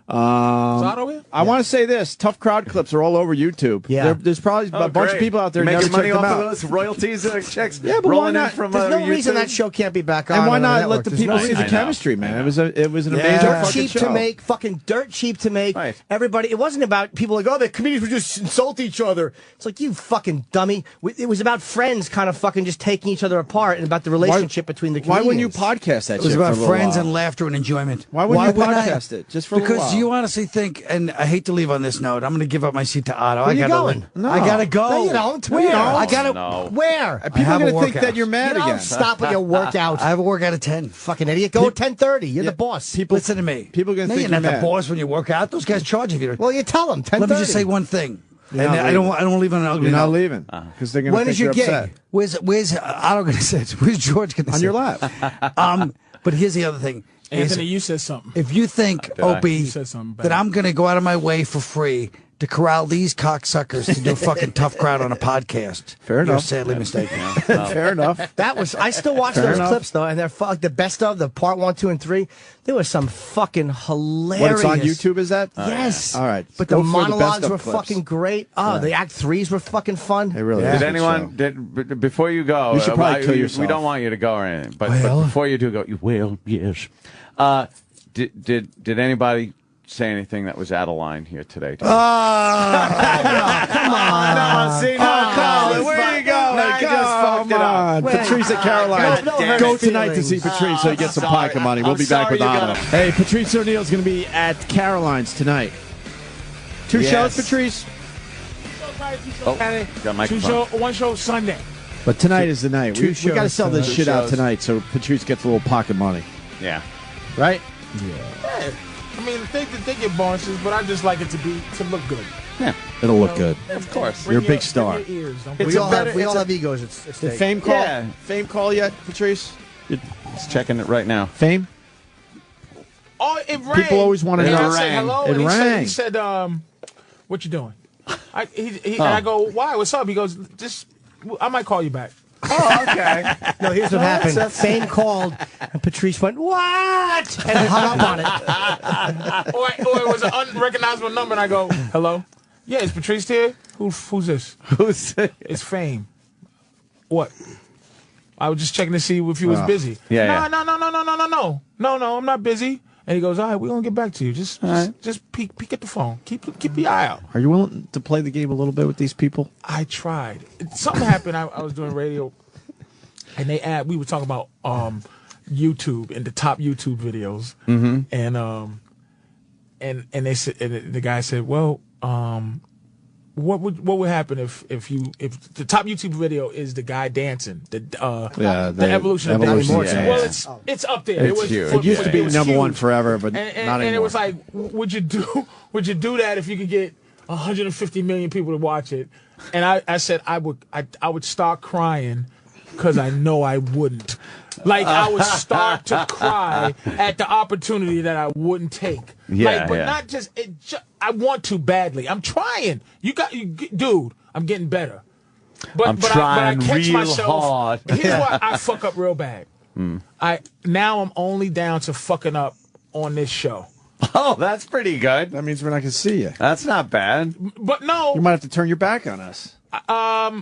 [SPEAKER 11] Otto here?
[SPEAKER 4] I want to say this: tough crowd clips are all over YouTube.
[SPEAKER 1] Yeah.
[SPEAKER 4] There's probably a bunch of people out there who
[SPEAKER 3] making
[SPEAKER 4] never
[SPEAKER 3] money
[SPEAKER 4] checked them
[SPEAKER 3] off
[SPEAKER 4] out.
[SPEAKER 3] of those royalties checks.
[SPEAKER 4] Yeah, but
[SPEAKER 3] rolling
[SPEAKER 4] why not?
[SPEAKER 3] in from
[SPEAKER 1] There's no
[SPEAKER 3] YouTube.
[SPEAKER 1] reason that show can't be back on.
[SPEAKER 4] And why
[SPEAKER 1] the
[SPEAKER 4] not
[SPEAKER 1] network.
[SPEAKER 4] let the
[SPEAKER 1] There's
[SPEAKER 4] people
[SPEAKER 1] no
[SPEAKER 4] see the
[SPEAKER 3] I know.
[SPEAKER 4] chemistry, man? It was an amazing
[SPEAKER 1] dirt
[SPEAKER 4] fucking
[SPEAKER 1] cheap
[SPEAKER 4] show.
[SPEAKER 1] to make, fucking dirt cheap to make.
[SPEAKER 3] Right.
[SPEAKER 1] Everybody, it wasn't about people like, oh, the comedians would just insult each other. It's like, you fucking dummy. It was about friends kind of fucking just taking each other apart, and about the relationship between the
[SPEAKER 4] Why
[SPEAKER 1] comedians.
[SPEAKER 4] wouldn't you podcast that
[SPEAKER 8] It was
[SPEAKER 4] shit
[SPEAKER 8] about
[SPEAKER 4] for a little
[SPEAKER 8] friends
[SPEAKER 4] while?
[SPEAKER 8] and laughter and enjoyment.
[SPEAKER 4] Why wouldn't you
[SPEAKER 8] wouldn't I?
[SPEAKER 4] podcast it just for a little
[SPEAKER 8] Because
[SPEAKER 4] while?
[SPEAKER 8] you honestly think, and I hate to leave on this note, I'm going to give up my seat to Otto.
[SPEAKER 1] Where you
[SPEAKER 8] gotta
[SPEAKER 1] going?
[SPEAKER 8] leave.
[SPEAKER 4] No.
[SPEAKER 8] I got to go.
[SPEAKER 1] No, you don't.
[SPEAKER 8] Where?
[SPEAKER 1] Where?
[SPEAKER 8] I got to.
[SPEAKER 3] No.
[SPEAKER 1] Where?
[SPEAKER 4] People
[SPEAKER 8] have
[SPEAKER 4] are
[SPEAKER 8] a
[SPEAKER 4] going to think
[SPEAKER 8] workout.
[SPEAKER 4] that you're mad
[SPEAKER 1] You don't
[SPEAKER 4] again.
[SPEAKER 1] stop at your workout.
[SPEAKER 8] I have a work out at 10.
[SPEAKER 1] Fucking idiot. Go at 10:30. You're the boss.
[SPEAKER 8] Listen to me.
[SPEAKER 4] People are gonna
[SPEAKER 8] No,
[SPEAKER 4] think
[SPEAKER 8] you're not
[SPEAKER 4] you're
[SPEAKER 8] the
[SPEAKER 4] mad.
[SPEAKER 8] boss when you work out. Those guys charge you.
[SPEAKER 1] Well, you tell them 10:30.
[SPEAKER 8] Let me just say one thing.
[SPEAKER 4] You're
[SPEAKER 8] And
[SPEAKER 4] not
[SPEAKER 8] I don't leave on an ugly
[SPEAKER 4] You're not
[SPEAKER 8] note.
[SPEAKER 4] leaving because they're going to
[SPEAKER 1] When
[SPEAKER 4] think
[SPEAKER 1] is your
[SPEAKER 4] you're
[SPEAKER 1] gig?
[SPEAKER 4] upset.
[SPEAKER 8] Where's Otto going to sit? Where's George going to sit?
[SPEAKER 4] On your lap.
[SPEAKER 8] But here's the other thing. is
[SPEAKER 11] Anthony, you said something.
[SPEAKER 8] if you think, Opie,
[SPEAKER 11] You said something bad.
[SPEAKER 8] that I'm going to go out of my way for free to corral these cocksuckers to do a fucking tough crowd on a podcast,
[SPEAKER 4] Fair
[SPEAKER 8] you're
[SPEAKER 4] enough.
[SPEAKER 8] sadly mistaken.
[SPEAKER 4] Fair enough.
[SPEAKER 1] That was. I still watch
[SPEAKER 4] Fair
[SPEAKER 1] those
[SPEAKER 4] enough.
[SPEAKER 1] clips though, and they're like the best of the part 1, 2, and 3. There was some fucking hilarious.
[SPEAKER 4] What, it's on YouTube, is that?
[SPEAKER 1] Yes.
[SPEAKER 4] All right.
[SPEAKER 1] But
[SPEAKER 4] Go
[SPEAKER 1] the
[SPEAKER 4] for the best
[SPEAKER 1] monologues
[SPEAKER 4] of
[SPEAKER 1] were
[SPEAKER 4] clips.
[SPEAKER 1] fucking great. Oh, the Act 3s were fucking fun.
[SPEAKER 4] They really
[SPEAKER 8] Yeah.
[SPEAKER 4] is
[SPEAKER 3] Did
[SPEAKER 4] a good
[SPEAKER 3] anyone?
[SPEAKER 4] show.
[SPEAKER 3] Before you go,
[SPEAKER 4] You should probably kill
[SPEAKER 3] we
[SPEAKER 4] yourself.
[SPEAKER 3] don't want you to go or anything. But
[SPEAKER 8] Well?
[SPEAKER 3] before you do go, you will. Yes. Did anybody say anything that was out of line here today?
[SPEAKER 1] Come on.
[SPEAKER 3] No, see, no,
[SPEAKER 4] Colin, where are you going?
[SPEAKER 3] No, I just fucked it up.
[SPEAKER 4] Come on. Patrice at Caroline.
[SPEAKER 1] God damn
[SPEAKER 4] Go
[SPEAKER 1] it.
[SPEAKER 4] tonight to see Patrice so he gets some pocket money. We'll
[SPEAKER 3] I'm
[SPEAKER 4] be back
[SPEAKER 3] sorry
[SPEAKER 4] with
[SPEAKER 3] you
[SPEAKER 4] Otto.
[SPEAKER 3] gotta-
[SPEAKER 4] Hey, Patrice O'Neill's going to be at Caroline's tonight. Two
[SPEAKER 3] Yes.
[SPEAKER 4] shows, Patrice?
[SPEAKER 3] Got a microphone.
[SPEAKER 11] One show Sunday.
[SPEAKER 4] But tonight is the night.
[SPEAKER 1] Two
[SPEAKER 4] We got to
[SPEAKER 1] shows
[SPEAKER 4] sell this
[SPEAKER 3] tonight.
[SPEAKER 4] shit
[SPEAKER 3] Two
[SPEAKER 4] out
[SPEAKER 3] shows.
[SPEAKER 4] tonight so Patrice gets a little pocket money.
[SPEAKER 3] Yeah.
[SPEAKER 4] Right?
[SPEAKER 11] Yeah. I mean, they get bonuses, but I just like it to look good.
[SPEAKER 3] Yeah.
[SPEAKER 4] It'll look good.
[SPEAKER 3] Of course.
[SPEAKER 4] You're a big star.
[SPEAKER 11] Bring your ears. Don't
[SPEAKER 3] It's
[SPEAKER 1] We
[SPEAKER 3] a
[SPEAKER 1] all
[SPEAKER 3] better-
[SPEAKER 1] have, we
[SPEAKER 3] it's
[SPEAKER 1] all
[SPEAKER 3] a-
[SPEAKER 1] have egos. It's
[SPEAKER 4] Did
[SPEAKER 1] stake.
[SPEAKER 4] Fame call?
[SPEAKER 3] Yeah.
[SPEAKER 4] Fame call yet, Patrice?
[SPEAKER 3] It's checking it right now.
[SPEAKER 4] Fame?
[SPEAKER 11] Oh, it rang.
[SPEAKER 4] People always wanna
[SPEAKER 11] And
[SPEAKER 4] know.
[SPEAKER 11] I said hello.
[SPEAKER 4] It
[SPEAKER 11] and
[SPEAKER 4] rang.
[SPEAKER 11] He said, what you doing? And I go, why? What's up? He goes, I might call you back.
[SPEAKER 3] Oh, okay.
[SPEAKER 1] No, here's what happened. Fame called, and Patrice went, what? And hung up on it.
[SPEAKER 11] or it was an unrecognizable number, and I go, hello? Yeah, is Patrice here? Who's this?
[SPEAKER 3] Who's
[SPEAKER 11] It's Fame. What? I was just checking to see if you was busy.
[SPEAKER 3] Yeah,
[SPEAKER 11] No, I'm not busy. And he goes, all right, we're going to get back to you. Just peek at the phone. Keep your eye out.
[SPEAKER 4] Are you willing to play the game a little bit with these people?
[SPEAKER 11] I tried. Something happened. I was doing radio, and we were talking about YouTube and the top YouTube videos, and they said, and the guy said, well, what would happen if the top YouTube video is the guy dancing, the evolution of Danny Morrison?
[SPEAKER 4] Yeah.
[SPEAKER 11] Well, it's up there.
[SPEAKER 4] It used to be number one forever, but
[SPEAKER 11] and,
[SPEAKER 4] not anymore.
[SPEAKER 11] And it was like, would you do that if you could get 150 million people to watch it? And I said I would start crying because I know I wouldn't. Like, I would start to cry at the opportunity that I wouldn't take. Not just I want to badly. I'm trying. Dude, I'm getting better. But
[SPEAKER 3] I'm trying
[SPEAKER 11] I catch
[SPEAKER 3] real
[SPEAKER 11] myself.
[SPEAKER 3] hard.
[SPEAKER 11] Here's why I fuck up real bad. Now I'm only down to fucking up on this show.
[SPEAKER 3] Oh, that's pretty good.
[SPEAKER 4] That means we're not going to see you.
[SPEAKER 3] That's not bad.
[SPEAKER 11] But no.
[SPEAKER 4] You might have to turn your back on us.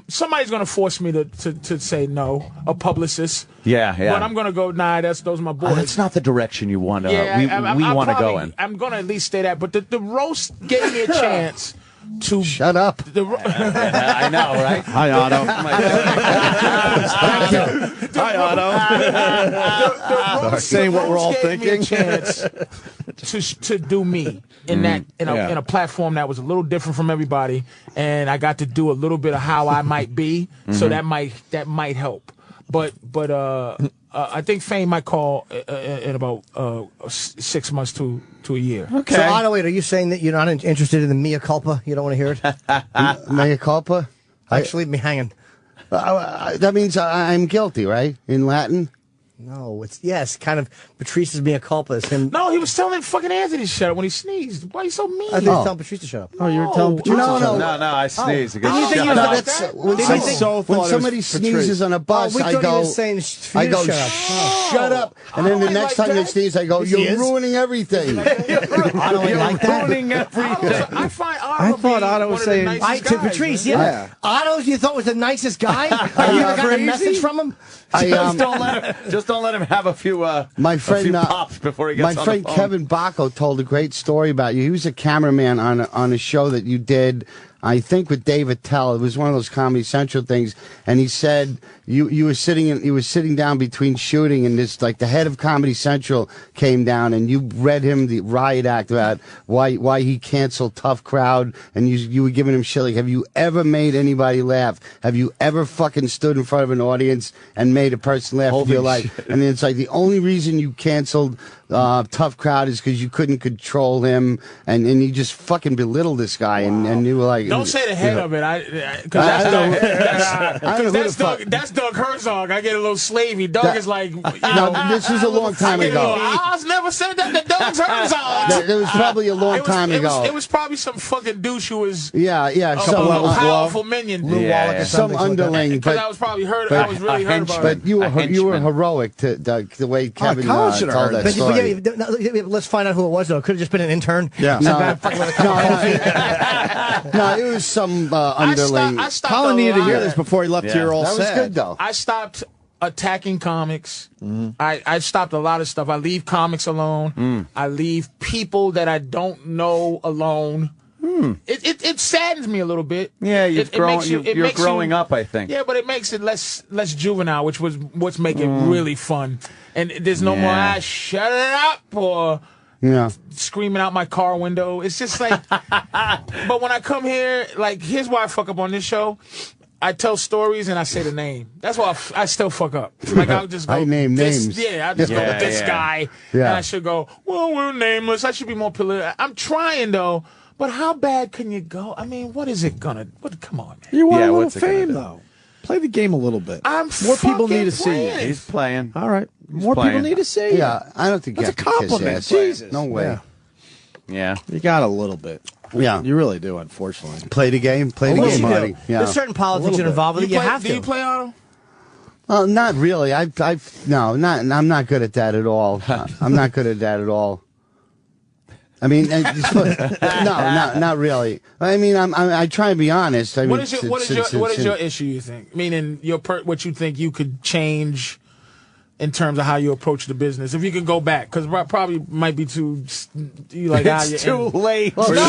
[SPEAKER 11] Somebody's going to force me to say no, a publicist.
[SPEAKER 3] Yeah.
[SPEAKER 11] But I'm going to go, those are my boys.
[SPEAKER 3] Oh, that's not the direction you want. We want to go in.
[SPEAKER 11] I'm going to at least stay that. But the roast gave me a chance to
[SPEAKER 12] shut up.
[SPEAKER 3] I know, right?
[SPEAKER 4] Hi, Otto.
[SPEAKER 12] Thank you.
[SPEAKER 4] Hi, Otto. Saying what we're all thinking.
[SPEAKER 11] Me a chance to do me in a platform that was a little different from everybody, and I got to do a little bit of how I might be, so that might help. But I think Fame might call in about 6 months to a year.
[SPEAKER 1] Okay. So, Otto, wait, are you saying that you're not interested in the mea culpa? You don't want to hear it?
[SPEAKER 12] Mea culpa?
[SPEAKER 1] Actually, leave me hanging.
[SPEAKER 12] That means I'm guilty, right? In Latin?
[SPEAKER 1] No, it's kind of Patrice's mea culpa is him.
[SPEAKER 11] No, he was telling fucking Anthony to shut up when he sneezed. Why are you so mean?
[SPEAKER 1] I think he was telling Patrice to shut up.
[SPEAKER 4] Oh, you were telling Patrice to shut up.
[SPEAKER 3] No, I sneezed.
[SPEAKER 12] When somebody sneezes on a bus, I go, shut up. And then the next time they sneeze, I go, you're ruining everything.
[SPEAKER 1] Otto ain't like that.
[SPEAKER 11] Ruining everything. I
[SPEAKER 4] thought Otto was saying
[SPEAKER 1] to Patrice. Yeah. Otto, you thought was the nicest guy? You got a message from him?
[SPEAKER 3] Just don't let him have a few pops before he gets on the phone.
[SPEAKER 12] My friend Kevin Bacco told a great story about you. He was a cameraman on a show that you did, I think, with Dave Attell. It was one of those Comedy Central things, and he said you were sitting down between shooting, and this, like, the head of Comedy Central came down, and you read him the riot act about why he canceled Tough Crowd, and you were giving him shit like, have you ever made anybody laugh? Have you ever fucking stood in front of an audience and made a person laugh in your life? And then it's like, the only reason you canceled Tough Crowd is because you couldn't control him, and you just fucking belittled this guy, and you were like,
[SPEAKER 11] don't say the head of it, because that's Doug Herzog. I get a little slavey. Doug is like,
[SPEAKER 12] this is a long time ago.
[SPEAKER 11] I never said that to Doug Herzog.
[SPEAKER 12] It was probably a long time ago.
[SPEAKER 11] It was probably some fucking douche who was
[SPEAKER 12] some
[SPEAKER 11] powerful minion,
[SPEAKER 12] some underling.
[SPEAKER 11] Because I was probably hurt. I was really hurt about it.
[SPEAKER 12] But you were heroic to the way Kevin told that story.
[SPEAKER 1] Let's find out who it was, though. It could have just been an intern.
[SPEAKER 12] Yeah. No, it was some underling.
[SPEAKER 4] Colin needed to hear this before he left here all sad.
[SPEAKER 12] That was good, though.
[SPEAKER 11] I stopped attacking comics. I stopped a lot of stuff. I leave comics alone. I leave people that I don't know alone. It saddens me a little bit.
[SPEAKER 3] Yeah, you're growing up, I think.
[SPEAKER 11] Yeah, but it makes it less juvenile, which was what's making it really fun. And there's no more shut it up or screaming out my car window. It's just like, but when I come here, like, here's why I fuck up on this show. I tell stories and I say the name. That's why I still fuck up. Like, I'll just go.
[SPEAKER 12] I name names.
[SPEAKER 11] Yeah, I'll just go with this guy. Yeah. And I should go, well, we're nameless. I should be more political. I'm trying, though. But how bad can you go? I mean, what is it gonna? Come on, man.
[SPEAKER 4] You want a little fame, though. Play the game a little bit. More people need to see you.
[SPEAKER 3] He's playing.
[SPEAKER 4] All right. More people need to see you.
[SPEAKER 12] Yeah, I don't think that's a compliment.
[SPEAKER 4] Jesus.
[SPEAKER 12] No way.
[SPEAKER 3] Yeah.
[SPEAKER 4] You got a little bit.
[SPEAKER 12] Yeah.
[SPEAKER 4] You really do, unfortunately.
[SPEAKER 12] Play the game. Play the game, buddy. Yeah.
[SPEAKER 1] There's certain politics involved with it. You have to.
[SPEAKER 11] Do you play Otto?
[SPEAKER 12] Well, not really. I'm not good at that at all. I'm not good at that at all. I mean, no, not really. I mean, I try to be honest. I mean,
[SPEAKER 11] what is your issue? You think? Meaning what you think you could change in terms of how you approach the business? If you can go back, because probably might be too. You like
[SPEAKER 3] it's too late.
[SPEAKER 11] Well,
[SPEAKER 3] no,
[SPEAKER 11] you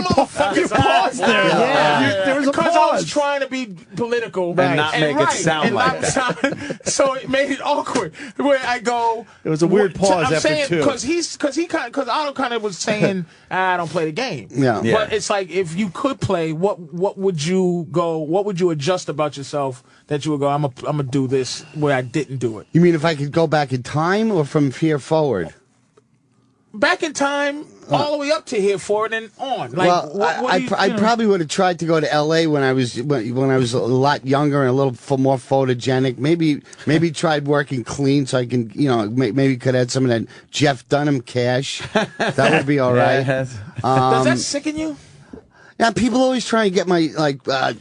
[SPEAKER 11] motherfucking paused there.
[SPEAKER 1] There was a
[SPEAKER 11] because
[SPEAKER 1] pause.
[SPEAKER 11] I was trying to be political
[SPEAKER 3] and not make it sound like that.
[SPEAKER 11] So it made it awkward. Where I go,
[SPEAKER 4] it was a weird pause after two.
[SPEAKER 11] Because Otto kind of was saying, I don't play the game.
[SPEAKER 12] Yeah.
[SPEAKER 11] But it's like, if you could play, what would you go? What would you adjust about yourself that you would go, I'm gonna do this where I didn't do it?
[SPEAKER 12] You mean if I could go back in time or from here forward?
[SPEAKER 11] Back in time, all the way up to here forward and on. Like,
[SPEAKER 12] well, I probably would have tried to go to L.A. when I was a lot younger and a little more photogenic. Maybe tried working clean so I can, maybe could add some of that Jeff Dunham cash. That would be all right.
[SPEAKER 11] Does that sicken you?
[SPEAKER 12] Yeah, people always try and get my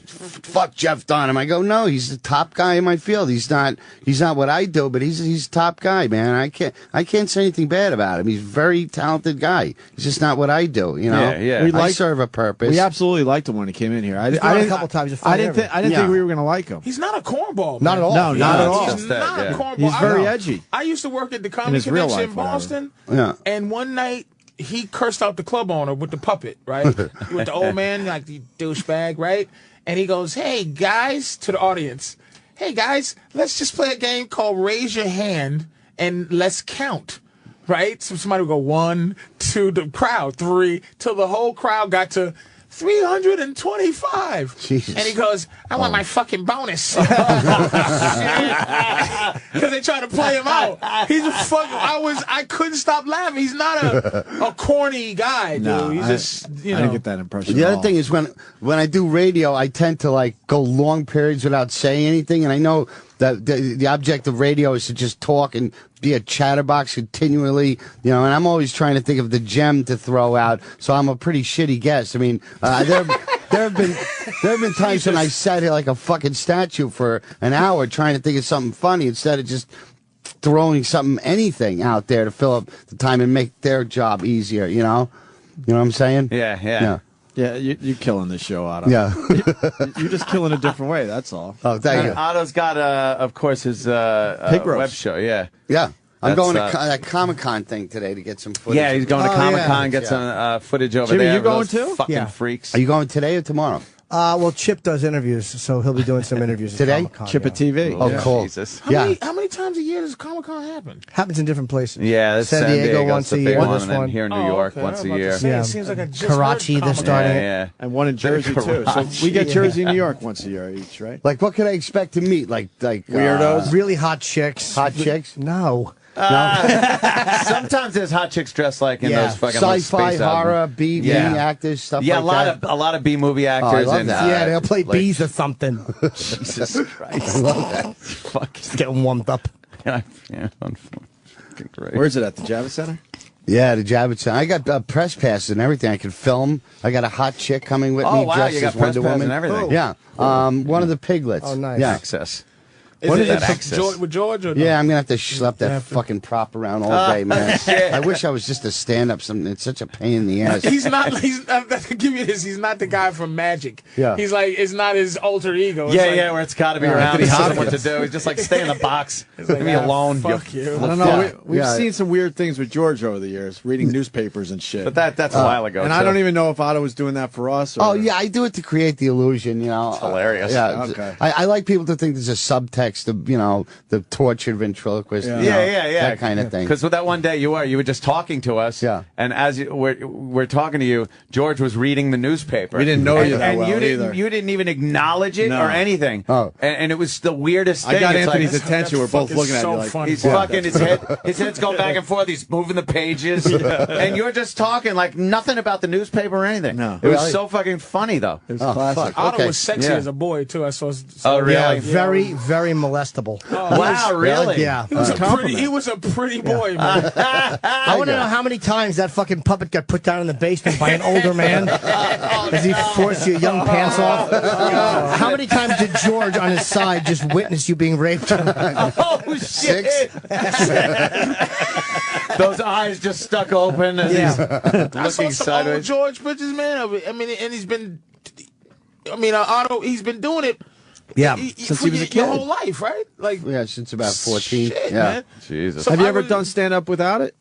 [SPEAKER 12] fuck Jeff Dunham. I go, no, he's the top guy in my field. He's not what I do, but he's top guy, man. I can't say anything bad about him. He's a very talented guy. He's just not what I do, you know.
[SPEAKER 3] Yeah.
[SPEAKER 12] I serve a purpose.
[SPEAKER 4] We absolutely liked him when he came in here. I didn't
[SPEAKER 1] a couple times.
[SPEAKER 4] I didn't think we were going to like him.
[SPEAKER 11] He's not a cornball.
[SPEAKER 1] Not at all.
[SPEAKER 4] No, not at all.
[SPEAKER 11] He's not a cornball.
[SPEAKER 4] He's very edgy.
[SPEAKER 11] I used to work at the Comedy Connection in Boston.
[SPEAKER 12] Yeah.
[SPEAKER 11] And one night, he cursed out the club owner with the puppet, right? With the old man, like the douchebag, right? And he goes, hey, guys, to the audience. Hey, guys, let's just play a game called Raise Your Hand and let's count, right? So somebody would go 1, 2, the crowd, 3, till the whole crowd got to 325.
[SPEAKER 12] Jesus.
[SPEAKER 11] And he goes, I want my fucking bonus. Because they try to play him out. He's a fucking, I couldn't stop laughing. He's not a corny guy, dude.
[SPEAKER 4] No,
[SPEAKER 11] He's just,
[SPEAKER 4] I didn't get that impression.
[SPEAKER 12] The other thing is when I do radio, I tend to go long periods without saying anything, and I know that the object of radio is to just talk and be a chatterbox continually, and I'm always trying to think of the gem to throw out. So I'm a pretty shitty guest. I mean, there have been times when I sat here like a fucking statue for an hour trying to think of something funny instead of just throwing anything out there to fill up the time and make their job easier. You know what I'm saying?
[SPEAKER 3] Yeah.
[SPEAKER 4] Yeah, you're killing this show, Otto.
[SPEAKER 12] Yeah.
[SPEAKER 4] You're just killing a different way, that's all.
[SPEAKER 12] Oh, thank you.
[SPEAKER 3] Otto's got, of course, his web show, yeah.
[SPEAKER 12] Yeah. I'm going to that Comic-Con thing today to get some footage.
[SPEAKER 3] Yeah, he's going to Comic-Con, get some footage over
[SPEAKER 4] Jimmy,
[SPEAKER 3] there.
[SPEAKER 4] you going too?
[SPEAKER 3] Fucking freaks.
[SPEAKER 12] Are you going today or tomorrow?
[SPEAKER 1] Well, Chip does interviews, so he'll be doing some interviews
[SPEAKER 12] today.
[SPEAKER 1] At Comic-Con,
[SPEAKER 4] Chip at TV.
[SPEAKER 12] Oh, cool.
[SPEAKER 3] Jesus.
[SPEAKER 11] How many times a year does Comic-Con happen?
[SPEAKER 1] Happens in different places.
[SPEAKER 3] Yeah,
[SPEAKER 1] San Diego once a year.
[SPEAKER 3] And then here in New York once a year.
[SPEAKER 11] It seems like I just
[SPEAKER 1] Karachi, they're starting.
[SPEAKER 3] Yeah.
[SPEAKER 4] And one in Jersey too. So we get Jersey and New York once a year each, right?
[SPEAKER 12] Like, what could I expect to meet? Like
[SPEAKER 4] weirdos,
[SPEAKER 1] really hot chicks.
[SPEAKER 12] Hot chicks?
[SPEAKER 1] No.
[SPEAKER 3] Sometimes there's hot chicks dressed like in those fucking
[SPEAKER 12] sci-fi,
[SPEAKER 3] space
[SPEAKER 12] horror, B actors, stuff like that.
[SPEAKER 3] Yeah, a lot of B movie actors.
[SPEAKER 12] I love
[SPEAKER 3] and
[SPEAKER 12] that.
[SPEAKER 1] They'll play bees or something.
[SPEAKER 3] Jesus Christ,
[SPEAKER 12] I love that.
[SPEAKER 3] Fuck,
[SPEAKER 1] just getting warmed up.
[SPEAKER 3] Yeah, great.
[SPEAKER 4] Where is it at the Javits Center?
[SPEAKER 12] Yeah, the Javits Center. I got press passes and everything. I could film. I got a hot chick coming with me dressed
[SPEAKER 3] you got
[SPEAKER 12] as Wonder
[SPEAKER 3] press passes
[SPEAKER 12] Woman
[SPEAKER 3] and everything.
[SPEAKER 12] Yeah, one of the piglets.
[SPEAKER 1] Oh, nice.
[SPEAKER 12] Yeah.
[SPEAKER 3] Access.
[SPEAKER 11] Is it
[SPEAKER 3] access?
[SPEAKER 11] With George or no?
[SPEAKER 12] Yeah, I'm gonna have to schlep that fucking prop around all day, man. I wish I was just a stand-up. It's such a pain in the ass.
[SPEAKER 11] He's not. To give you this, he's not the guy from Magic.
[SPEAKER 12] Yeah.
[SPEAKER 11] He's like, it's not his alter ego.
[SPEAKER 3] It's where it's got to be around. He doesn't know what to do. He's just like, stay in the box. Leave me alone.
[SPEAKER 11] Fuck you.
[SPEAKER 4] I don't know. We've seen some weird things with George over the years, reading newspapers and shit.
[SPEAKER 3] But that's a while ago.
[SPEAKER 4] And I don't even know if Otto was doing that for us. Or...
[SPEAKER 12] Oh yeah, I do it to create the illusion. It's
[SPEAKER 3] hilarious.
[SPEAKER 12] Yeah.
[SPEAKER 4] Okay.
[SPEAKER 12] I like people to think there's a subtext of the tortured ventriloquist. That kind of thing.
[SPEAKER 3] Because with that one day you were just talking to us.
[SPEAKER 12] Yeah.
[SPEAKER 3] And as we're talking to you, George was reading the newspaper.
[SPEAKER 4] We didn't know you that well either.
[SPEAKER 3] You didn't even acknowledge it or anything.
[SPEAKER 12] Oh.
[SPEAKER 3] And it was the weirdest thing.
[SPEAKER 4] I got
[SPEAKER 3] it's
[SPEAKER 4] Anthony's
[SPEAKER 3] like,
[SPEAKER 4] attention. We're both looking at you like
[SPEAKER 11] funny.
[SPEAKER 3] he's fucking his head's going back and forth. He's moving the pages, and you're just talking like nothing about the newspaper or anything.
[SPEAKER 4] No.
[SPEAKER 3] It was so fucking funny though.
[SPEAKER 4] It was classic.
[SPEAKER 11] Otto was sexy as a boy too. I saw.
[SPEAKER 3] Oh really?
[SPEAKER 1] Yeah, very, very molestable.
[SPEAKER 3] Wow, really?
[SPEAKER 1] Yeah.
[SPEAKER 11] He was a pretty boy, man.
[SPEAKER 1] I want to know how many times that fucking puppet got put down in the basement by an older man as he forced your young pants off. How many times did George on his side just witness you being raped?
[SPEAKER 3] Oh shit!
[SPEAKER 12] 6.
[SPEAKER 3] Those eyes just stuck open as he's
[SPEAKER 11] I saw
[SPEAKER 3] looking
[SPEAKER 11] some
[SPEAKER 3] sideways.
[SPEAKER 11] old George Bridges, man. I mean, and he's been. I mean, Otto. He's been doing it
[SPEAKER 1] Yeah,
[SPEAKER 4] since he was a kid.
[SPEAKER 11] Your whole life, right? Like
[SPEAKER 12] since about 14.
[SPEAKER 11] Shit,
[SPEAKER 12] yeah.
[SPEAKER 11] man.
[SPEAKER 3] Jesus.
[SPEAKER 11] So
[SPEAKER 4] Have you ever done stand up without it?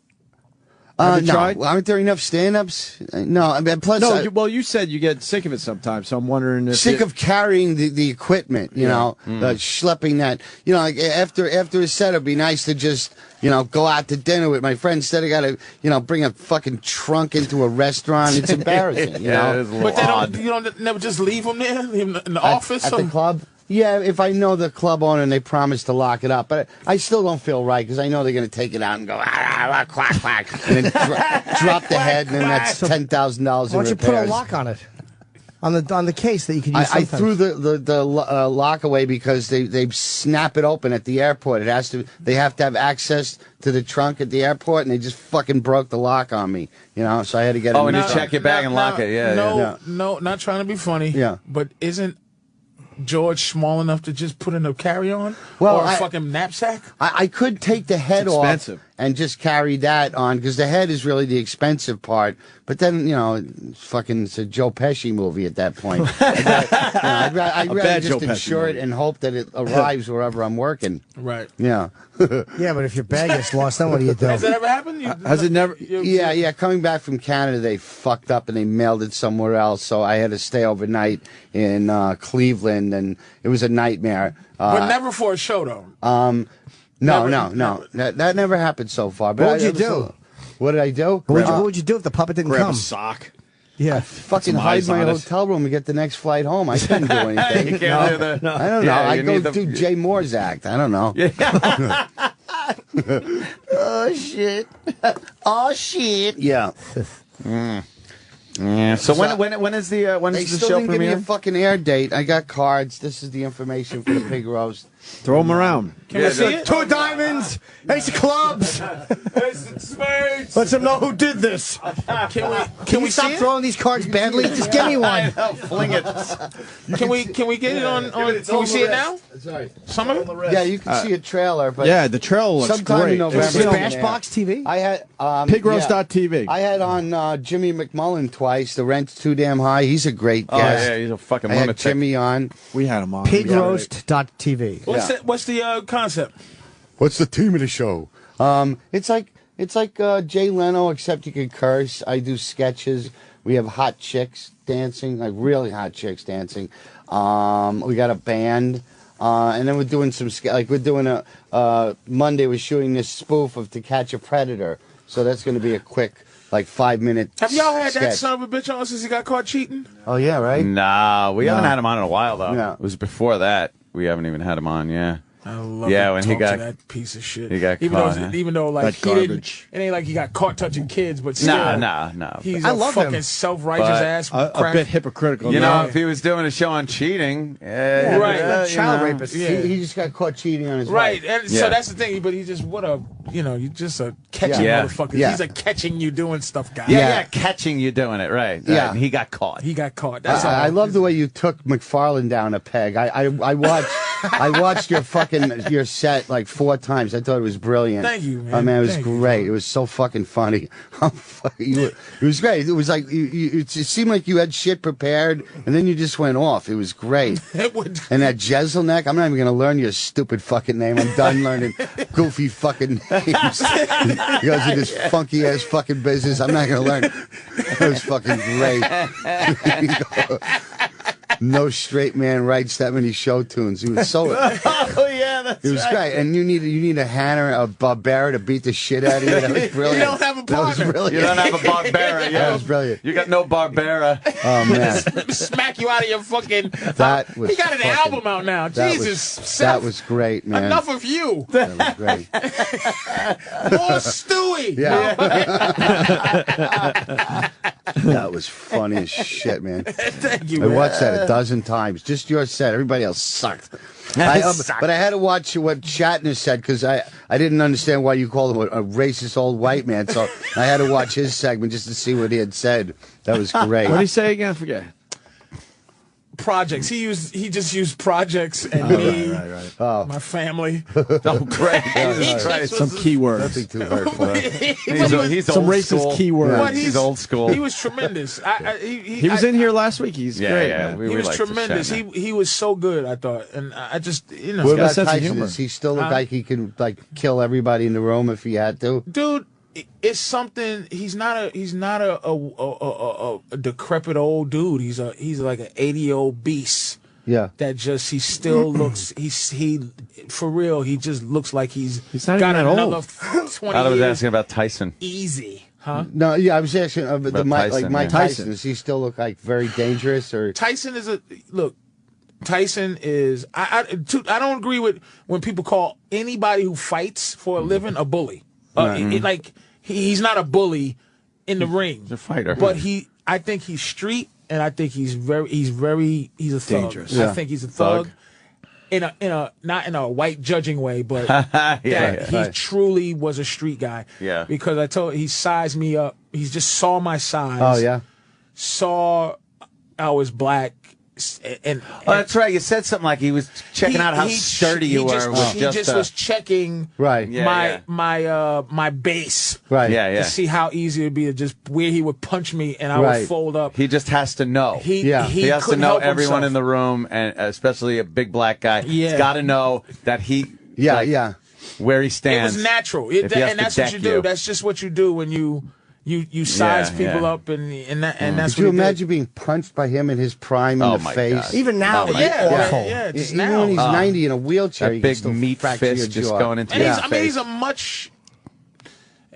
[SPEAKER 4] Have you
[SPEAKER 12] No.
[SPEAKER 4] tried?
[SPEAKER 12] Aren't there enough stand-ups? No. I mean, plus,
[SPEAKER 4] No. You said you get sick of it sometimes, so I'm wondering if
[SPEAKER 12] sick of carrying the equipment, you know, schlepping that. You know, like after a set, it'd be nice to just, you know, go out to dinner with my friends. Instead, I got to, you know, bring a fucking trunk into a restaurant. It's embarrassing, you know.
[SPEAKER 3] It is a
[SPEAKER 11] But
[SPEAKER 3] little odd.
[SPEAKER 11] you don't never just leave them there in the office
[SPEAKER 12] at the club. Yeah, if I know the club owner and they promise to lock it up, but I still don't feel right because I know they're going to take it out and go quack quack, and then drop the head, and then that's $10,000 in repairs.
[SPEAKER 1] Why don't you put a lock on it? On the case that you can use.
[SPEAKER 12] I threw the lock away because they snap it open at the airport. They have to have access to the trunk at the airport, and they just fucking broke the lock on me. You know, so I had to get.
[SPEAKER 3] Oh, and you check your bag and lock it. Yeah.
[SPEAKER 11] No, not trying to be funny.
[SPEAKER 12] Yeah,
[SPEAKER 11] but isn't George small enough to just put in a carry-on
[SPEAKER 12] or
[SPEAKER 11] a fucking knapsack?
[SPEAKER 12] I could take the head off and just carry that on because the head is really the expensive part. But then, you know, it's a Joe Pesci movie at that point. I'd rather just insure it and hope that it arrives wherever I'm working.
[SPEAKER 11] Right.
[SPEAKER 12] Yeah.
[SPEAKER 1] Yeah, but if your bag gets lost, then what do you do?
[SPEAKER 11] Has that ever happened?
[SPEAKER 4] Has it never?
[SPEAKER 12] Yeah. Coming back from Canada, they fucked up and they mailed it somewhere else. So I had to stay overnight in Cleveland, and it was a nightmare.
[SPEAKER 11] But never for a show, though.
[SPEAKER 12] No. That never happened so far. But
[SPEAKER 1] What would you do?
[SPEAKER 12] What did I do?
[SPEAKER 1] What would you do if the puppet didn't
[SPEAKER 4] Grab
[SPEAKER 1] come?
[SPEAKER 4] a sock.
[SPEAKER 1] Yeah,
[SPEAKER 12] fucking hide my hotel room and get the next flight home. I couldn't do anything.
[SPEAKER 3] You can't do that.
[SPEAKER 12] I don't know. I go do Jay Moore's act. I don't know.
[SPEAKER 8] Oh shit! Oh shit!
[SPEAKER 12] Yeah.
[SPEAKER 3] Yeah. So when is the
[SPEAKER 12] They still
[SPEAKER 3] show
[SPEAKER 12] didn't give me
[SPEAKER 3] premiere?
[SPEAKER 12] a fucking air date. I got cards. This is the information for the pig roast.
[SPEAKER 4] Throw them around.
[SPEAKER 11] Can we see it?
[SPEAKER 1] 2 diamonds, ace of clubs. Let them know who did this.
[SPEAKER 11] Can we
[SPEAKER 1] stop
[SPEAKER 11] see it?
[SPEAKER 1] throwing these cards badly? Just give me one.
[SPEAKER 3] Fling it.
[SPEAKER 11] Can we get it on? Can we see it now?
[SPEAKER 12] Sorry.
[SPEAKER 11] Some of it?
[SPEAKER 12] Yeah, you can see a trailer, but
[SPEAKER 4] Yeah, the trailer looks
[SPEAKER 12] sometime
[SPEAKER 4] great.
[SPEAKER 12] in November.
[SPEAKER 1] Smashbox TV.
[SPEAKER 12] I had
[SPEAKER 4] Pigroast.tv.
[SPEAKER 12] I had on Jimmy McMullen twice. The rent's too damn high. He's a great
[SPEAKER 3] Oh
[SPEAKER 12] guest.
[SPEAKER 3] yeah, he's a fucking
[SPEAKER 12] I had
[SPEAKER 3] lunatic.
[SPEAKER 12] Jimmy on.
[SPEAKER 4] We had him on.
[SPEAKER 1] Pigroast.tv.
[SPEAKER 11] What's the concept?
[SPEAKER 12] What's the theme of the show? It's like Jay Leno, except you can curse. I do sketches. We have hot chicks dancing, like really hot chicks dancing. We got a band, and then we're doing some we're doing a Monday. We're shooting this spoof of To Catch a Predator, so that's going to be a quick 5-minute.
[SPEAKER 11] Have y'all had
[SPEAKER 12] sketch.
[SPEAKER 11] that son of a bitch on since he got caught cheating?
[SPEAKER 12] Oh yeah, right.
[SPEAKER 3] Nah, we haven't had him on in a while though.
[SPEAKER 12] No.
[SPEAKER 3] It was before that. We haven't even had him on. Yeah.
[SPEAKER 11] I love
[SPEAKER 3] when he
[SPEAKER 11] talk
[SPEAKER 3] got
[SPEAKER 11] to that piece of shit.
[SPEAKER 3] he got
[SPEAKER 11] even
[SPEAKER 3] caught.
[SPEAKER 11] though, even though like
[SPEAKER 4] That
[SPEAKER 11] he didn't,
[SPEAKER 4] garbage.
[SPEAKER 11] it ain't like he got caught touching kids, but still,
[SPEAKER 3] No.
[SPEAKER 11] he's
[SPEAKER 1] I
[SPEAKER 11] a
[SPEAKER 1] love
[SPEAKER 11] fucking
[SPEAKER 1] him.
[SPEAKER 11] self-righteous
[SPEAKER 3] But
[SPEAKER 11] ass.
[SPEAKER 4] A
[SPEAKER 11] crack.
[SPEAKER 4] bit hypocritical.
[SPEAKER 3] You
[SPEAKER 4] now.
[SPEAKER 3] know, if he was doing a show on cheating,
[SPEAKER 11] right?
[SPEAKER 1] Child rapist.
[SPEAKER 11] Yeah.
[SPEAKER 12] He just got caught cheating on his
[SPEAKER 11] Right,
[SPEAKER 12] wife.
[SPEAKER 11] and
[SPEAKER 3] Yeah.
[SPEAKER 11] so that's the thing. But he's just you're just a catching
[SPEAKER 3] Yeah.
[SPEAKER 11] motherfucker.
[SPEAKER 12] Yeah.
[SPEAKER 11] He's a catching you doing stuff guy.
[SPEAKER 3] Yeah, catching you doing it, right?
[SPEAKER 12] Yeah.
[SPEAKER 3] And he got caught.
[SPEAKER 11] He got caught. That's all.
[SPEAKER 12] I love the way you took McFarlane down a peg. I watched I watched your set like 4 times. I thought it was brilliant.
[SPEAKER 11] Thank you, man.
[SPEAKER 12] Oh man, it was
[SPEAKER 11] Thank you.
[SPEAKER 12] great. It was so fucking funny. It was great. It was like it seemed like you had shit prepared, and then you just went off. It was great. And that Jezelnik, I'm not even gonna learn your stupid fucking name. I'm done learning goofy fucking names. You guys are this funky ass fucking business. I'm not gonna learn. It was fucking great. No straight man writes that many show tunes. He was so.
[SPEAKER 3] Oh yeah, that's
[SPEAKER 12] It was great, and you need a Hanna, a Barbera to beat the shit out of you. That was brilliant.
[SPEAKER 11] You don't have a
[SPEAKER 12] That was
[SPEAKER 11] partner.
[SPEAKER 12] brilliant.
[SPEAKER 3] You don't have a Barbera. Yeah,
[SPEAKER 12] That was brilliant.
[SPEAKER 3] You got no Barbera.
[SPEAKER 12] Oh man,
[SPEAKER 11] Smack you out of your fucking.
[SPEAKER 12] that was.
[SPEAKER 11] He got an
[SPEAKER 12] fucking-
[SPEAKER 11] album out now.
[SPEAKER 12] that
[SPEAKER 11] Jesus,
[SPEAKER 12] was,
[SPEAKER 11] Seth,
[SPEAKER 12] that was great, man.
[SPEAKER 11] enough of you.
[SPEAKER 12] That was great.
[SPEAKER 11] More Stewie.
[SPEAKER 12] Yeah. That was funny as shit, man.
[SPEAKER 11] Thank you.
[SPEAKER 12] I
[SPEAKER 11] Man.
[SPEAKER 12] watched that a dozen times. Just your set. Everybody else sucked. But I had to watch what Shatner said because I didn't understand why you called him a racist old white man. So I had to watch his segment just to see what he had said. That was great.
[SPEAKER 4] What did he say again? I forget.
[SPEAKER 11] projects. He just used projects and me, my family.
[SPEAKER 3] Oh, great!
[SPEAKER 4] Some keywords.
[SPEAKER 12] Nothing too hard for him.
[SPEAKER 3] He's
[SPEAKER 4] some
[SPEAKER 3] old
[SPEAKER 4] racist
[SPEAKER 3] school.
[SPEAKER 4] keywords.
[SPEAKER 3] He's old school.
[SPEAKER 11] He was tremendous.
[SPEAKER 4] He was in here last week. He's great.
[SPEAKER 3] Yeah,
[SPEAKER 11] he was tremendous. He was so good, I thought, and I just
[SPEAKER 12] What about Tyson? Does he still look like he can kill everybody in the room if he had to?
[SPEAKER 11] Dude, it's something. He's not a decrepit old dude. He's like an 80-year-old beast.
[SPEAKER 12] Yeah.
[SPEAKER 11] That just he still looks. He for real. He just looks like he's
[SPEAKER 4] not
[SPEAKER 11] got
[SPEAKER 4] even that
[SPEAKER 11] another
[SPEAKER 4] old.
[SPEAKER 11] 20
[SPEAKER 3] I was
[SPEAKER 11] years.
[SPEAKER 3] asking about Tyson.
[SPEAKER 11] Easy, huh?
[SPEAKER 12] No, yeah, I was asking Mike
[SPEAKER 3] Tyson.
[SPEAKER 12] Tyson. Does he still look like very dangerous or?
[SPEAKER 11] Tyson is Tyson is. I don't agree with when people call anybody who fights for a living a bully. He's not a bully in the ring. He's
[SPEAKER 3] a fighter.
[SPEAKER 11] But I think he's street, and I think he's a thug.
[SPEAKER 4] Dangerous.
[SPEAKER 11] I think he's a thug. In a not in a white judging way, but he truly was a street guy.
[SPEAKER 3] Yeah.
[SPEAKER 11] Because he sized me up. He just saw my size.
[SPEAKER 12] Oh yeah.
[SPEAKER 11] Saw I was black. And
[SPEAKER 3] that's right. You said something like he was checking out how sturdy you were.
[SPEAKER 11] He just was checking my base.
[SPEAKER 12] Right.
[SPEAKER 3] Yeah.
[SPEAKER 11] To see how easy it would be to just where he would punch me and I would fold up.
[SPEAKER 3] He just has to know.
[SPEAKER 11] He
[SPEAKER 3] has to know everyone
[SPEAKER 11] himself.
[SPEAKER 3] in the room, and especially a big black guy.
[SPEAKER 11] Yeah.
[SPEAKER 3] He's got to know that he. Where he stands.
[SPEAKER 11] It was natural. And that's what you do. That's just what you do when you size people up and that's
[SPEAKER 12] Could you imagine being punched by him in his prime in the face?
[SPEAKER 1] God. Even now, awful.
[SPEAKER 11] Just
[SPEAKER 12] even
[SPEAKER 11] now.
[SPEAKER 12] when he's 90 in a wheelchair,
[SPEAKER 3] that
[SPEAKER 12] he
[SPEAKER 3] big
[SPEAKER 12] can still
[SPEAKER 3] meat
[SPEAKER 12] fracture
[SPEAKER 3] fist
[SPEAKER 12] your
[SPEAKER 3] just
[SPEAKER 12] jaw.
[SPEAKER 3] going into his face.
[SPEAKER 11] He's a much.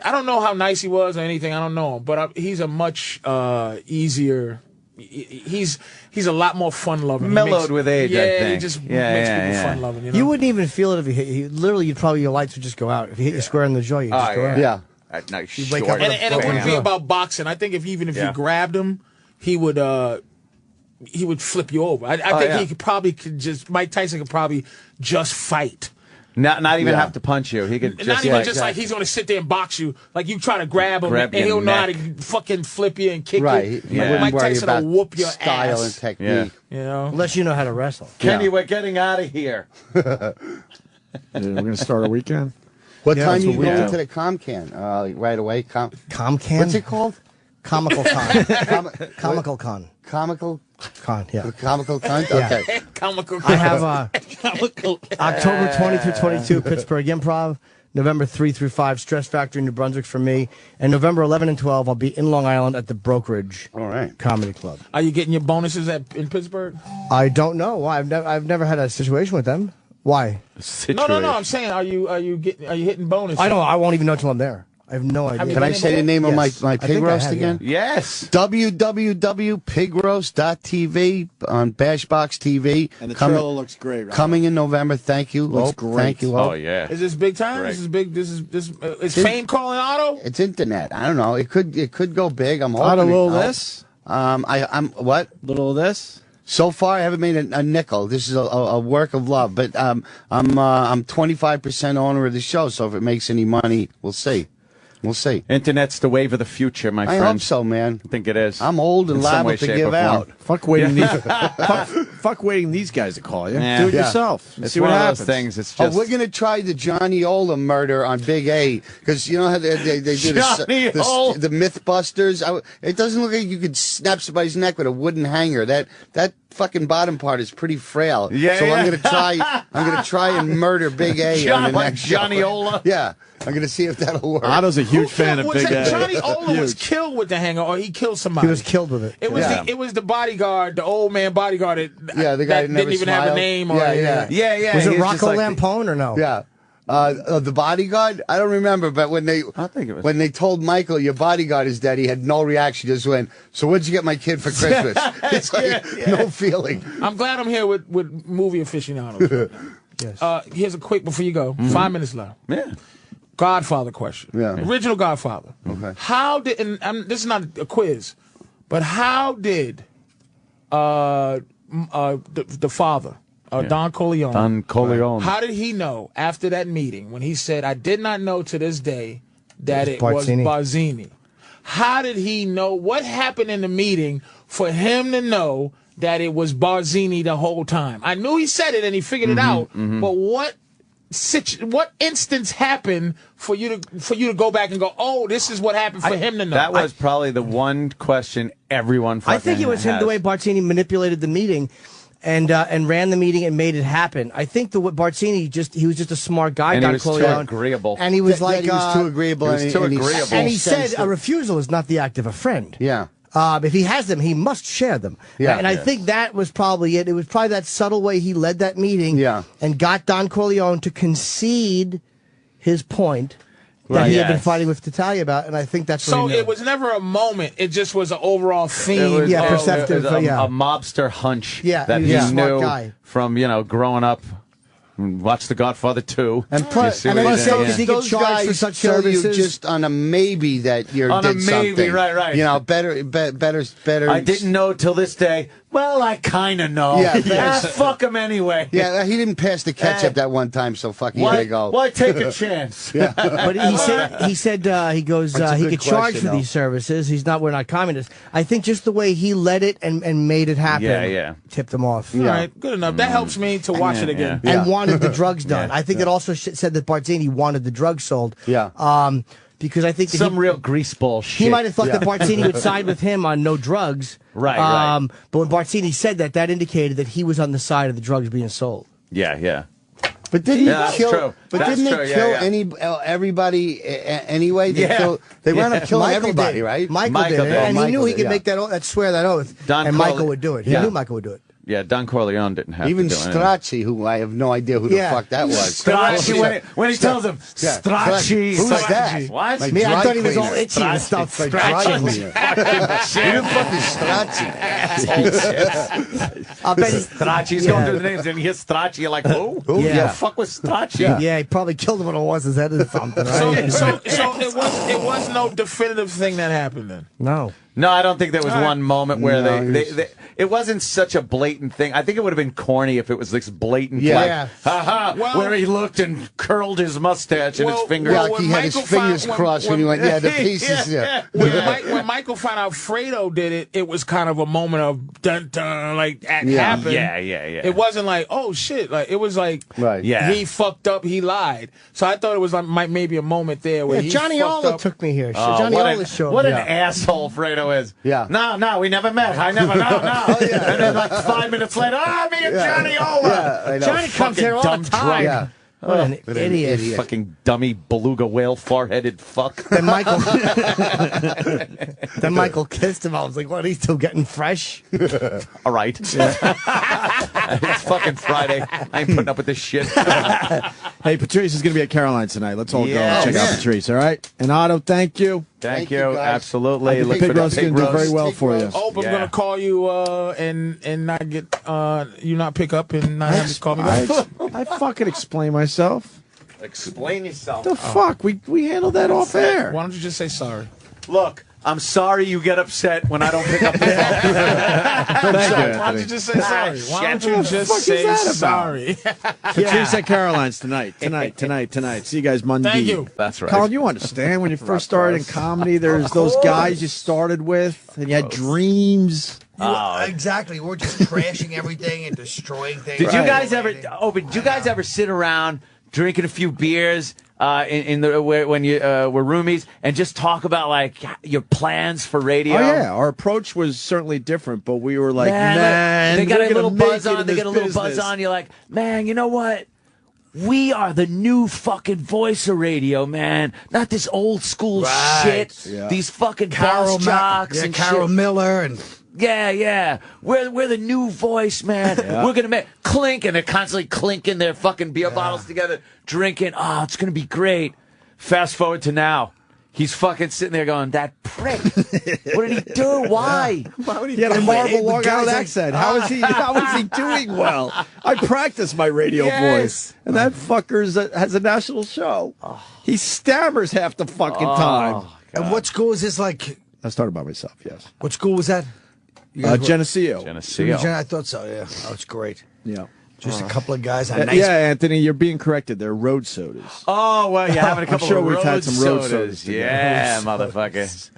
[SPEAKER 11] I don't know how nice he was or anything. I don't know him, but he's a much easier. He's a lot more fun loving.
[SPEAKER 3] Mellowed with age, I think.
[SPEAKER 11] He just makes people fun loving. You know?
[SPEAKER 1] You wouldn't even feel it if he hit you. Literally, your lights would just go out. If he hit you square in the jaw, you'd just go out.
[SPEAKER 12] Yeah.
[SPEAKER 1] You'd wake up
[SPEAKER 11] and it wouldn't be about boxing. I think if you grabbed him, he would flip you over. I think he could just Mike Tyson could probably just fight.
[SPEAKER 3] Not even have to punch you. He could just
[SPEAKER 11] not even just like he's going to sit there and box you. Like you try to grab him and he'll know how to fucking flip you and kick you. Mike Tyson will whoop your
[SPEAKER 12] style
[SPEAKER 11] ass.
[SPEAKER 12] and technique.
[SPEAKER 11] You know,
[SPEAKER 1] unless you know how to wrestle.
[SPEAKER 3] Kenny, we're getting out of here.
[SPEAKER 4] We're going to start our weekend.
[SPEAKER 12] What time you go into the ComCan? Right away?
[SPEAKER 1] ComCan?
[SPEAKER 12] What's it called?
[SPEAKER 1] Comical Con. Comical Con.
[SPEAKER 12] Comical
[SPEAKER 1] Con, yeah.
[SPEAKER 12] Comical Con?
[SPEAKER 1] Yeah.
[SPEAKER 12] Okay.
[SPEAKER 11] Comical Con.
[SPEAKER 1] I have October 20 through 22, Pittsburgh Improv. November 3 through 5, Stress Factory, New Brunswick for me. And November 11 and 12, I'll be in Long Island at the Brokerage Comedy Club.
[SPEAKER 11] Are you getting your bonuses in Pittsburgh?
[SPEAKER 1] I don't know. Why? I've never had a situation with them. Why?
[SPEAKER 11] No. I'm saying, are you hitting bonuses?
[SPEAKER 1] I don't. I won't even know until I'm there. I have no idea.
[SPEAKER 12] Can I say the name of my pig roast again?
[SPEAKER 3] Yes.
[SPEAKER 12] www.pigroast.tv on Bashbox TV.
[SPEAKER 4] And the trailer looks great. Right?
[SPEAKER 12] Coming in November. Thank you.
[SPEAKER 4] Looks great.
[SPEAKER 12] Thank you.
[SPEAKER 3] Oh yeah.
[SPEAKER 11] Is this big time?
[SPEAKER 3] Great.
[SPEAKER 11] This is big. Is Fame calling Otto?
[SPEAKER 12] It's internet. I don't know. It could go big. I'm hoping.
[SPEAKER 4] Not a little this.
[SPEAKER 12] I'm what?
[SPEAKER 4] Little of this.
[SPEAKER 12] So far, I haven't made a nickel. This is a work of love. But I'm 25% owner of the show. So if it makes any money, we'll see. We'll see.
[SPEAKER 3] Internet's the wave of the future, my friend.
[SPEAKER 12] I hope so, man.
[SPEAKER 3] I think it is.
[SPEAKER 12] I'm old and liable to give out.
[SPEAKER 4] Fuck waiting fuck waiting these guys to call you. Do it yourself.
[SPEAKER 3] It's
[SPEAKER 4] see
[SPEAKER 3] one
[SPEAKER 4] what
[SPEAKER 3] of
[SPEAKER 4] happens.
[SPEAKER 3] those things. It's just.
[SPEAKER 12] We're gonna try the Johnny Ola murder on Big A because you know how they do the MythBusters. It doesn't look like you could snap somebody's neck with a wooden hanger. That fucking bottom part is pretty frail.
[SPEAKER 3] Yeah,
[SPEAKER 12] so I'm gonna try and murder Big A on the next
[SPEAKER 3] Johnny
[SPEAKER 12] show.
[SPEAKER 3] Ola.
[SPEAKER 12] Yeah. I'm going to see if that'll work.
[SPEAKER 4] Otto's a huge fan of Big A.
[SPEAKER 11] Johnny Ola was killed with the hanger, or he killed somebody.
[SPEAKER 1] He was killed with it.
[SPEAKER 11] It was the bodyguard, the old man bodyguard.
[SPEAKER 12] The guy
[SPEAKER 11] that didn't even have a name.
[SPEAKER 12] Yeah.
[SPEAKER 1] Was it Rocco Lampone or no?
[SPEAKER 12] Yeah. The bodyguard? I don't remember, but when they told Michael your bodyguard is dead, he had no reaction. He just went, "So what'd you get my kid for Christmas?" It's like no feeling.
[SPEAKER 11] I'm glad I'm here with movie aficionados.
[SPEAKER 1] Yes.
[SPEAKER 11] Here's a quick before you go. 5 minutes left.
[SPEAKER 3] Yeah.
[SPEAKER 11] Godfather question.
[SPEAKER 12] Yeah.
[SPEAKER 11] Original Godfather.
[SPEAKER 12] Okay.
[SPEAKER 11] How did, and this is not a quiz, but how did the father, Don Corleone.
[SPEAKER 3] Don Corleone.
[SPEAKER 11] How did he know after that meeting when he said, "I did not know to this day that it was
[SPEAKER 1] Barzini.
[SPEAKER 11] Barzini"? How did he know? What happened in the meeting for him to know that it was Barzini the whole time. I knew he said it and he figured it out, but what instance happened for you to go back and go, oh, this is what happened for him to know?
[SPEAKER 3] That was probably the one question everyone fucking
[SPEAKER 1] I think it was him, the way Barzini manipulated the meeting and ran the meeting and made it happen. I think Barzini he was just a smart guy.
[SPEAKER 3] And he was too agreeable.
[SPEAKER 1] And he was
[SPEAKER 12] he was too agreeable.
[SPEAKER 1] And he said a refusal is not the act of a friend.
[SPEAKER 12] Yeah.
[SPEAKER 1] If he has them, he must share them.
[SPEAKER 12] Yeah.
[SPEAKER 1] And I think that was probably it. It was probably that subtle way he led that meeting and got Don Corleone to concede his point that he had been fighting with Tattaglia about, and I think that's what
[SPEAKER 11] so.
[SPEAKER 1] He knew.
[SPEAKER 11] It was never a moment. It just was an overall theme.
[SPEAKER 1] Perceptive.
[SPEAKER 3] It was a mobster hunch that
[SPEAKER 1] he
[SPEAKER 3] he knew
[SPEAKER 1] guy.
[SPEAKER 3] from growing up. Watch The Godfather 2.
[SPEAKER 12] And plus, those guys for such services you just on a maybe that you did something.
[SPEAKER 3] Right.
[SPEAKER 12] Better.
[SPEAKER 3] I didn't know till this day. Well, I kind of know.
[SPEAKER 12] Yeah,
[SPEAKER 3] fuck him anyway.
[SPEAKER 12] Yeah, he didn't pass the ketchup that one time, so fuck you. Gotta go.
[SPEAKER 3] Why take a chance?
[SPEAKER 1] But he said he could charge for these services. We're not communists. I think just the way he led it and made it happen tipped him off.
[SPEAKER 11] All right, good enough. That helps me to watch it again.
[SPEAKER 1] And wanted the drugs done. I think it also said that Barzini wanted the drugs sold.
[SPEAKER 12] Yeah.
[SPEAKER 1] Because I think that
[SPEAKER 3] real greaseball shit.
[SPEAKER 1] He might have thought that Barzini would side with him on no drugs.
[SPEAKER 3] Right.
[SPEAKER 1] But when Barzini said that indicated that he was on the side of the drugs being sold.
[SPEAKER 3] Yeah.
[SPEAKER 12] But didn't he kill?
[SPEAKER 3] True.
[SPEAKER 12] But didn't they kill everybody anyway? They wound up killing everybody, right?
[SPEAKER 1] Michael did, and he knew he could make swear that oath, and Michael would do it. He knew Michael would do it.
[SPEAKER 3] Yeah, Don Corleone didn't have
[SPEAKER 12] even
[SPEAKER 3] to do
[SPEAKER 12] Stracci, who I have no idea who the fuck that was.
[SPEAKER 3] Stracci, when he tells him, Stracci.
[SPEAKER 12] Who's that?
[SPEAKER 3] What?
[SPEAKER 1] I thought he was all itchy and stuff.
[SPEAKER 12] Stracci. You didn't fucking Stracci.
[SPEAKER 3] I'll bet Stracci's going through the names, and he hears Stracci, you're like, who?
[SPEAKER 1] Yeah.
[SPEAKER 3] The fuck was Stracci?
[SPEAKER 1] Yeah, he probably killed him when it was his head or something. Right?
[SPEAKER 11] So it was no definitive thing that happened then?
[SPEAKER 3] No, I don't think there was one moment where they it wasn't such a blatant thing. I think it would have been corny if it was this blatant, where he looked and curled his mustache and his fingers.
[SPEAKER 12] Like he had his fingers crossed when he went, the pieces.
[SPEAKER 11] When Michael found out Fredo did it, it was kind of a moment of dun-dun, like, that happened.
[SPEAKER 3] Yeah.
[SPEAKER 11] It wasn't like, oh, shit. Like, it was like, he fucked up, he lied. So I thought it was like maybe a moment there where he
[SPEAKER 1] Johnny
[SPEAKER 11] fucked
[SPEAKER 1] Ola
[SPEAKER 11] up.
[SPEAKER 1] took me here. Johnny Ola showed
[SPEAKER 3] What an asshole Fredo is.
[SPEAKER 12] Yeah.
[SPEAKER 3] No, we never met. I never know. And then like 5 minutes later, me and Johnny Ola.
[SPEAKER 1] Johnny comes here all the time.
[SPEAKER 12] Yeah.
[SPEAKER 1] What an idiot.
[SPEAKER 3] Fucking dummy beluga whale four-headed fuck.
[SPEAKER 1] Then Michael kissed him. I was like, what, he's still getting fresh?
[SPEAKER 3] All right. It's fucking Friday. I ain't putting up with this shit.
[SPEAKER 4] Hey, Patrice is going to be at Caroline's tonight. Let's all go and check out Patrice, all right? And Otto, thank you.
[SPEAKER 3] Thank you. Absolutely.
[SPEAKER 4] The pig roast is going to do very well for you.
[SPEAKER 11] Hope I'm going to call you and not get you not pick up and not have to call me back.
[SPEAKER 4] I fucking explain myself.
[SPEAKER 3] Explain yourself.
[SPEAKER 4] The fuck? We handled that off air.
[SPEAKER 11] Why don't you just say sorry?
[SPEAKER 3] Look, I'm sorry you get upset when I don't pick up the phone.
[SPEAKER 11] Why don't you just say sorry? Why don't you just say sorry?
[SPEAKER 4] Patrice at Caroline's tonight. See you guys Monday.
[SPEAKER 11] Thank you.
[SPEAKER 3] That's right.
[SPEAKER 4] Colin, you understand when you first started in comedy, there's those guys you started with, and you had dreams.
[SPEAKER 8] Exactly. We're just crashing everything and destroying things.
[SPEAKER 3] Did you guys ever? Did you guys ever sit around drinking a few beers when you were roomies and just talk about like your plans for radio?
[SPEAKER 4] Oh yeah, our approach was certainly different, but we were like, man,
[SPEAKER 3] they got a little buzz on. They get a little buzz on. You're like, man, you know what? We are the new fucking voice of radio, man. Not this old school shit. Yeah. These fucking boss jocks and
[SPEAKER 8] Carol
[SPEAKER 3] shit.
[SPEAKER 8] Miller and.
[SPEAKER 3] Yeah. We're the new voice, man. Yeah. We're gonna make clink, and they're constantly clinking their fucking beer bottles together, drinking. Oh, it's gonna be great. Fast forward to now. He's fucking sitting there going, that prick. What did he do? Why?
[SPEAKER 4] He had a horrible Long Island accent. How is he doing well? I practice my radio voice. And that fucker has a national show. He stammers half the fucking time.
[SPEAKER 8] And what school is this like?
[SPEAKER 4] I started by myself, yes.
[SPEAKER 8] What school was that?
[SPEAKER 4] Geneseo.
[SPEAKER 8] I thought so, yeah. Oh, it's great.
[SPEAKER 4] Yeah.
[SPEAKER 8] Just a couple of guys. On
[SPEAKER 4] yeah, Anthony, you're being corrected. They're road sodas.
[SPEAKER 3] Oh, well, you're having a couple
[SPEAKER 4] I'm sure
[SPEAKER 3] of
[SPEAKER 4] we've
[SPEAKER 3] road
[SPEAKER 4] had some road
[SPEAKER 3] sodas.
[SPEAKER 4] sodas.
[SPEAKER 3] Yeah, motherfucker.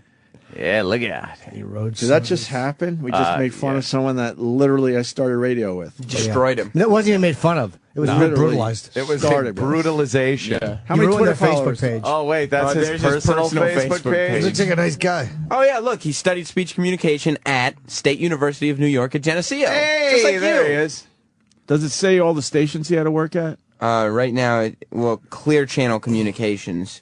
[SPEAKER 3] Yeah, look at that.
[SPEAKER 4] Did that just happen? We just made fun of someone that literally I started radio with.
[SPEAKER 2] Destroyed him.
[SPEAKER 1] That wasn't even made fun of. It was brutalized.
[SPEAKER 3] It was brutalization.
[SPEAKER 4] Yeah. How many Twitter
[SPEAKER 1] Facebook page?
[SPEAKER 3] Oh, wait, that's his personal Facebook page?
[SPEAKER 8] He looks like a nice guy.
[SPEAKER 2] Oh, yeah, look, he studied speech communication at State University of New York at Geneseo.
[SPEAKER 3] Hey,
[SPEAKER 2] just like
[SPEAKER 3] there
[SPEAKER 2] you.
[SPEAKER 3] he is.
[SPEAKER 4] Does it say all the stations he had to work at?
[SPEAKER 2] Right now, Clear Channel Communications.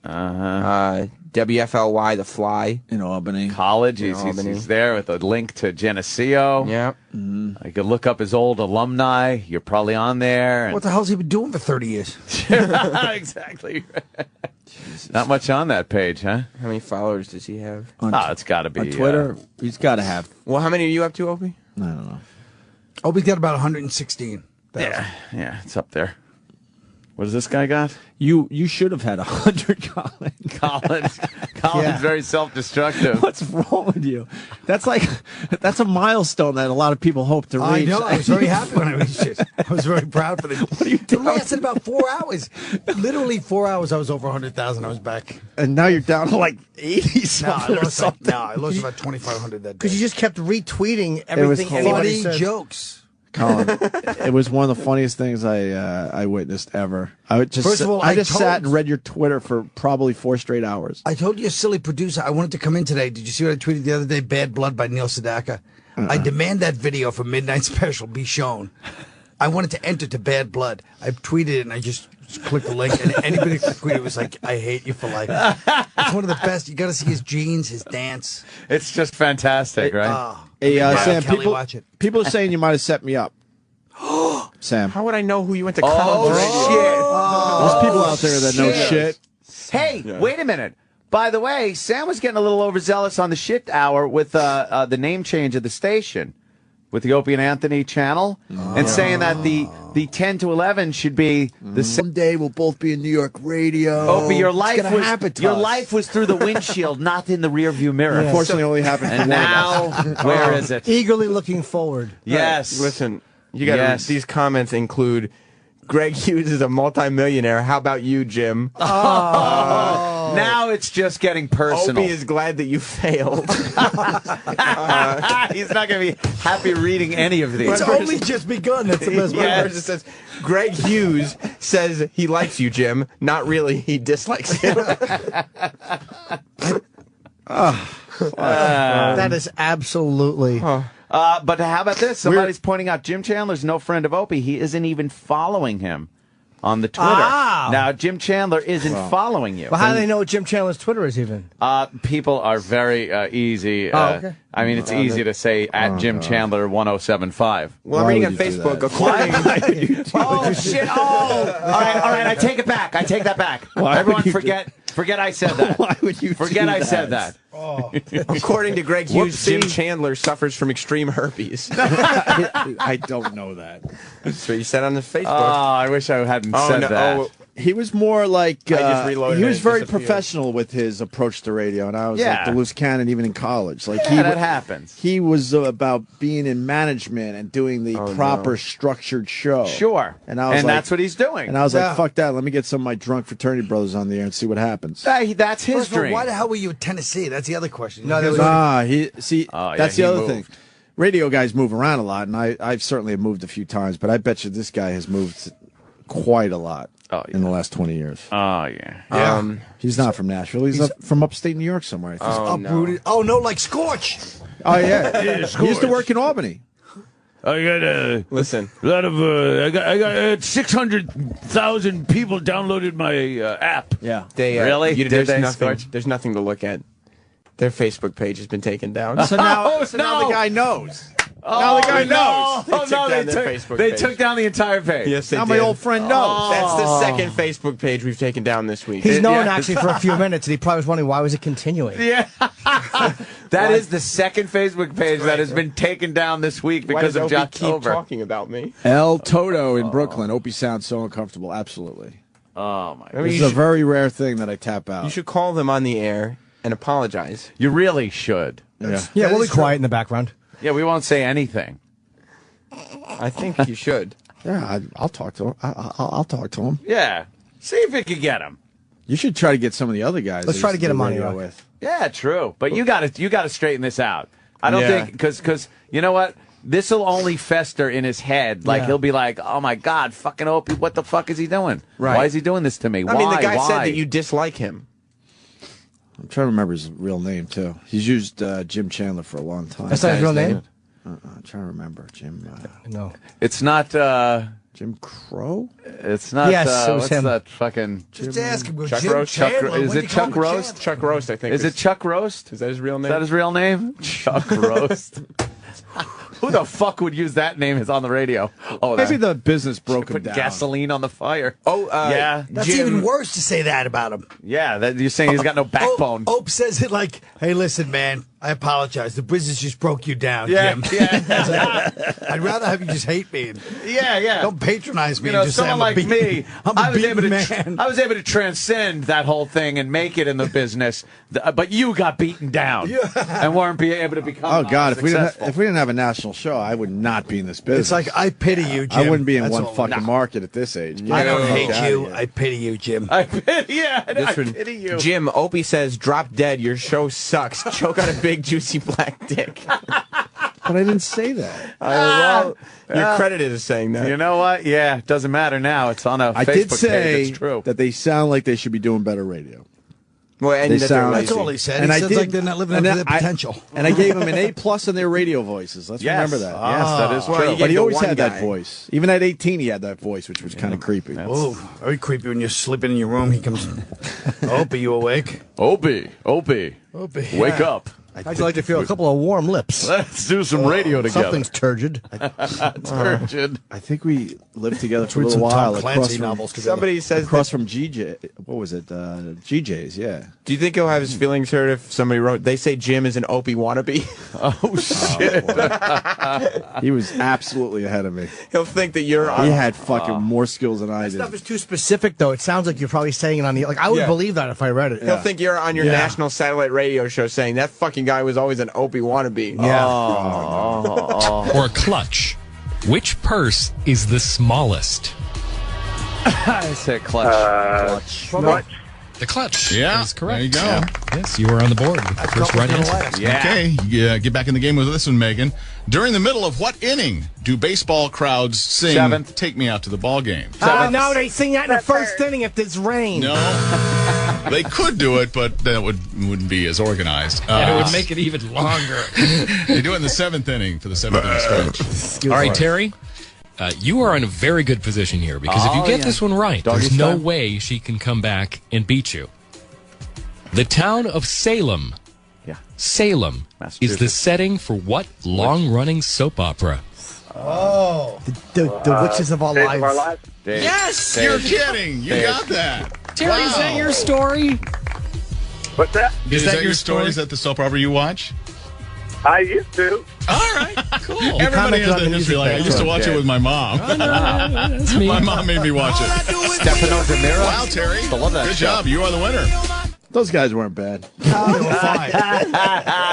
[SPEAKER 2] WFLY, The Fly.
[SPEAKER 4] In Albany.
[SPEAKER 3] College. He's there with a link to Geneseo.
[SPEAKER 2] Yeah.
[SPEAKER 3] You can look up his old alumni. You're probably on there. And
[SPEAKER 8] What the hell's he been doing for 30 years?
[SPEAKER 3] Exactly. Not much on that page, huh?
[SPEAKER 2] How many followers does he have?
[SPEAKER 3] It's got to be.
[SPEAKER 4] On Twitter, he's got to have.
[SPEAKER 2] Well, how many are you up to, Opie?
[SPEAKER 4] I don't know.
[SPEAKER 8] Opie's got about 116.
[SPEAKER 3] Yeah, it's up there. What does this guy got?
[SPEAKER 4] You should have had 100, Colin.
[SPEAKER 3] Colin's very self-destructive.
[SPEAKER 4] What's wrong with you? That's a milestone that a lot of people hope to reach.
[SPEAKER 8] I know. I was very happy when I reached it. I was very proud for them. What are you doing? It lasted about 4 hours. Literally 4 hours. I was over 100,000. I was back.
[SPEAKER 4] And now you're down to like 80 something or something.
[SPEAKER 8] I lost about 2,500 that day.
[SPEAKER 1] Because you just kept retweeting everything anybody said.
[SPEAKER 8] Jokes.
[SPEAKER 4] Colin, it was one of the funniest things I witnessed ever.
[SPEAKER 8] First of all,
[SPEAKER 4] I just sat and read your Twitter for probably 4 straight hours.
[SPEAKER 8] I told your silly producer I wanted to come in today. Did you see what I tweeted the other day? Bad Blood by Neil Sedaka. I demand that video for Midnight Special be shown. I wanted to enter to Bad Blood. I tweeted it and I just clicked the link, and anybody who tweeted was like, "I hate you for life." It's one of the best. You got to see his jeans, his dance.
[SPEAKER 3] It's just fantastic, right?
[SPEAKER 4] Hey, Sam,
[SPEAKER 8] Kelly, watch it.
[SPEAKER 4] people are saying you might have set me up. Sam.
[SPEAKER 2] How would I know who you went to college with?
[SPEAKER 4] There's people out there that know shit.
[SPEAKER 3] Hey, wait a minute. By the way, Sam was getting a little overzealous on the shit hour with the name change of the station, with the Opie and Anthony channel, and saying that the 10 to 11 should be the
[SPEAKER 4] someday we'll both be in New York radio.
[SPEAKER 3] Opie, your life was through the windshield, not in the rearview mirror.
[SPEAKER 4] Unfortunately, only happened.
[SPEAKER 3] And now, where is it?
[SPEAKER 1] Eagerly looking forward.
[SPEAKER 3] Yes.
[SPEAKER 2] Listen, you got these comments include Greg Hughes is a multimillionaire. How about you, Jim?
[SPEAKER 3] Now it's just getting personal.
[SPEAKER 2] Opie is glad that you failed.
[SPEAKER 3] He's not going to be happy reading any of these.
[SPEAKER 8] It's only just begun. That's the best
[SPEAKER 2] One person says, Greg Hughes says he likes you, Jim. Not really. He dislikes you.
[SPEAKER 1] That is absolutely...
[SPEAKER 3] But how about this? Somebody's pointing out Jim Chandler's no friend of Opie. He isn't even following him on the Twitter. Now, Jim Chandler isn't following you.
[SPEAKER 1] Well, how do they know what Jim Chandler's Twitter is even?
[SPEAKER 3] People are very easy.
[SPEAKER 1] Okay.
[SPEAKER 3] I mean, it's easy to say at Jim Chandler 1075.
[SPEAKER 2] Well, I'm reading on Facebook. According
[SPEAKER 3] shit. All right. I take it back. I take that back. Everyone forget I said that.
[SPEAKER 4] Why would you
[SPEAKER 3] forget
[SPEAKER 4] do
[SPEAKER 3] I
[SPEAKER 4] that?
[SPEAKER 3] said that?
[SPEAKER 2] According to Greg Hughes, Jim Chandler suffers from extreme herpes.
[SPEAKER 4] I don't know that.
[SPEAKER 2] That's what you said on the Facebook.
[SPEAKER 3] I wish I hadn't said that.
[SPEAKER 4] He was more like
[SPEAKER 2] I just reloaded
[SPEAKER 4] he was
[SPEAKER 2] it,
[SPEAKER 4] very
[SPEAKER 2] disappeared.
[SPEAKER 4] professional with his approach to radio, and I was like the loose cannon even in college. Like
[SPEAKER 3] that happens.
[SPEAKER 4] He was about being in management and doing the proper structured show.
[SPEAKER 3] Sure,
[SPEAKER 4] and I was
[SPEAKER 3] that's what he's doing.
[SPEAKER 4] And I was like, "Fuck that! Let me get some of my drunk fraternity brothers on the air and see what happens."
[SPEAKER 3] That's his
[SPEAKER 8] First of all,
[SPEAKER 3] dream.
[SPEAKER 8] why the hell were you in Tennessee? That's the other question.
[SPEAKER 1] No, there was
[SPEAKER 4] that's the other thing. Radio guys move around a lot, and I've certainly moved a few times, but I bet you this guy has moved quite a lot. In the last 20 years.
[SPEAKER 3] Oh, yeah.
[SPEAKER 4] He's not from Nashville. He's from upstate New York somewhere.
[SPEAKER 8] He's uprooted. Oh, no, like Scorch.
[SPEAKER 4] Oh, yeah. He used to work in Albany.
[SPEAKER 10] I got
[SPEAKER 2] listen.
[SPEAKER 10] A lot of I got 600,000 people downloaded my app.
[SPEAKER 4] Yeah.
[SPEAKER 2] They
[SPEAKER 3] really?
[SPEAKER 2] There's nothing to look at. Their Facebook page has been taken down.
[SPEAKER 4] So now the guy knows. Now the guy knows.
[SPEAKER 3] They took down the entire page.
[SPEAKER 2] Yes, they
[SPEAKER 4] now
[SPEAKER 2] did.
[SPEAKER 4] my old friend knows.
[SPEAKER 2] That's the second Facebook page we've taken down this week.
[SPEAKER 1] He's known actually for a few minutes, and he probably was wondering why was it continuing.
[SPEAKER 3] Yeah. That is the second Facebook page that has been taken down this week because of
[SPEAKER 2] Opie keep
[SPEAKER 3] October.
[SPEAKER 2] talking about me.
[SPEAKER 4] El Toto in Brooklyn. Opie sounds so uncomfortable. Absolutely.
[SPEAKER 3] Oh, my God.
[SPEAKER 4] This is a very rare thing that I tap out.
[SPEAKER 2] You should call them on the air and apologize.
[SPEAKER 3] You really should.
[SPEAKER 4] Yeah,
[SPEAKER 1] we'll be quiet in the background.
[SPEAKER 3] Yeah, we won't say anything.
[SPEAKER 2] I think you should.
[SPEAKER 4] Yeah, I'll talk to him. I'll talk to him.
[SPEAKER 3] Yeah. See if you can get him.
[SPEAKER 4] You should try to get some of the other guys.
[SPEAKER 1] Let's try to get him on
[SPEAKER 4] here
[SPEAKER 1] here.
[SPEAKER 4] with.
[SPEAKER 3] Yeah, true. But you got to straighten this out. I don't think because you know what. This will only fester in his head. Like, he'll be like, oh, my God, fucking Opie, what the fuck is he doing?
[SPEAKER 2] Right.
[SPEAKER 3] Why is he doing this to me?
[SPEAKER 2] I mean, the guy said that you dislike him.
[SPEAKER 4] I'm trying to remember his real name, too. He's used Jim Chandler for a long time.
[SPEAKER 1] That's not his real name?
[SPEAKER 4] I'm trying to remember. Jim.
[SPEAKER 1] No.
[SPEAKER 3] It's not...
[SPEAKER 4] Jim Crow?
[SPEAKER 3] It's not...
[SPEAKER 1] Yes, it was
[SPEAKER 3] what's
[SPEAKER 1] him.
[SPEAKER 3] That fucking...
[SPEAKER 8] Just ask him.
[SPEAKER 2] Chuck
[SPEAKER 8] Jim
[SPEAKER 2] Roast?
[SPEAKER 8] Chandler,
[SPEAKER 3] Is
[SPEAKER 8] when
[SPEAKER 3] it
[SPEAKER 8] you
[SPEAKER 3] Chuck
[SPEAKER 8] call him
[SPEAKER 3] Roast?
[SPEAKER 8] Chandler?
[SPEAKER 2] Chuck Roast, I think.
[SPEAKER 3] Is it Chuck Roast?
[SPEAKER 2] Is that his real
[SPEAKER 3] Is
[SPEAKER 2] name?
[SPEAKER 3] that his real name? Chuck Roast. Who the fuck would use that name on the radio? Oh,
[SPEAKER 4] Maybe the business broke him
[SPEAKER 3] put
[SPEAKER 4] down.
[SPEAKER 3] gasoline on the fire.
[SPEAKER 2] Oh,
[SPEAKER 3] yeah.
[SPEAKER 8] That's
[SPEAKER 2] Jim.
[SPEAKER 8] even worse to say that about him.
[SPEAKER 3] Yeah, you're saying he's got no backbone.
[SPEAKER 8] Ope says it like, hey, listen, man, I apologize. The business just broke you down,
[SPEAKER 3] Yeah,
[SPEAKER 8] Jim.
[SPEAKER 3] yeah.
[SPEAKER 8] I'd rather have you just hate me.
[SPEAKER 3] Yeah.
[SPEAKER 8] Don't patronize me.
[SPEAKER 3] You know,
[SPEAKER 8] and just say
[SPEAKER 3] someone
[SPEAKER 8] I'm
[SPEAKER 3] like me,
[SPEAKER 8] I'm a beaten man.
[SPEAKER 3] I was able to transcend that whole thing and make it in the business, but you got beaten down and weren't able to become.
[SPEAKER 4] Oh God! If we
[SPEAKER 3] successful.
[SPEAKER 4] didn't have a national show, I would not be in this business.
[SPEAKER 8] It's like I pity you, Jim.
[SPEAKER 4] I wouldn't be in
[SPEAKER 8] That's
[SPEAKER 4] one
[SPEAKER 8] all.
[SPEAKER 4] fucking market at this age.
[SPEAKER 8] I don't
[SPEAKER 4] Get
[SPEAKER 8] hate
[SPEAKER 4] outta
[SPEAKER 8] you.
[SPEAKER 4] here.
[SPEAKER 8] I pity you, Jim.
[SPEAKER 3] I pity you.
[SPEAKER 2] Jim, Opie says, drop dead. Your show sucks. Choke on a big, juicy black dick.
[SPEAKER 4] But I didn't say that.
[SPEAKER 2] Well, you're credited as saying that.
[SPEAKER 3] You know what? Yeah, it doesn't matter now. It's on a
[SPEAKER 4] I
[SPEAKER 3] Facebook
[SPEAKER 4] did
[SPEAKER 3] page.
[SPEAKER 4] say
[SPEAKER 3] It's true.
[SPEAKER 4] that they sound like they should be doing better radio.
[SPEAKER 2] Well, and
[SPEAKER 4] They
[SPEAKER 2] that
[SPEAKER 4] sound-
[SPEAKER 2] they're
[SPEAKER 8] That's
[SPEAKER 2] lazy.
[SPEAKER 8] all he said.
[SPEAKER 4] And
[SPEAKER 8] He
[SPEAKER 4] I
[SPEAKER 8] says
[SPEAKER 4] did-
[SPEAKER 8] like they're not living up
[SPEAKER 4] and
[SPEAKER 8] to
[SPEAKER 4] then
[SPEAKER 8] their
[SPEAKER 4] I-
[SPEAKER 8] potential.
[SPEAKER 4] And I gave them an A+ on their radio voices. Let's remember that.
[SPEAKER 3] Yes, that is
[SPEAKER 2] Well,
[SPEAKER 3] true.
[SPEAKER 2] you
[SPEAKER 4] But he
[SPEAKER 2] the
[SPEAKER 4] always
[SPEAKER 2] one
[SPEAKER 4] had
[SPEAKER 2] guy.
[SPEAKER 4] that voice. Even at 18, he had that voice, which was kind of creepy.
[SPEAKER 8] Oh, very creepy when you're sleeping in your room. He comes. Ope, are you awake?
[SPEAKER 3] Opie,
[SPEAKER 8] Opie.
[SPEAKER 3] wake up.
[SPEAKER 1] I'd like to feel a couple of warm lips.
[SPEAKER 3] Let's do some radio together.
[SPEAKER 1] Something's turgid.
[SPEAKER 3] Turgid.
[SPEAKER 4] I think we lived together for a
[SPEAKER 8] Read
[SPEAKER 4] little
[SPEAKER 8] some
[SPEAKER 4] while.
[SPEAKER 8] Tom Clancy novels together.
[SPEAKER 2] Somebody says
[SPEAKER 4] Across from GJ. What was it? GJ's, yeah.
[SPEAKER 2] Do you think he'll have his feelings hurt if somebody wrote, they say Jim is an Opie wannabe?
[SPEAKER 3] Oh, shit.
[SPEAKER 4] He was absolutely ahead of me.
[SPEAKER 2] He'll think that you're on.
[SPEAKER 4] He had fucking more skills than I
[SPEAKER 1] That
[SPEAKER 4] did.
[SPEAKER 1] stuff is too specific, though. It sounds like you're probably saying it on the... Like, I would
[SPEAKER 2] Yeah.
[SPEAKER 1] believe that if I read it.
[SPEAKER 2] He'll think you're on your national satellite radio show saying that fucking guy was always an Opie wannabe.
[SPEAKER 1] Yeah.
[SPEAKER 5] Or clutch. Which purse is the smallest?
[SPEAKER 3] I said clutch.
[SPEAKER 7] Clutch.
[SPEAKER 5] The clutch.
[SPEAKER 9] Yeah,
[SPEAKER 5] is correct.
[SPEAKER 9] there you go.
[SPEAKER 5] Yeah. Yes, you were on the board with the first right answer.
[SPEAKER 3] Yeah.
[SPEAKER 9] Okay, get back in the game with this one, Megan. During the middle of what inning do baseball crowds sing
[SPEAKER 3] Seventh.
[SPEAKER 9] "Take Me Out to the Ball Game"?
[SPEAKER 1] No, they sing that in the first inning if there's rain.
[SPEAKER 9] No, they could do it, but that wouldn't be as organized.
[SPEAKER 5] And it would make it even longer.
[SPEAKER 9] They do it in the seventh inning for the seventh inning stretch.
[SPEAKER 5] All right, Terry. You are in a very good position here because if you get this one right,
[SPEAKER 3] Doggy
[SPEAKER 5] there's no
[SPEAKER 3] style.
[SPEAKER 5] way she can come back and beat you. The town of Salem.
[SPEAKER 3] Yeah.
[SPEAKER 5] Salem is the
[SPEAKER 3] Massachusetts.
[SPEAKER 5] setting for what long-running soap opera?
[SPEAKER 1] Oh. The Witches of Our
[SPEAKER 7] Days of our
[SPEAKER 1] Lives.
[SPEAKER 7] lives.
[SPEAKER 3] Dave.
[SPEAKER 9] Yes,
[SPEAKER 3] Dave.
[SPEAKER 9] you're kidding. You
[SPEAKER 3] Dave.
[SPEAKER 9] got that.
[SPEAKER 5] Terry, is that your story?
[SPEAKER 7] What's that?
[SPEAKER 9] Is that your
[SPEAKER 5] story?
[SPEAKER 9] story? Is that the soap opera you watch?
[SPEAKER 7] I used to.
[SPEAKER 9] All right, cool. Everybody
[SPEAKER 1] commented
[SPEAKER 9] has
[SPEAKER 1] on
[SPEAKER 9] that
[SPEAKER 1] the
[SPEAKER 9] history.
[SPEAKER 1] music
[SPEAKER 9] Like I
[SPEAKER 1] thing,
[SPEAKER 9] used to
[SPEAKER 1] too.
[SPEAKER 9] watch it with my mom.
[SPEAKER 5] That's me.
[SPEAKER 9] My mom made me watch it.
[SPEAKER 3] Stefano DeMiro.
[SPEAKER 9] Wow, Terry.
[SPEAKER 3] I love that
[SPEAKER 9] Good
[SPEAKER 3] show.
[SPEAKER 9] job. You are the winner.
[SPEAKER 4] Those guys weren't bad.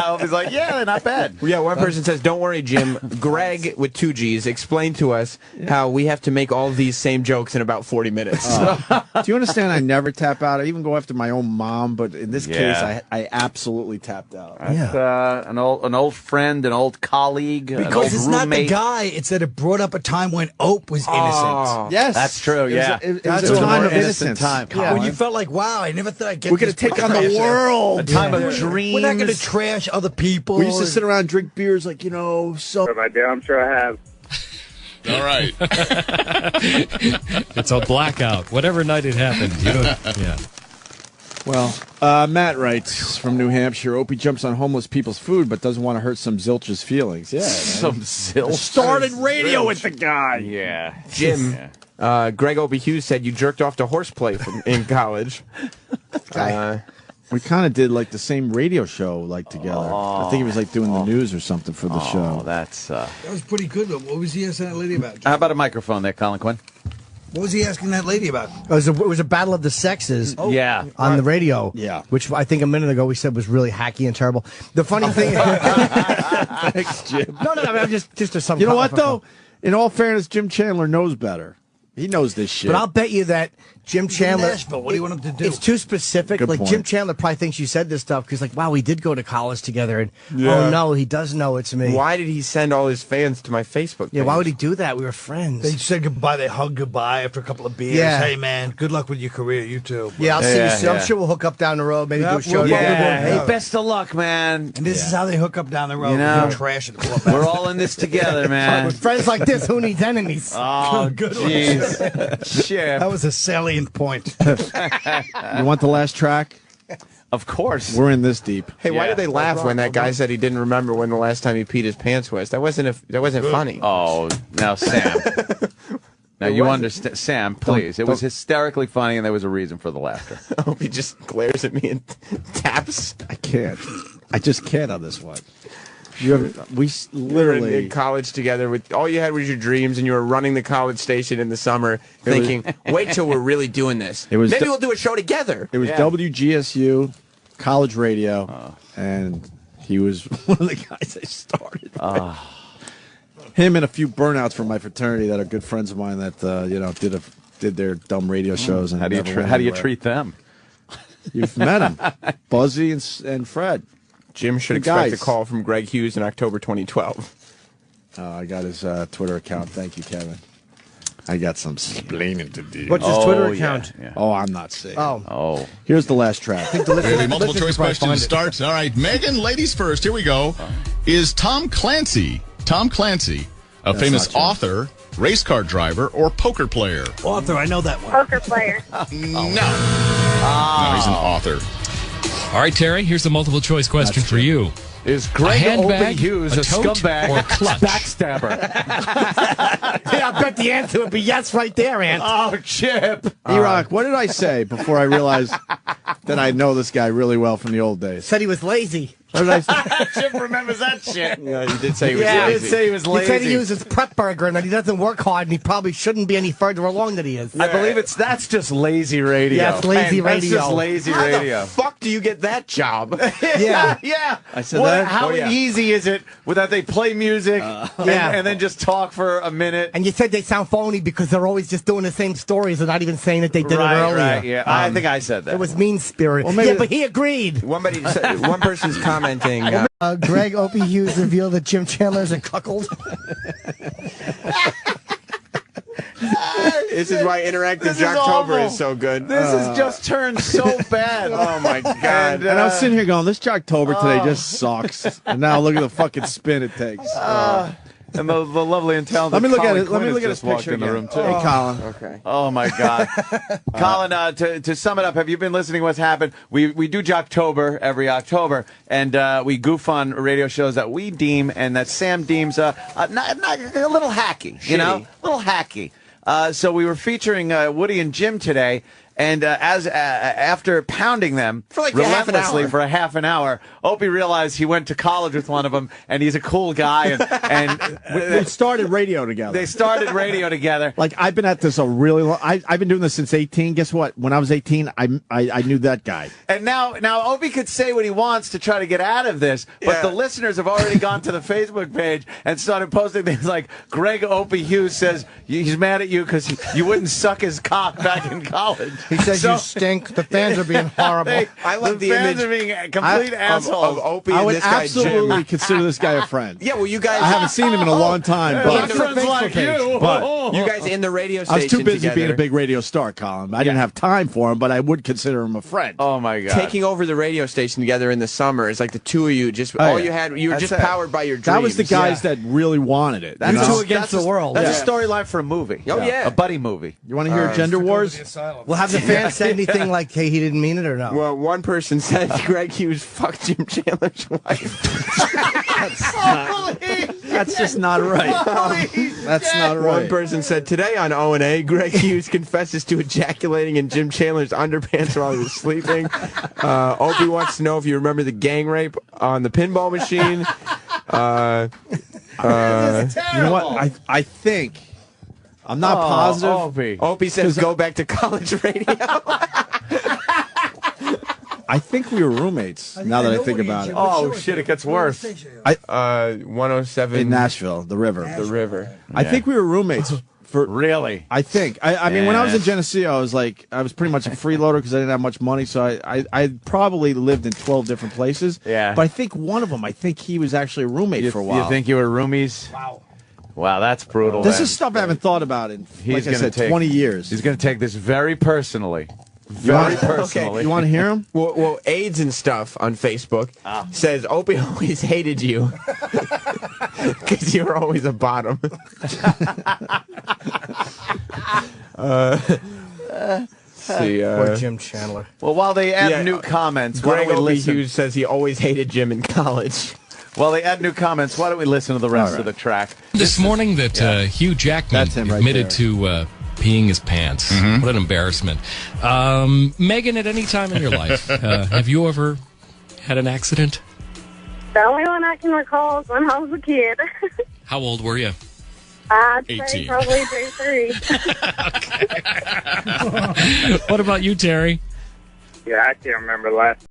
[SPEAKER 3] Opie's like, yeah, they're not bad.
[SPEAKER 2] Yeah, one person says, don't worry, Jim. Greg, with 2 G's, explained to us how we have to make all of these same jokes in about 40 minutes.
[SPEAKER 4] Do you understand? I never tap out. I even go after my own mom, but in this case, I absolutely tapped out.
[SPEAKER 3] That's, an old friend, an old colleague, an old
[SPEAKER 8] Because it's not the
[SPEAKER 3] roommate.
[SPEAKER 8] guy. It's that it brought up a time when Ope was innocent.
[SPEAKER 4] Yes,
[SPEAKER 3] That's true, yeah.
[SPEAKER 4] It was
[SPEAKER 8] That's
[SPEAKER 4] a
[SPEAKER 8] a
[SPEAKER 4] time
[SPEAKER 8] more
[SPEAKER 4] of innocence.
[SPEAKER 3] time.
[SPEAKER 8] When you felt like, wow, I never thought I'd get
[SPEAKER 4] We're gonna
[SPEAKER 8] this
[SPEAKER 4] take on the
[SPEAKER 8] podcast.
[SPEAKER 4] world.
[SPEAKER 3] A time of dreams.
[SPEAKER 8] We're not going to trash other people.
[SPEAKER 4] We used to sit around and drink beers, like so.
[SPEAKER 7] If I do, I'm sure I have.
[SPEAKER 9] All right.
[SPEAKER 5] It's a blackout. Whatever night it happened. You don't, yeah.
[SPEAKER 4] Well, Matt writes from New Hampshire. Opie jumps on homeless people's food, but doesn't want to hurt some zilch's feelings. Yeah,
[SPEAKER 3] Some silk.
[SPEAKER 4] started radio with the guy.
[SPEAKER 3] Yeah.
[SPEAKER 2] Jim, Greg Opie Hughes said you jerked off to horseplay in college.
[SPEAKER 4] We kind of did like the same radio show like together. I think he was like doing the news or something for the
[SPEAKER 3] Oh,
[SPEAKER 4] show.
[SPEAKER 3] that's.
[SPEAKER 8] That was pretty good. What was he asking that lady about?
[SPEAKER 3] How about a microphone there, Colin Quinn?
[SPEAKER 8] What was he asking that lady about?
[SPEAKER 1] It was a battle of the sexes.
[SPEAKER 3] Yeah.
[SPEAKER 1] On the radio.
[SPEAKER 4] Yeah.
[SPEAKER 1] Which I think a minute ago we said was really hacky and terrible. The funny thing.
[SPEAKER 4] Thanks, Jim.
[SPEAKER 1] No, I'm just some.
[SPEAKER 4] You know what though? In all fairness, Jim Chandler knows better. He knows this shit.
[SPEAKER 1] But I'll bet you that Jim Chandler.
[SPEAKER 8] Nashville. What do you want him to do?
[SPEAKER 1] It's too specific.
[SPEAKER 4] Good
[SPEAKER 1] like
[SPEAKER 4] point.
[SPEAKER 1] Jim Chandler probably thinks you said this stuff because, like, wow, we did go to college together, and oh no, he does know it's me.
[SPEAKER 2] Why did he send all his fans to my Facebook page?
[SPEAKER 1] Yeah, why would he do that? We were friends.
[SPEAKER 8] They said goodbye. They hugged goodbye after a couple of beers.
[SPEAKER 1] Yeah.
[SPEAKER 8] Hey, man, good luck with your career. You too.
[SPEAKER 1] Yeah, I'll see you soon. I'm sure we'll hook up down the road. Maybe do a show.
[SPEAKER 3] Hey, best of luck, man.
[SPEAKER 8] And this is how they hook up down the road.
[SPEAKER 3] You know,
[SPEAKER 8] trash it.
[SPEAKER 3] We're all in this together, man.
[SPEAKER 1] With friends like this, who needs enemies?
[SPEAKER 3] Oh,
[SPEAKER 8] good.
[SPEAKER 3] jeez. Shit.
[SPEAKER 8] That was a salient point.
[SPEAKER 4] You want the last track?
[SPEAKER 3] Of course.
[SPEAKER 4] We're in this deep.
[SPEAKER 2] Hey, why did they laugh when that guy said he didn't remember when the last time he peed his pants was? That wasn't funny.
[SPEAKER 3] Oh, now Sam. Now you understand, Sam. Please, it was hysterically funny, and there was a reason for the laughter.
[SPEAKER 2] I hope he just glares at me and taps.
[SPEAKER 4] I can't. I just can't on this one. We
[SPEAKER 2] You were
[SPEAKER 4] literally
[SPEAKER 2] in college together. With all you had was your dreams, and you were running the college station in the summer, thinking, "Wait till we're really doing this.
[SPEAKER 4] It was
[SPEAKER 2] Maybe we'll do a show together."
[SPEAKER 4] It was WGSU, college radio, and he was one of the guys that started. Him and a few burnouts from my fraternity that are good friends of mine that did their dumb radio shows. And
[SPEAKER 3] how do you treat them?
[SPEAKER 4] You've met them, Buzzy and Fred.
[SPEAKER 2] Jim should expect a call from Greg Hughes in October 2012.
[SPEAKER 4] I got his Twitter account. Thank you, Kevin. I got some splaining to do.
[SPEAKER 1] What's his Twitter account?
[SPEAKER 4] Yeah. Oh, I'm not saying.
[SPEAKER 1] Oh.
[SPEAKER 4] Here's the last track.
[SPEAKER 9] The multiple choice question starts. All right, Megan, ladies first. Here we go. Is Tom Clancy a famous author, race car driver, or poker player?
[SPEAKER 8] Author, I know that one.
[SPEAKER 6] Poker player.
[SPEAKER 9] No. No, he's an author.
[SPEAKER 5] All right, Terry, here's the multiple choice question for you.
[SPEAKER 3] Is Greg
[SPEAKER 5] handbag,
[SPEAKER 3] Hughes a
[SPEAKER 5] tote,
[SPEAKER 3] scumbag
[SPEAKER 5] or clutch?
[SPEAKER 3] backstabber?
[SPEAKER 1] Yeah, I bet the answer would be yes right there, Ant.
[SPEAKER 3] Oh, Chip.
[SPEAKER 4] E-Rock, what did I say before I realized that I know this guy really well from the old days?
[SPEAKER 1] Said he was lazy.
[SPEAKER 4] What did I say?
[SPEAKER 3] Chip remembers that shit.
[SPEAKER 2] Yeah, you did say he was
[SPEAKER 1] Yeah,
[SPEAKER 2] lazy.
[SPEAKER 3] He did say he was lazy.
[SPEAKER 1] He said he uses prep burger and that he doesn't work hard and he probably shouldn't be any further along than he is.
[SPEAKER 3] I believe that's just lazy radio.
[SPEAKER 1] Yeah, it's lazy
[SPEAKER 3] That's
[SPEAKER 1] radio.
[SPEAKER 3] just lazy
[SPEAKER 2] How
[SPEAKER 3] radio.
[SPEAKER 2] the fuck do you get that job?
[SPEAKER 1] Yeah.
[SPEAKER 3] Yeah.
[SPEAKER 4] I said that?
[SPEAKER 3] How
[SPEAKER 4] Oh, yeah.
[SPEAKER 3] easy is it that they play music and then just talk for a minute?
[SPEAKER 1] And you said they sound phony because they're always just doing the same stories and not even saying that they did it earlier.
[SPEAKER 3] Right, yeah. I think I said that.
[SPEAKER 1] It was mean spirit.
[SPEAKER 4] maybe
[SPEAKER 1] Yeah, but he agreed.
[SPEAKER 2] One person's commenting.
[SPEAKER 1] Greg Opie Hughes revealed that Jim Chandler is a cuckold.
[SPEAKER 2] This is why Interactive Jocktober is so good.
[SPEAKER 3] This has just turned so bad.
[SPEAKER 2] Oh my god!
[SPEAKER 4] And I was sitting here going, this Jocktober today just sucks. And now look at the fucking spin it takes.
[SPEAKER 3] And the lovely and talented
[SPEAKER 4] Let me look
[SPEAKER 3] Colin
[SPEAKER 4] at it. Let me
[SPEAKER 3] Quinn
[SPEAKER 4] look at
[SPEAKER 3] has
[SPEAKER 4] his
[SPEAKER 3] just walked
[SPEAKER 4] picture
[SPEAKER 3] in the
[SPEAKER 4] again.
[SPEAKER 3] room too.
[SPEAKER 4] Hey, Colin.
[SPEAKER 2] Okay.
[SPEAKER 3] Oh my God, Colin. To sum it up, have you been listening to what's happened? We do Jocktober every October, and we goof on radio shows that we deem and that Sam deems not a little hacky, a little hacky. So we were featuring Woody and Jim today. And after pounding them
[SPEAKER 2] for like
[SPEAKER 3] relentlessly for a half an hour, Opie realized he went to college with one of them, and he's a cool guy. And
[SPEAKER 4] we started radio together.
[SPEAKER 3] They started radio together.
[SPEAKER 4] Like, I've been at this a really long. I've been doing this since 18. Guess what? When I was 18, I knew that guy.
[SPEAKER 3] And now Opie could say what he wants to try to get out of this, but the listeners have already gone to the Facebook page and started posting things like Greg Opie Hughes says he's mad at you because you wouldn't suck his cock back in college.
[SPEAKER 1] He says you stink. The fans are being horrible.
[SPEAKER 2] I love the
[SPEAKER 3] fans
[SPEAKER 2] image
[SPEAKER 3] are being complete assholes.
[SPEAKER 2] of Opie
[SPEAKER 4] I
[SPEAKER 2] and
[SPEAKER 4] would
[SPEAKER 2] this guy
[SPEAKER 4] absolutely
[SPEAKER 2] Jim.
[SPEAKER 4] consider this guy a friend.
[SPEAKER 2] Yeah, well, you guys.
[SPEAKER 4] I haven't seen him in a long time, but
[SPEAKER 3] friends like you.
[SPEAKER 4] But
[SPEAKER 2] you guys in the radio
[SPEAKER 4] I
[SPEAKER 2] station
[SPEAKER 4] was too busy
[SPEAKER 2] together,
[SPEAKER 4] being a big radio star, Colin. I didn't have time for him, but I would consider him a friend.
[SPEAKER 3] Oh my God!
[SPEAKER 2] taking over the radio station together in the summer. It's like the two of you all you had. You were
[SPEAKER 3] That's
[SPEAKER 2] just
[SPEAKER 3] it.
[SPEAKER 2] powered by your dreams.
[SPEAKER 4] That was the guys that really wanted it.
[SPEAKER 3] That's
[SPEAKER 4] you know?
[SPEAKER 1] two against the world.
[SPEAKER 3] That's a storyline for a movie.
[SPEAKER 2] Oh, yeah.
[SPEAKER 3] A buddy movie.
[SPEAKER 4] You want to hear Gender Wars?
[SPEAKER 1] We'll have the fans say anything like, hey, he didn't mean it or no?
[SPEAKER 2] Well, one person said Greg Hughes fucked Jim Chandler's wife.
[SPEAKER 4] That's just not right. That's not right.
[SPEAKER 2] One person said today on O&A, Greg Hughes confesses to ejaculating in Jim Chandler's underpants while he was sleeping. Opie wants to know if you remember the gang rape on the pinball machine.
[SPEAKER 4] You know what? I think. I'm not positive.
[SPEAKER 2] Opie says go back to college radio.
[SPEAKER 4] I think we were roommates, now that I think about it.
[SPEAKER 3] Oh shit! It gets worse.
[SPEAKER 2] 107
[SPEAKER 4] In Nashville, the river.
[SPEAKER 2] The river.
[SPEAKER 4] I think we were roommates
[SPEAKER 3] Really?
[SPEAKER 4] I think. I mean, when I was in Geneseo, I was pretty much a freeloader because I didn't have much money, so I probably lived in 12 different places.
[SPEAKER 3] Yeah.
[SPEAKER 4] But I think one of them, he was actually a roommate for a while.
[SPEAKER 3] You think you were roomies? Wow, that's brutal.
[SPEAKER 4] This is stuff I haven't thought about in, like I said, 20 years.
[SPEAKER 3] He's going to take this very personally. Very personally.
[SPEAKER 2] Okay.
[SPEAKER 4] You want to hear him?
[SPEAKER 2] Well, AIDS and stuff on Facebook says Opie always hated you because you were always a bottom. See,
[SPEAKER 1] poor Jim Chandler.
[SPEAKER 3] Well, while they add new comments, why don't we listen?
[SPEAKER 2] Hughes says he always hated Jim in college.
[SPEAKER 3] While they add new comments, why don't we listen to the rest of the track?
[SPEAKER 5] This morning that Hugh Jackman admitted to peeing his pants. What an embarrassment. Megan, at any time in your life, have you ever had an accident?
[SPEAKER 6] The only one I can recall is when I was a kid.
[SPEAKER 5] How old were you?
[SPEAKER 6] I'd
[SPEAKER 5] 18.
[SPEAKER 6] say probably day 3.
[SPEAKER 5] What about you, Terry?
[SPEAKER 7] Yeah, I can't remember last